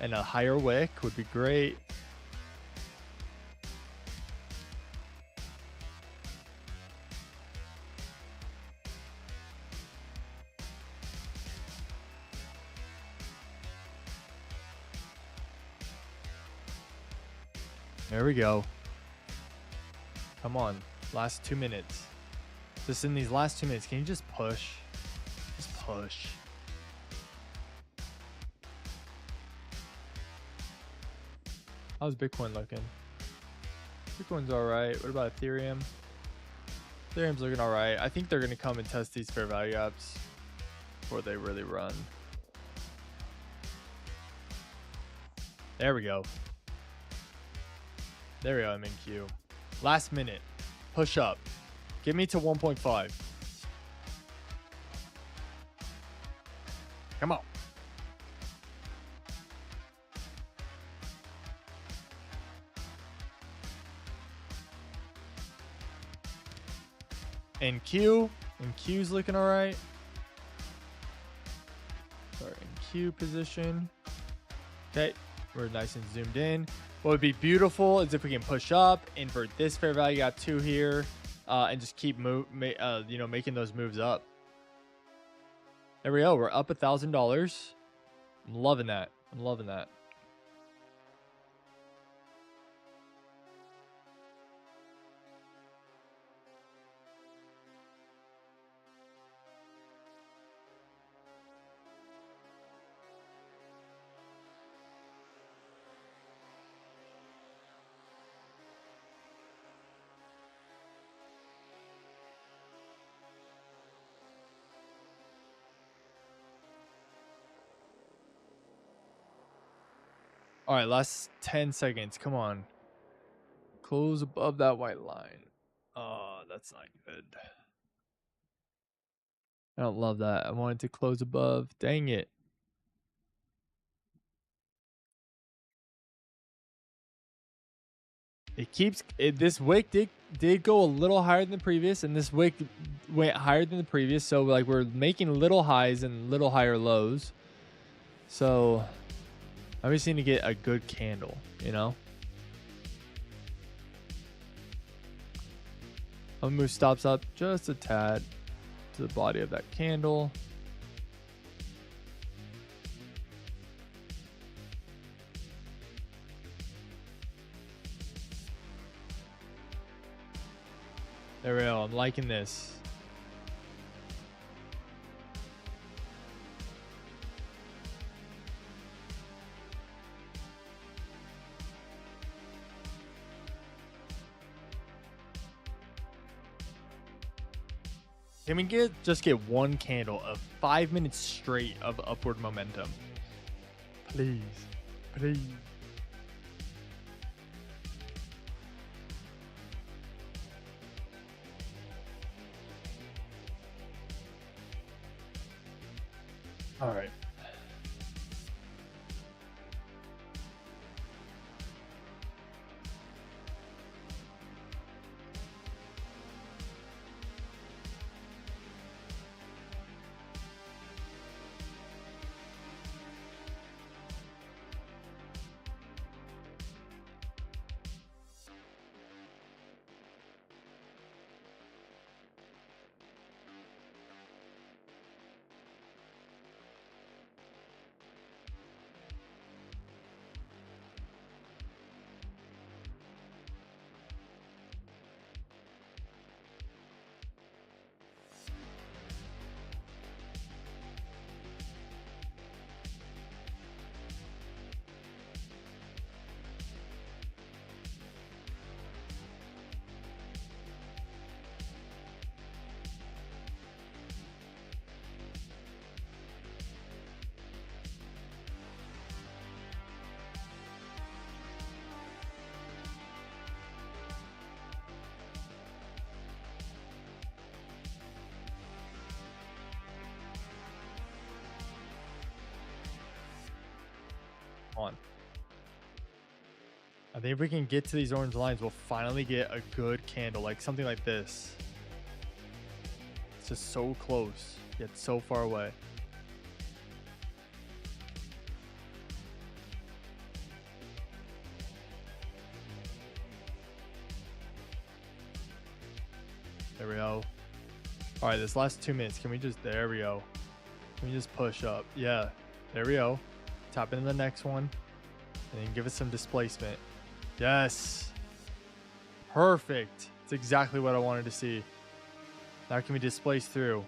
And a higher wick would be great. There we go. Come on. Last 2 minutes. Just in these last 2 minutes, can you just push? Just push. How's Bitcoin looking? Bitcoin's all right. What about Ethereum? Ethereum's looking all right. I think they're going to come and test these fair value gaps before they really run. There we go. There we go, MNQ. Last minute. Push up. Get me to 1.5. Come on. And Q's looking all right. Sorry, in Q position. Okay, we're nice and zoomed in. What would be beautiful is if we can push up, invert this fair value gap 2 here, and just keep making those moves up. There we go. We're up $1,000. I'm loving that. I'm loving that. All right, last 10 seconds. Come on. Close above that white line. Oh, that's not good. I don't love that. I wanted to close above. Dang it. It keeps this wick did go a little higher than the previous, and this wick went higher than the previous. So like we're making little highs and little higher lows. So I just need to get a good candle, you know. I'm gonna move stops up just a tad to the body of that candle. There we go. I'm liking this. Can we just get one candle of 5 minutes straight of upward momentum? Please. Please. All right. On. I think if we can get to these orange lines, we'll finally get a good candle, like something like this. It's just so close, yet so far away. There we go. All right, this last 2 minutes, can we just, there we go. Can we just push up? Yeah, there we go. Tap into the next one and then give us some displacement. Yes. Perfect. It's exactly what I wanted to see. Now can we displace through?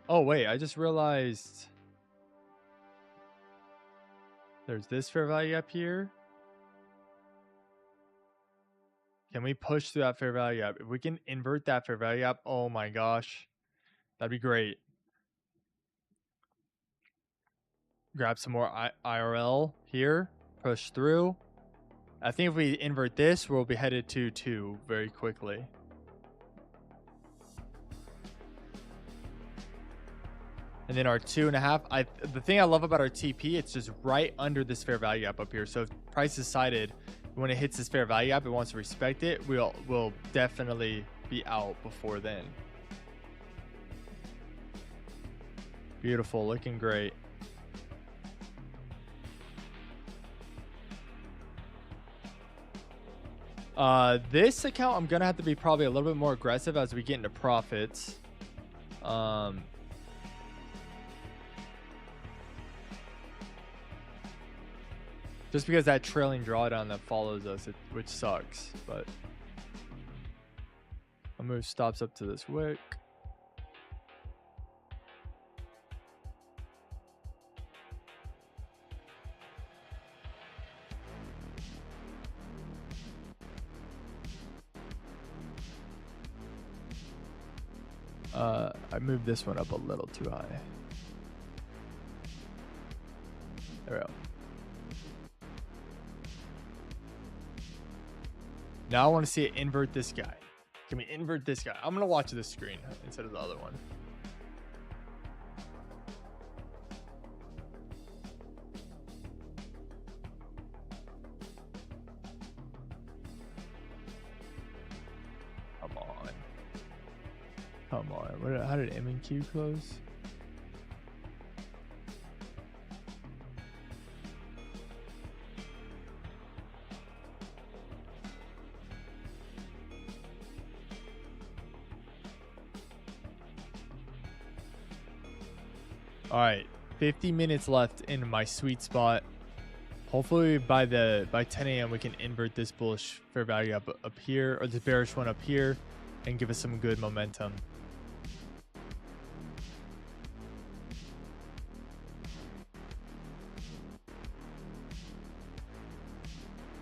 Oh, wait. I just realized there's this fair value up here. Can we push through that fair value up? If we can invert that fair value up, oh my gosh. That'd be great. Grab some more IRL here. Push through. I think if we invert this, we'll be headed to 2 very quickly. And then our 2.5. The thing I love about our TP, it's just right under this fair value up here. So if price is sided, when it hits this fair value up, it wants to respect it. We'll definitely be out before then. Beautiful, looking great. This account, I'm gonna have to be probably a little bit more aggressive as we get into profits. Just because that trailing drawdown that follows us, which sucks, but I'll move stops up to this wick. I moved this one up a little too high. There we go. Now I want to see it invert this guy. Can we invert this guy? I'm going to watch this screen instead of the other one. Come on. Come on. How did M&Q close? All right, 50 minutes left in my sweet spot. Hopefully by 10 a.m. we can invert this bullish fair value up here, or the bearish one up here, and give us some good momentum.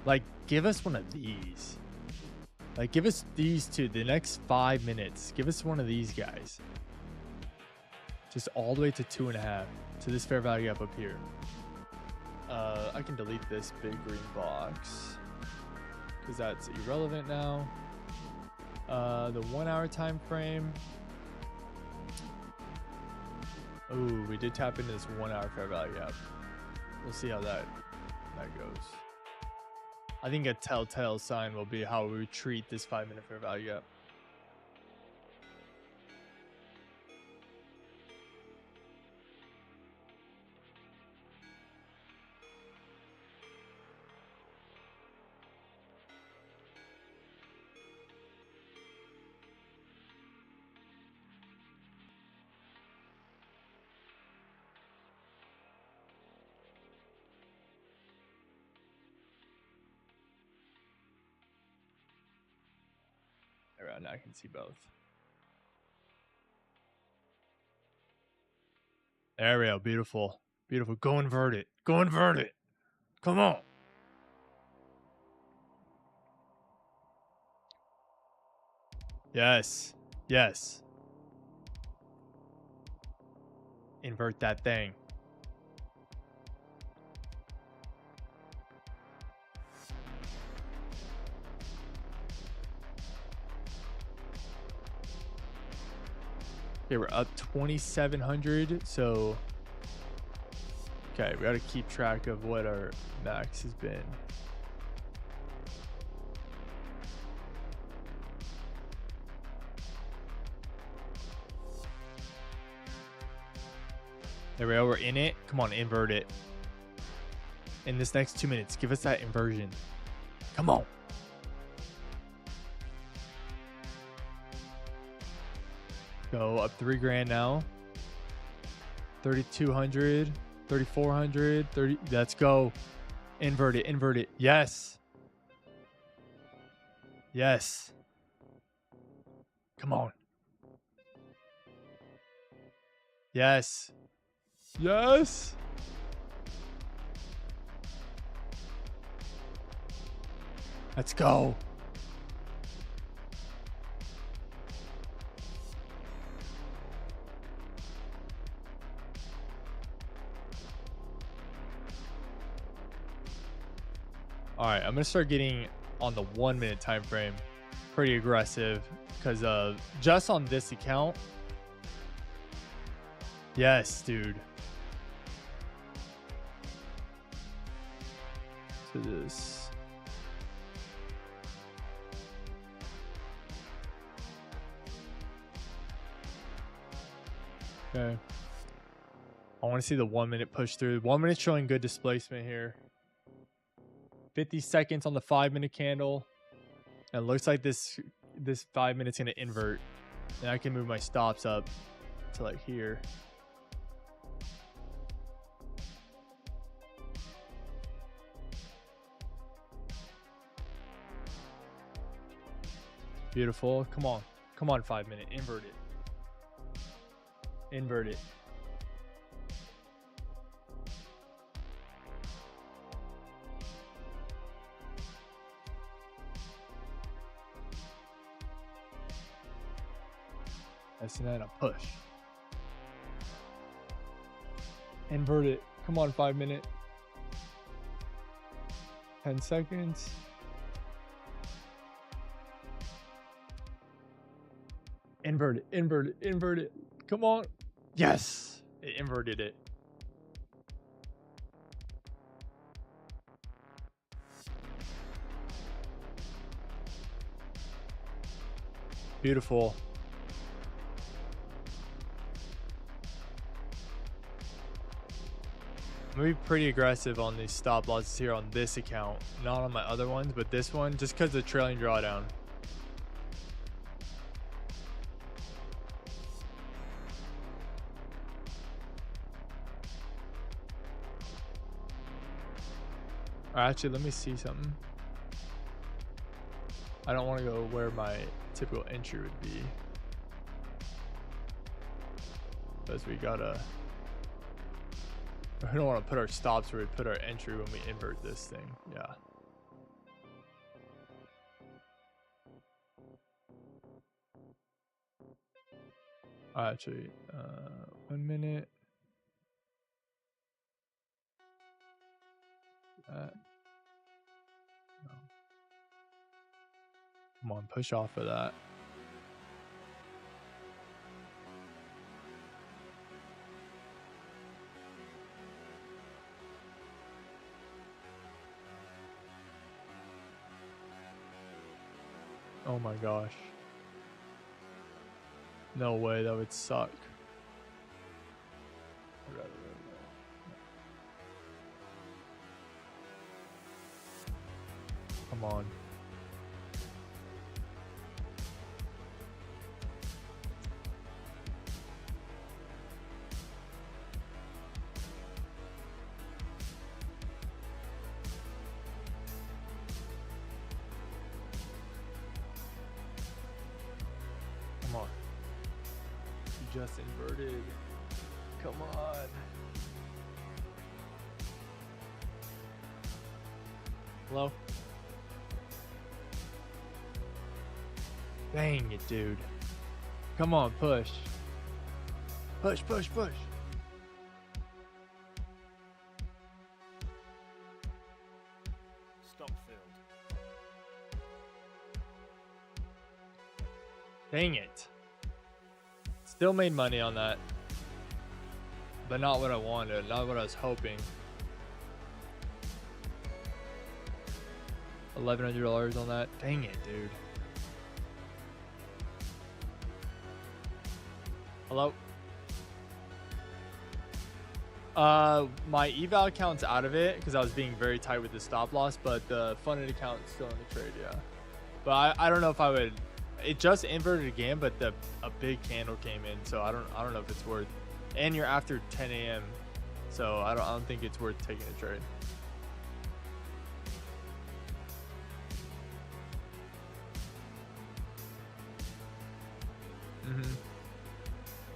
Like, give us one of these. Like, give us these two. The next 5 minutes. Give us one of these guys. Just all the way to 2.5. To this fair value gap up here. I can delete this big green box. Because that's irrelevant now. The 1 hour time frame. Ooh, we did tap into this 1 hour fair value gap. We'll see how that goes. I think a telltale sign will be how we treat this 5 minute fair value gap. Now I can see both. There we go. Beautiful. Beautiful. Go invert it. Go invert it. Come on. Yes. Yes. Invert that thing. Okay, we're up 2,700. So, okay, we got to keep track of what our max has been. There we go. We're in it. Come on, invert it. In this next 2 minutes, give us that inversion. Come on. Go up 3 grand now. 3,200, 3,400, 30. Let's go. Invert it, invert it. Yes. Yes. Come on. Yes. Yes. Let's go. All right, I'm gonna start getting on the 1 minute time frame pretty aggressive because just on this account. Yes, dude. To this. Okay. I want to see the 1 minute push through. 1 minute showing good displacement here. 50 seconds on the 5 minute candle. And it looks like this 5 minutes gonna invert. And I can move my stops up to like here. Beautiful. Come on. Come on, 5 minute. Invert it. Invert it. And then a push. Invert it. Come on, 5 minute. 10 seconds. Invert it, invert it, invert it. Come on. Yes. It inverted it. Beautiful. I'm gonna be pretty aggressive on these stop losses here on this account, not on my other ones, but this one, just because of the trailing drawdown. Actually, let me see something. I don't want to go where my typical entry would be, because we gotta. I don't want to put our stops where we put our entry when we invert this thing. Yeah. Actually, 1 minute. No. Come on, push off of that. Oh my gosh. No way, that would suck. Come on. Come on. You just inverted. Come on. Hello? Dang it, dude. Come on, push. Push, push, push. Stop filled. Dang it. Still made money on that. But not what I wanted, not what I was hoping. $1,100 on that. Dang it, dude. Hello? My eval account's out of it because I was being very tight with the stop loss, but the funded account's still in the trade, yeah. But I don't know if I would. It just inverted again, but a big candle came in, so I don't know if it's worth. And you're after 10 a.m., so I don't think it's worth taking a trade.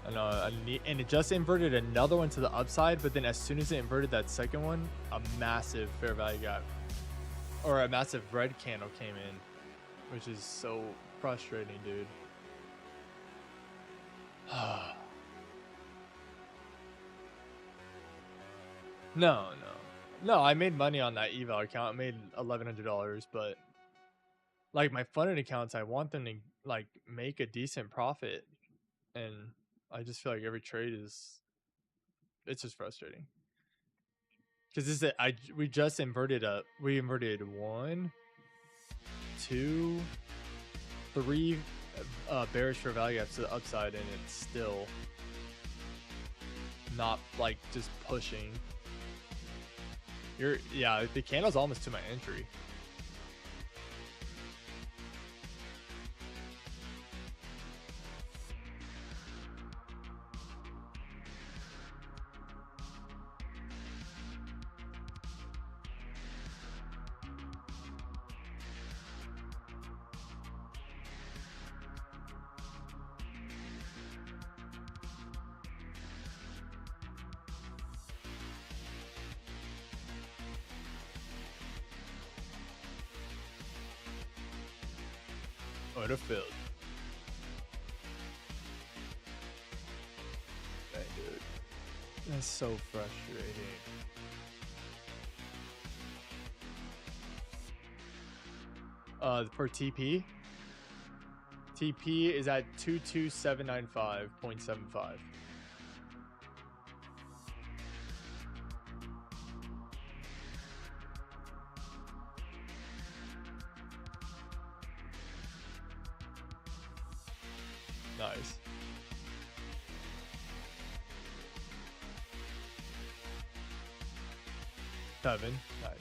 I know, and it just inverted another one to the upside, but then as soon as it inverted that second one, a massive fair value gap or a massive red candle came in, which is so frustrating, dude. No, I made money on that eval account. I made $1,100, but like my funded accounts, I want them to like make a decent profit, and I just feel like every trade it's just frustrating. Because this is we just inverted we inverted 1, 2, 3 bearish fair value gaps to the upside, and it's still not like just pushing. Yeah, the candle's almost to my entry. Order filled. Dang, dude. That's so frustrating. Per TP? TP is at 22795.75. Nice. Seven. Nice.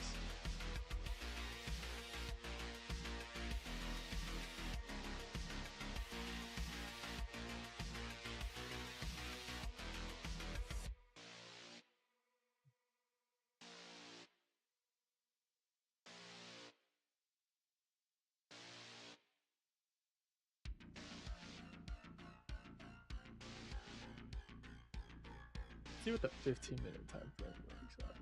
See what the 15-minute time frame works out.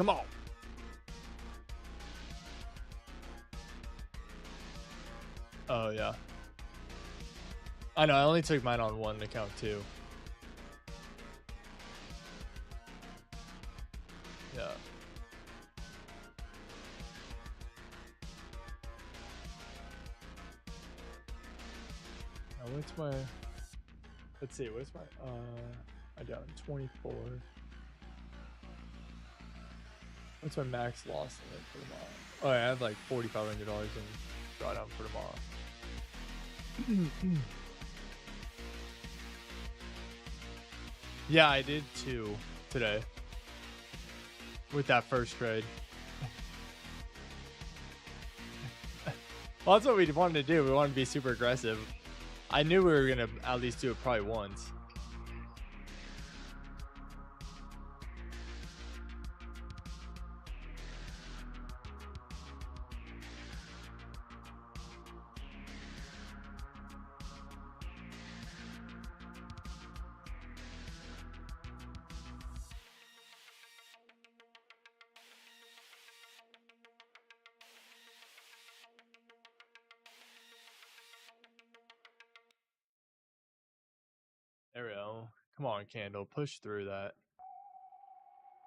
Come on. Oh yeah. I know. I only took mine on one account too. Yeah. Now what's my? Let's see. What's my? I down 24. What's my max loss limit for tomorrow? Oh, yeah, I have like $4,500 in drawdown for tomorrow. Yeah, I did 2 today with that first trade. Well, that's what we wanted to do. We wanted to be super aggressive. I knew we were going to at least do it probably once. There we go. Come on, Candle. Push through that.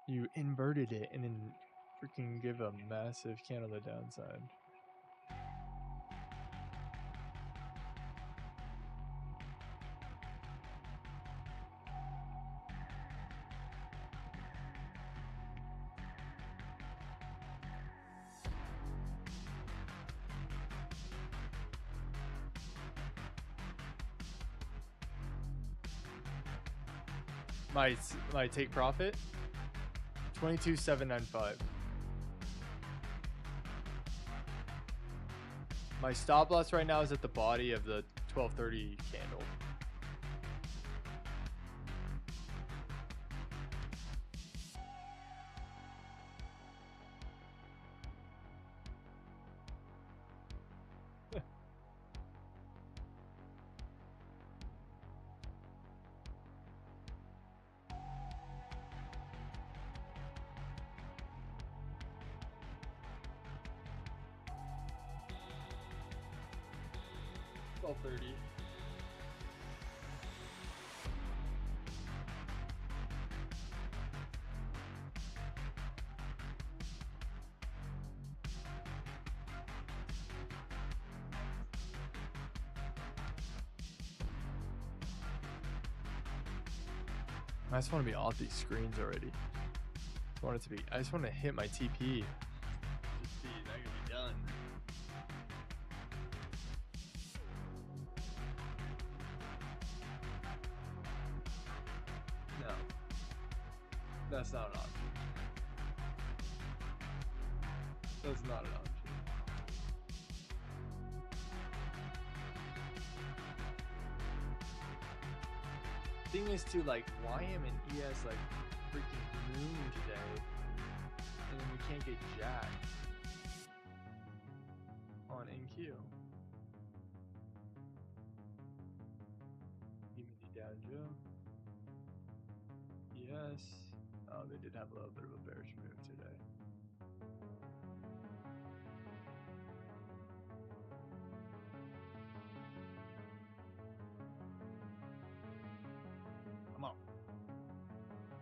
You inverted it and then freaking give a massive candle the downside. My take profit 22,795. My stop loss right now is at the body of the 1230 candle. $12.30. I just want to be off these screens already. I just want to hit my TP. Just be that can be done. No. That's not an option. That's not an option. Thing is too, like, why am in ES like freaking noon today and then we can't get jack on NQ? Even Dow Joe. Yes. Oh, they did have a little bit of a bearish move today. Come on.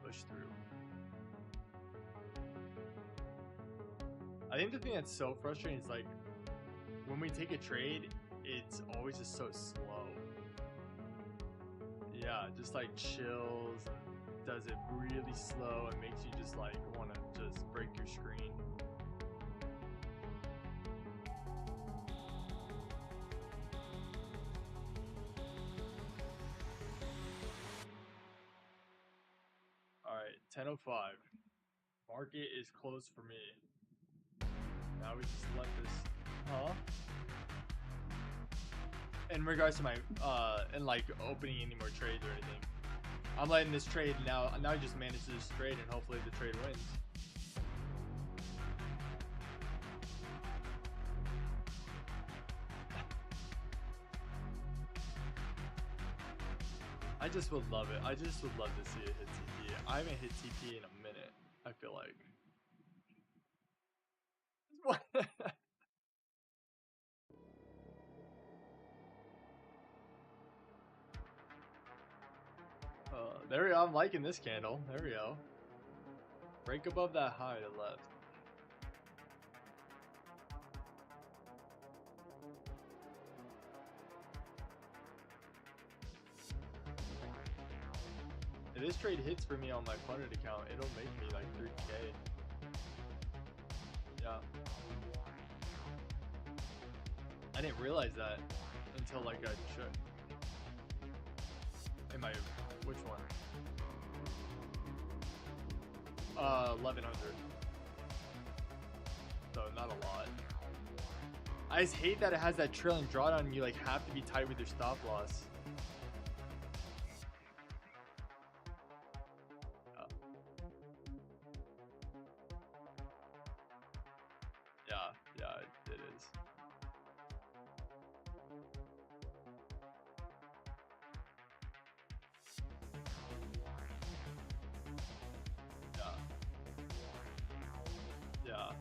Push through. I think the thing that's so frustrating is like when we take a trade, it's always just so slow. Yeah, just like chills, does it really slow and makes you just like want to just break your screen. Alright, 10:05. Market is closed for me. Now we just let this. Huh? In regards to my and like opening any more trades or anything, I'm letting this trade now. Now I just manage this trade and hopefully the trade wins. I just would love it. I just would love to see it hit TP. I haven't hit TP in a minute, I feel like. What? There we go. I'm liking this candle. There we go. Break above that high to the left. If this trade hits for me on my funded account, it'll make me like 3K. Yeah. I didn't realize that until like I checked. Am I, which one? 1100. So not a lot. I just hate that it has that trailing drawdown and you like have to be tight with your stop loss. Yeah, it is. Yeah.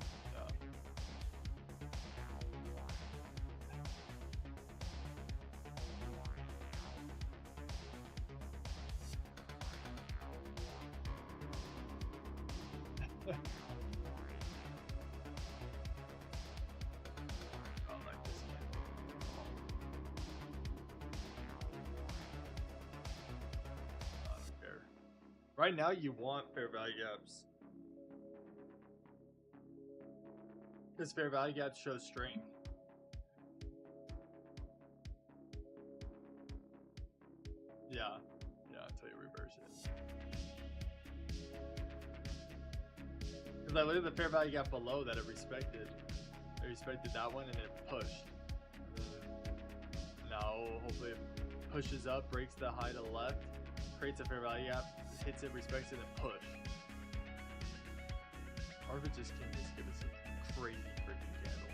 Right now, you want fair value gaps. Because fair value gaps show strength. Yeah, until you reverse it. Because I look at the fair value gap below that it respected. It respected that one and it pushed. Now, hopefully, it pushes up, breaks the high to the left, creates a fair value gap, hits it, respects it, and push. Or if it just can just give us a crazy freaking candle.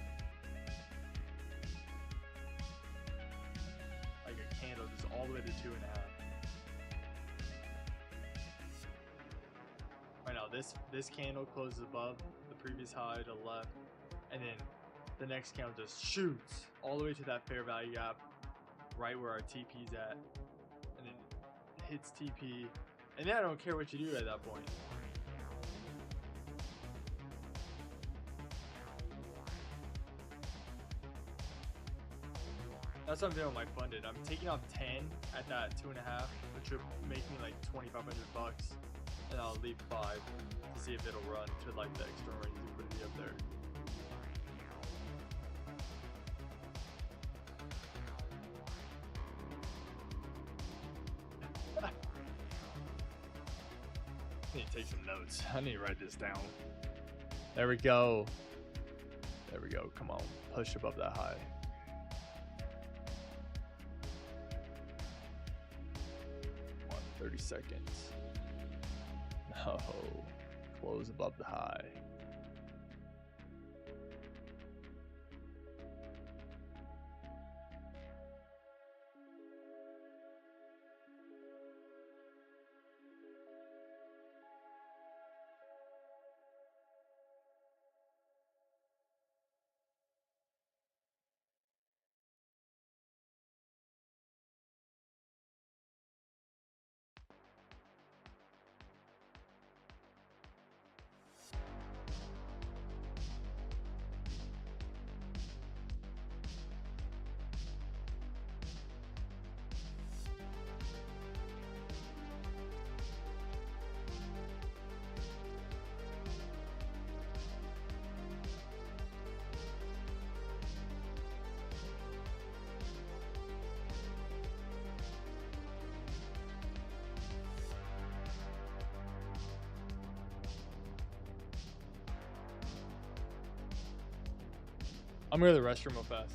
Like a candle just all the way to 2.5. Right now, this candle closes above the previous high to the left, and then the next candle just shoots all the way to that fair value gap, right where our TP's at, and then hits TP. And then I don't care what you do at that point. That's what I'm doing with my funded. I'm taking off 10 at that 2.5, which would make me like 2,500 bucks, and I'll leave 5 to see if it'll run to like the external range liquidity up there. I need to take some notes. I need to write this down. There we go. There we go. Come on. Push above that high. Come on, 30 seconds. No. Close above the high. I'm going to the restroom real fast.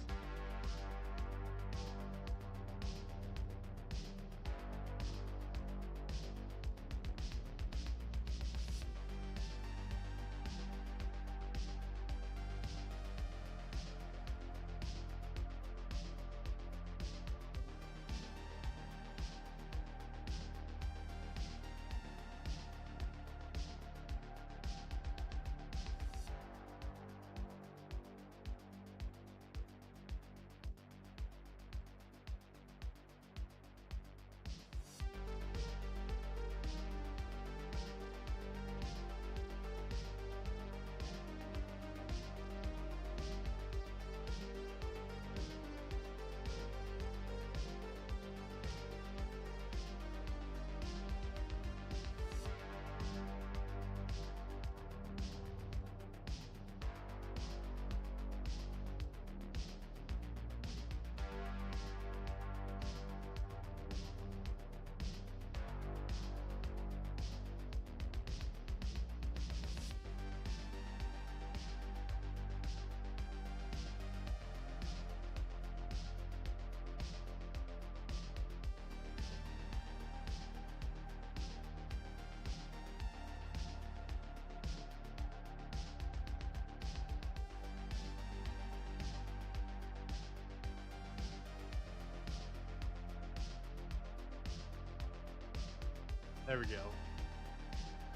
There we go.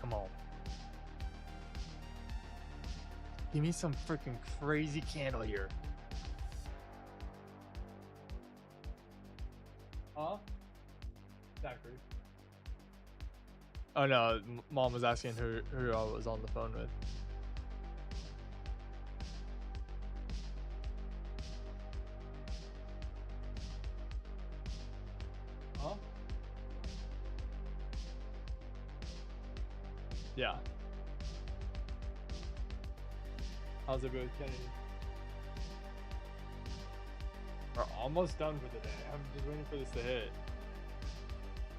Come on. Give me some freaking crazy candle here. Huh? Zachary. Oh no, Mom was asking who I was on the phone with. Huh? Yeah. How's it with Kennedy? We're almost done for the day. I'm just waiting for this to hit.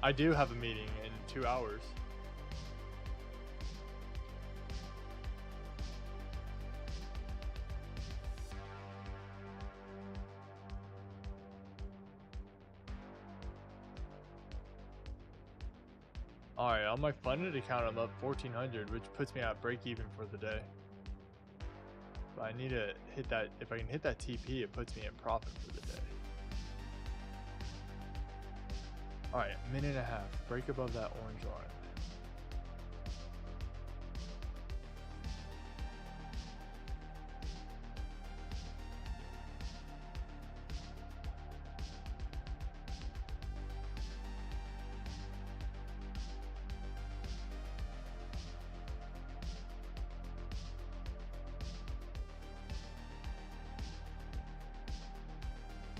I do have a meeting in 2 hours. Alright, on my funded account, I'm up 1,400, which puts me at break even for the day. But I need to hit that. If I can hit that TP, it puts me in profit for the day. Alright, a minute and a half. Break above that orange line.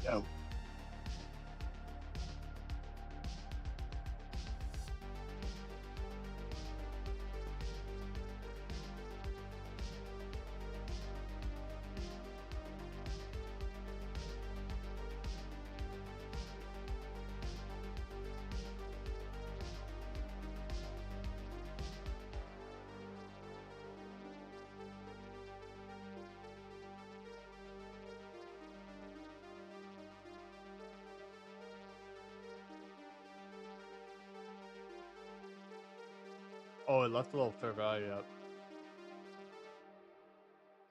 Yo. Oh, it left a little fair value up.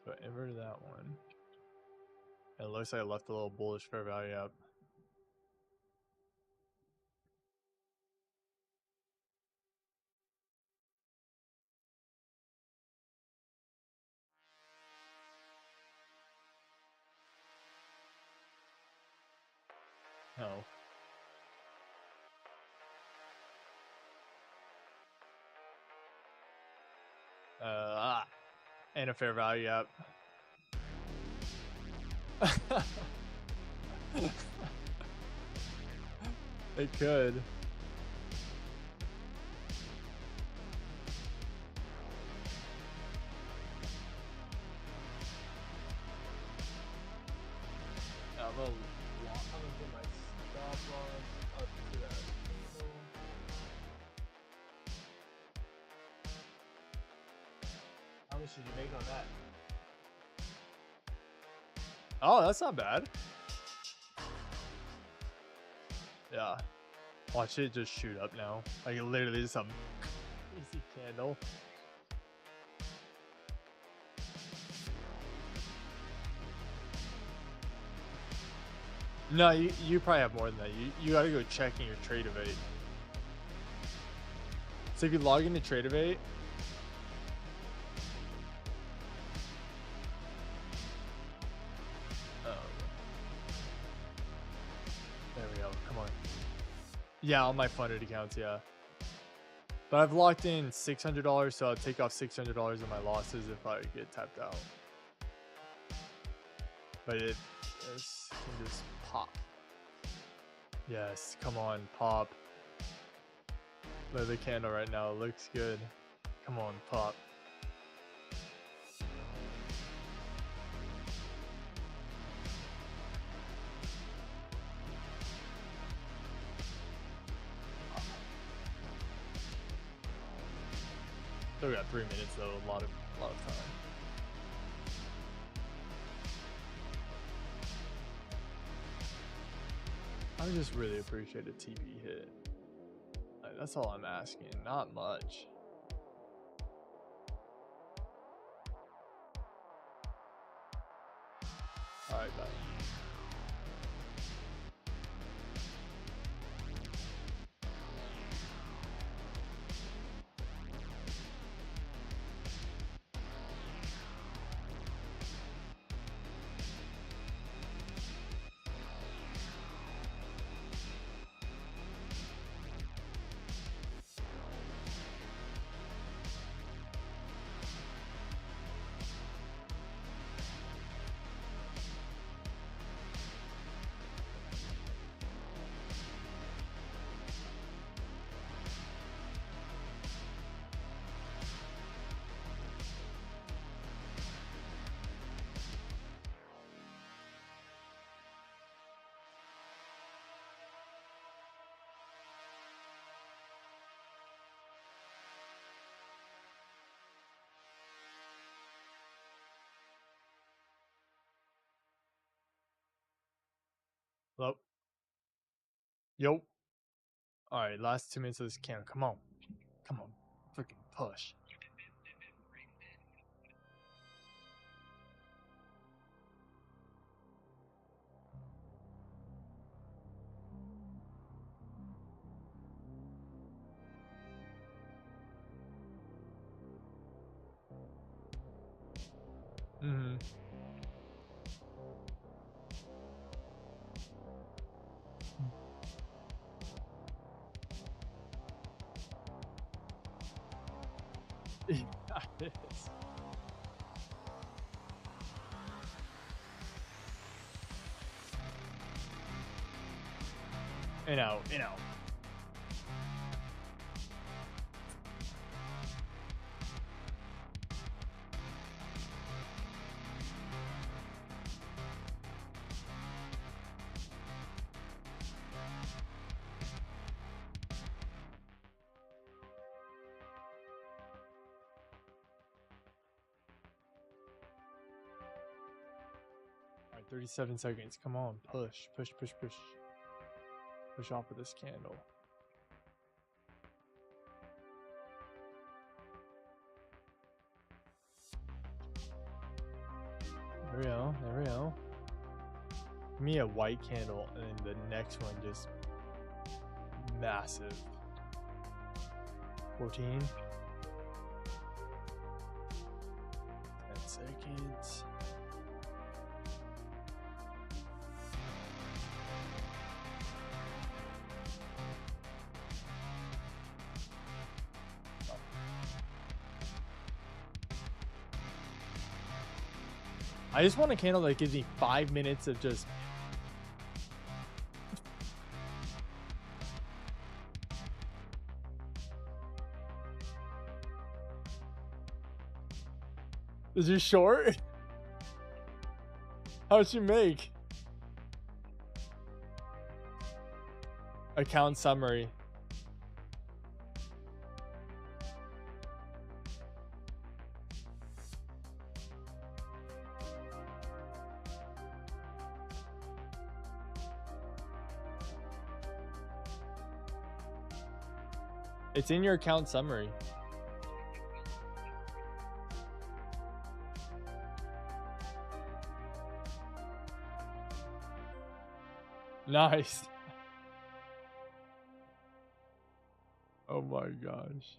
So I inverted that one. And it looks like I left a little bullish fair value up. No. And a fair value up. It could. I'm gonna put my stop loss up to that table. How much did you make on that? Oh, that's not bad. Yeah. Watch it just shoot up now. Like literally just some easy candle. No, you probably have more than that. You gotta go check in your Trade Evade. So if you log into Trade Evade, there we go. Come on. Yeah, on my funded accounts, yeah. But I've locked in $600, so I'll take off $600 of my losses if I get tapped out. But this can just pop. Yes, come on, pop. Look at the candle right now. It looks good. Come on, pop. Still got 3 minutes though, a lot of time. I just really appreciate a TV hit. Like, that's all I'm asking, not much. Alright, bye. Hello? Yo. Alright, last 2 minutes of this candle. Come on. Come on. Freaking push. Mm-hmm. Yeah, it is. In out, in out. Alright, 37 seconds. Come on, push, push, push, push. Push off of this candle. There we go, there we go. Give me a white candle, and then the next one just massive. 14. 10 seconds. I just want a candle that gives me 5 minutes of just... Is you short? How'd you make? Account summary. It's in your account summary. Nice. Oh my gosh.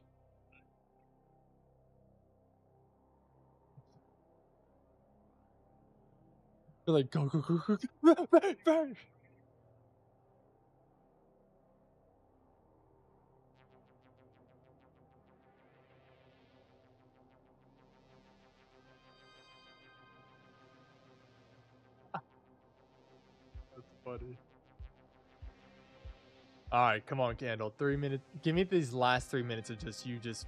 You're like, go, go, go, go, go. Bang, bang. That's funny. All right, come on, Candle. 3 minutes. Give me these last 3 minutes of just you just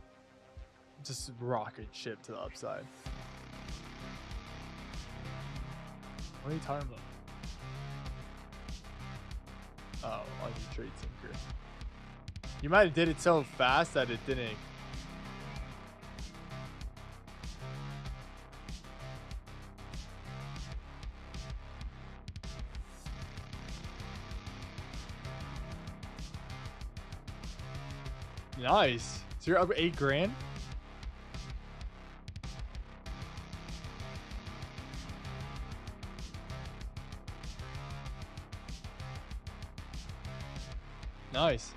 rocket ship to the upside. What are you talking about? Oh, on your trade sinker. You might have did it so fast that it didn't. Nice. So you're up 8 grand? Nice.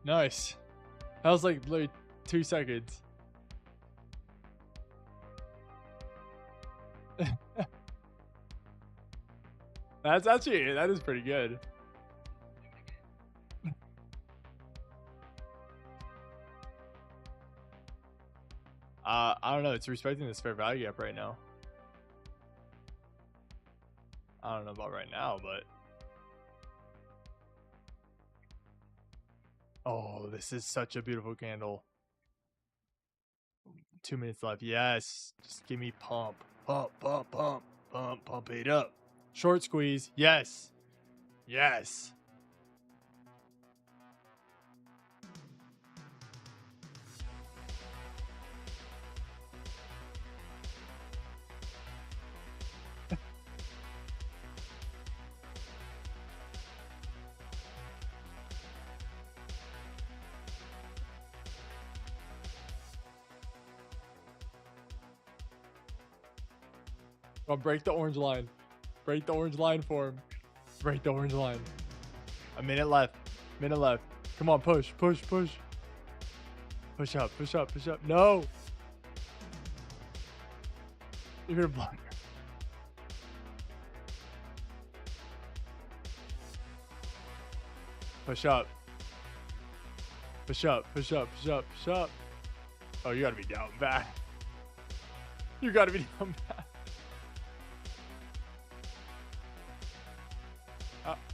Nice. That was like literally 2 seconds. That is pretty good. I don't know. It's respecting this fair value gap right now. I don't know about right now, but Oh, this is such a beautiful candle. 2 minutes left. Yes. Just give me pump. Pump, pump, pump, pump, pump it up. Short squeeze. Yes. Yes. I'll break the orange line. Break the orange line for him. Break the orange line. A minute left. Minute left. Come on, push, push, push. Push up, push up, push up. No. You're gonna block. Push up. Push up, push up, push up, push up. Oh, you gotta be down bad. You gotta be down bad.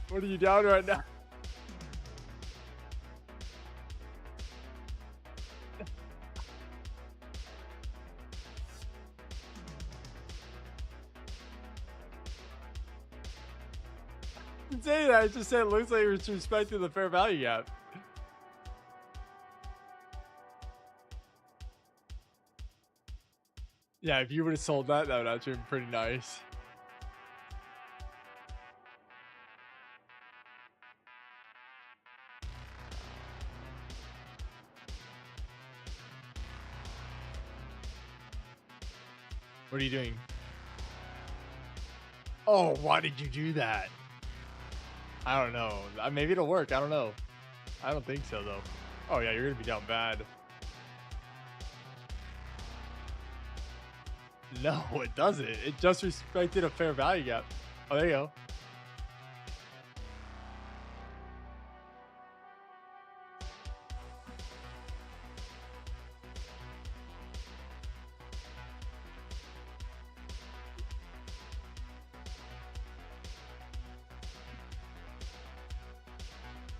What are you down right now? I didn't say that. I just said it looks like it's respecting the fair value gap. Yeah, if you would have sold that, that would actually been pretty nice. What are you doing? Oh, why did you do that? I don't know. Maybe it'll work. I don't know. I don't think so, though. Oh, yeah, you're going to be down bad. No, it doesn't. It just respected a fair value gap. Oh, there you go.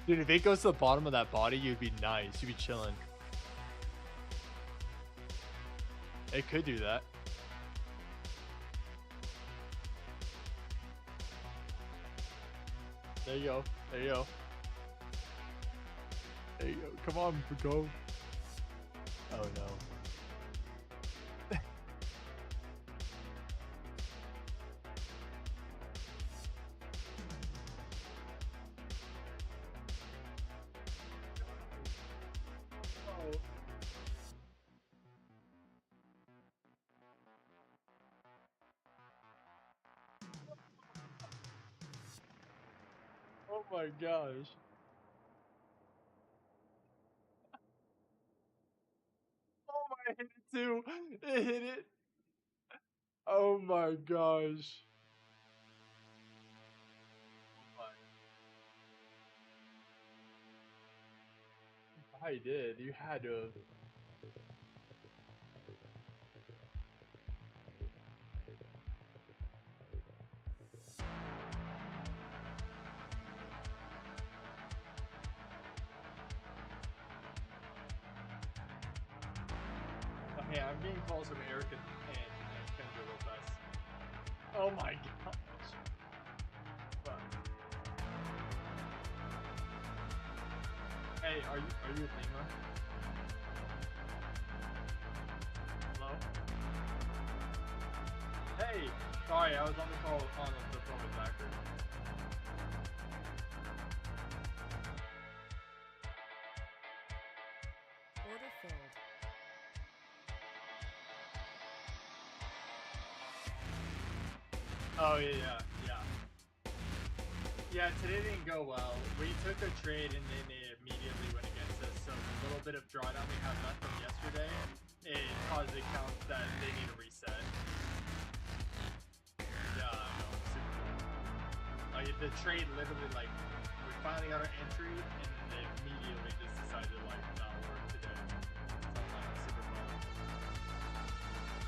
Dude, if it goes to the bottom of that body, you'd be nice. You'd be chilling. It could do that. There you go. There you go. There you go. Come on, go. Oh, no. Oh my gosh. Oh my, it hit it too. It hit it. Oh my gosh. I did. You had to. Okay, I'm getting calls from Eric and Kendra real fast. Oh my gosh. Fuck. Hey, are you with Nima? Hello? Hey! Sorry, I was on the call on the phone with Zachary. Order filled. Oh yeah. Yeah, today didn't go well. We took a trade and then it immediately went against us. So the little bit of drawdown we had left from yesterday, it caused accounts that they need to reset. Yeah, I know. Super cool. Like the trade literally, like, we finally got our entry and they immediately just decided to like not work today. So I'm like super bummed.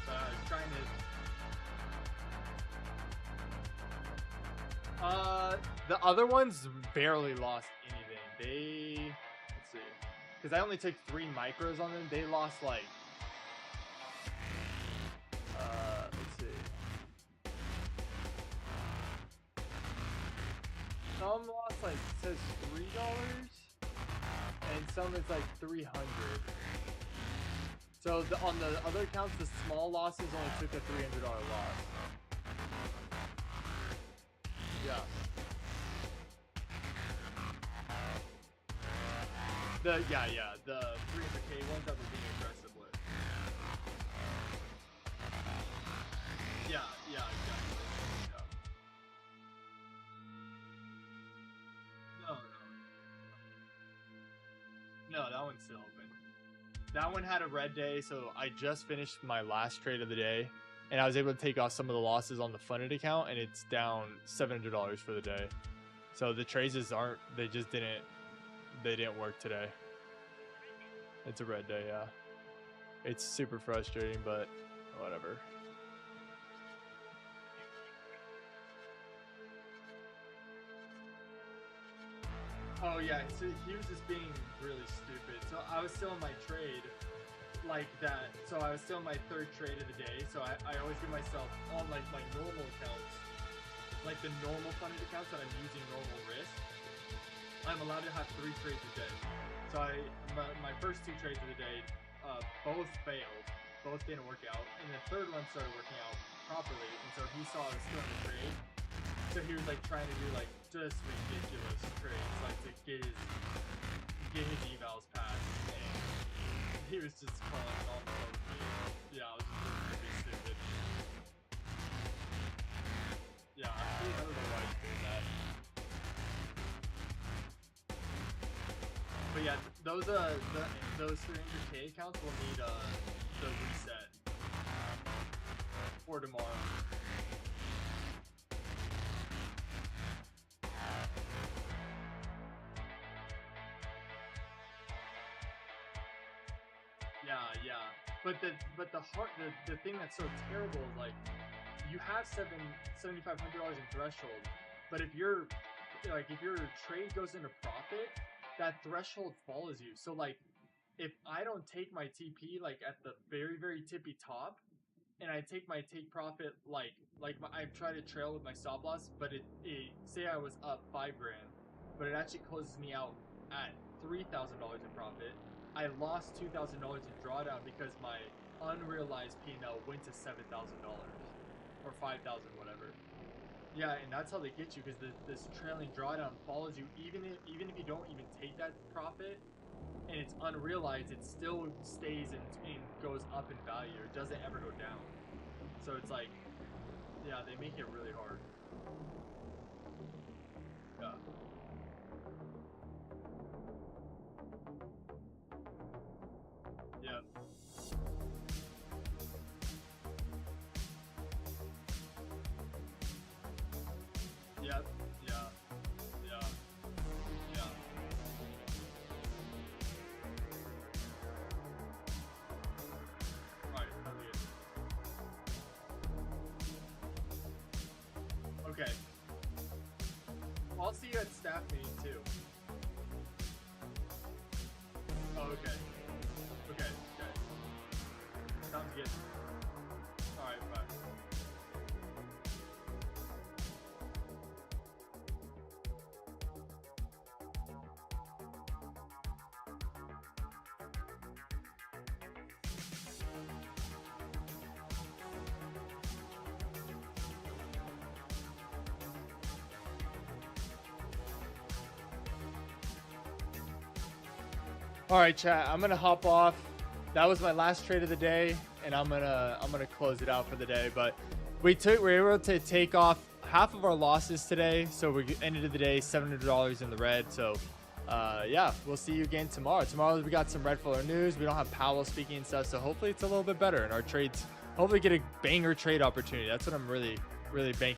But I was trying to. The other ones barely lost anything. Let's see. because I only took 3 micros on them. They lost like, let's see. Some lost like, it says $3, and some it's like 300. So on the other accounts, the small losses only took a $300 loss. Yeah. The 300K ones that we're being aggressive with. Yeah, exactly. Yeah. No, that one's still open. That one had a red day, so I just finished my last trade of the day, and I was able to take off some of the losses on the funded account, and it's down $700 for the day. So the trades aren't, they didn't work today. It's a red day, yeah. It's super frustrating, but whatever. Oh yeah, so he was just being really stupid. So I was still in my trade like that. So I was still in my 3rd trade of the day. So I always give myself on like my normal accounts, like the normal funded accounts that I'm using normal risk. I'm allowed to have 3 trades a day. So my first 2 trades of the day, both failed. Both didn't work out. And the 3rd one started working out properly. And so he saw I was still in the trade. So he was like trying to do like just ridiculous trades, like to get his evals passed. And he was just calling all over me. Yeah, I was just really stupid. Yeah, I don't know why he's doing that. But yeah, those 300K accounts will need the reset for tomorrow. Yeah. But the thing that's so terrible is like you have $7,500 in threshold, but if your trade goes into profit, that threshold follows you. So like if I don't take my TP like at the very, very tippy top, and I take my take profit I try to trail with my stop loss, but it say I was up $5,000, but it actually closes me out at $3,000 in profit. I lost $2,000 in drawdown because my unrealized P&L went to $7,000 or $5,000, whatever. Yeah, and that's how they get you, because this trailing drawdown follows you even if you don't even take that profit and it's unrealized, it still stays and goes up in value. It doesn't ever go down. So it's like, yeah, they make it really hard. Yeah. Yep. Yep. Yeah. Right. Okay. Well, I'll see you at staff meeting too. Oh, okay. Okay. Sounds good. Alright, bye. All right, chat. I'm gonna hop off. That was my last trade of the day, and I'm gonna close it out for the day. But we were able to take off half of our losses today, so we ended the day $700 in the red. So yeah, we'll see you again tomorrow. Tomorrow we got some red filler news. We don't have Powell speaking and stuff, so hopefully it's a little bit better, and our trades hopefully get a banger trade opportunity. That's what I'm really banking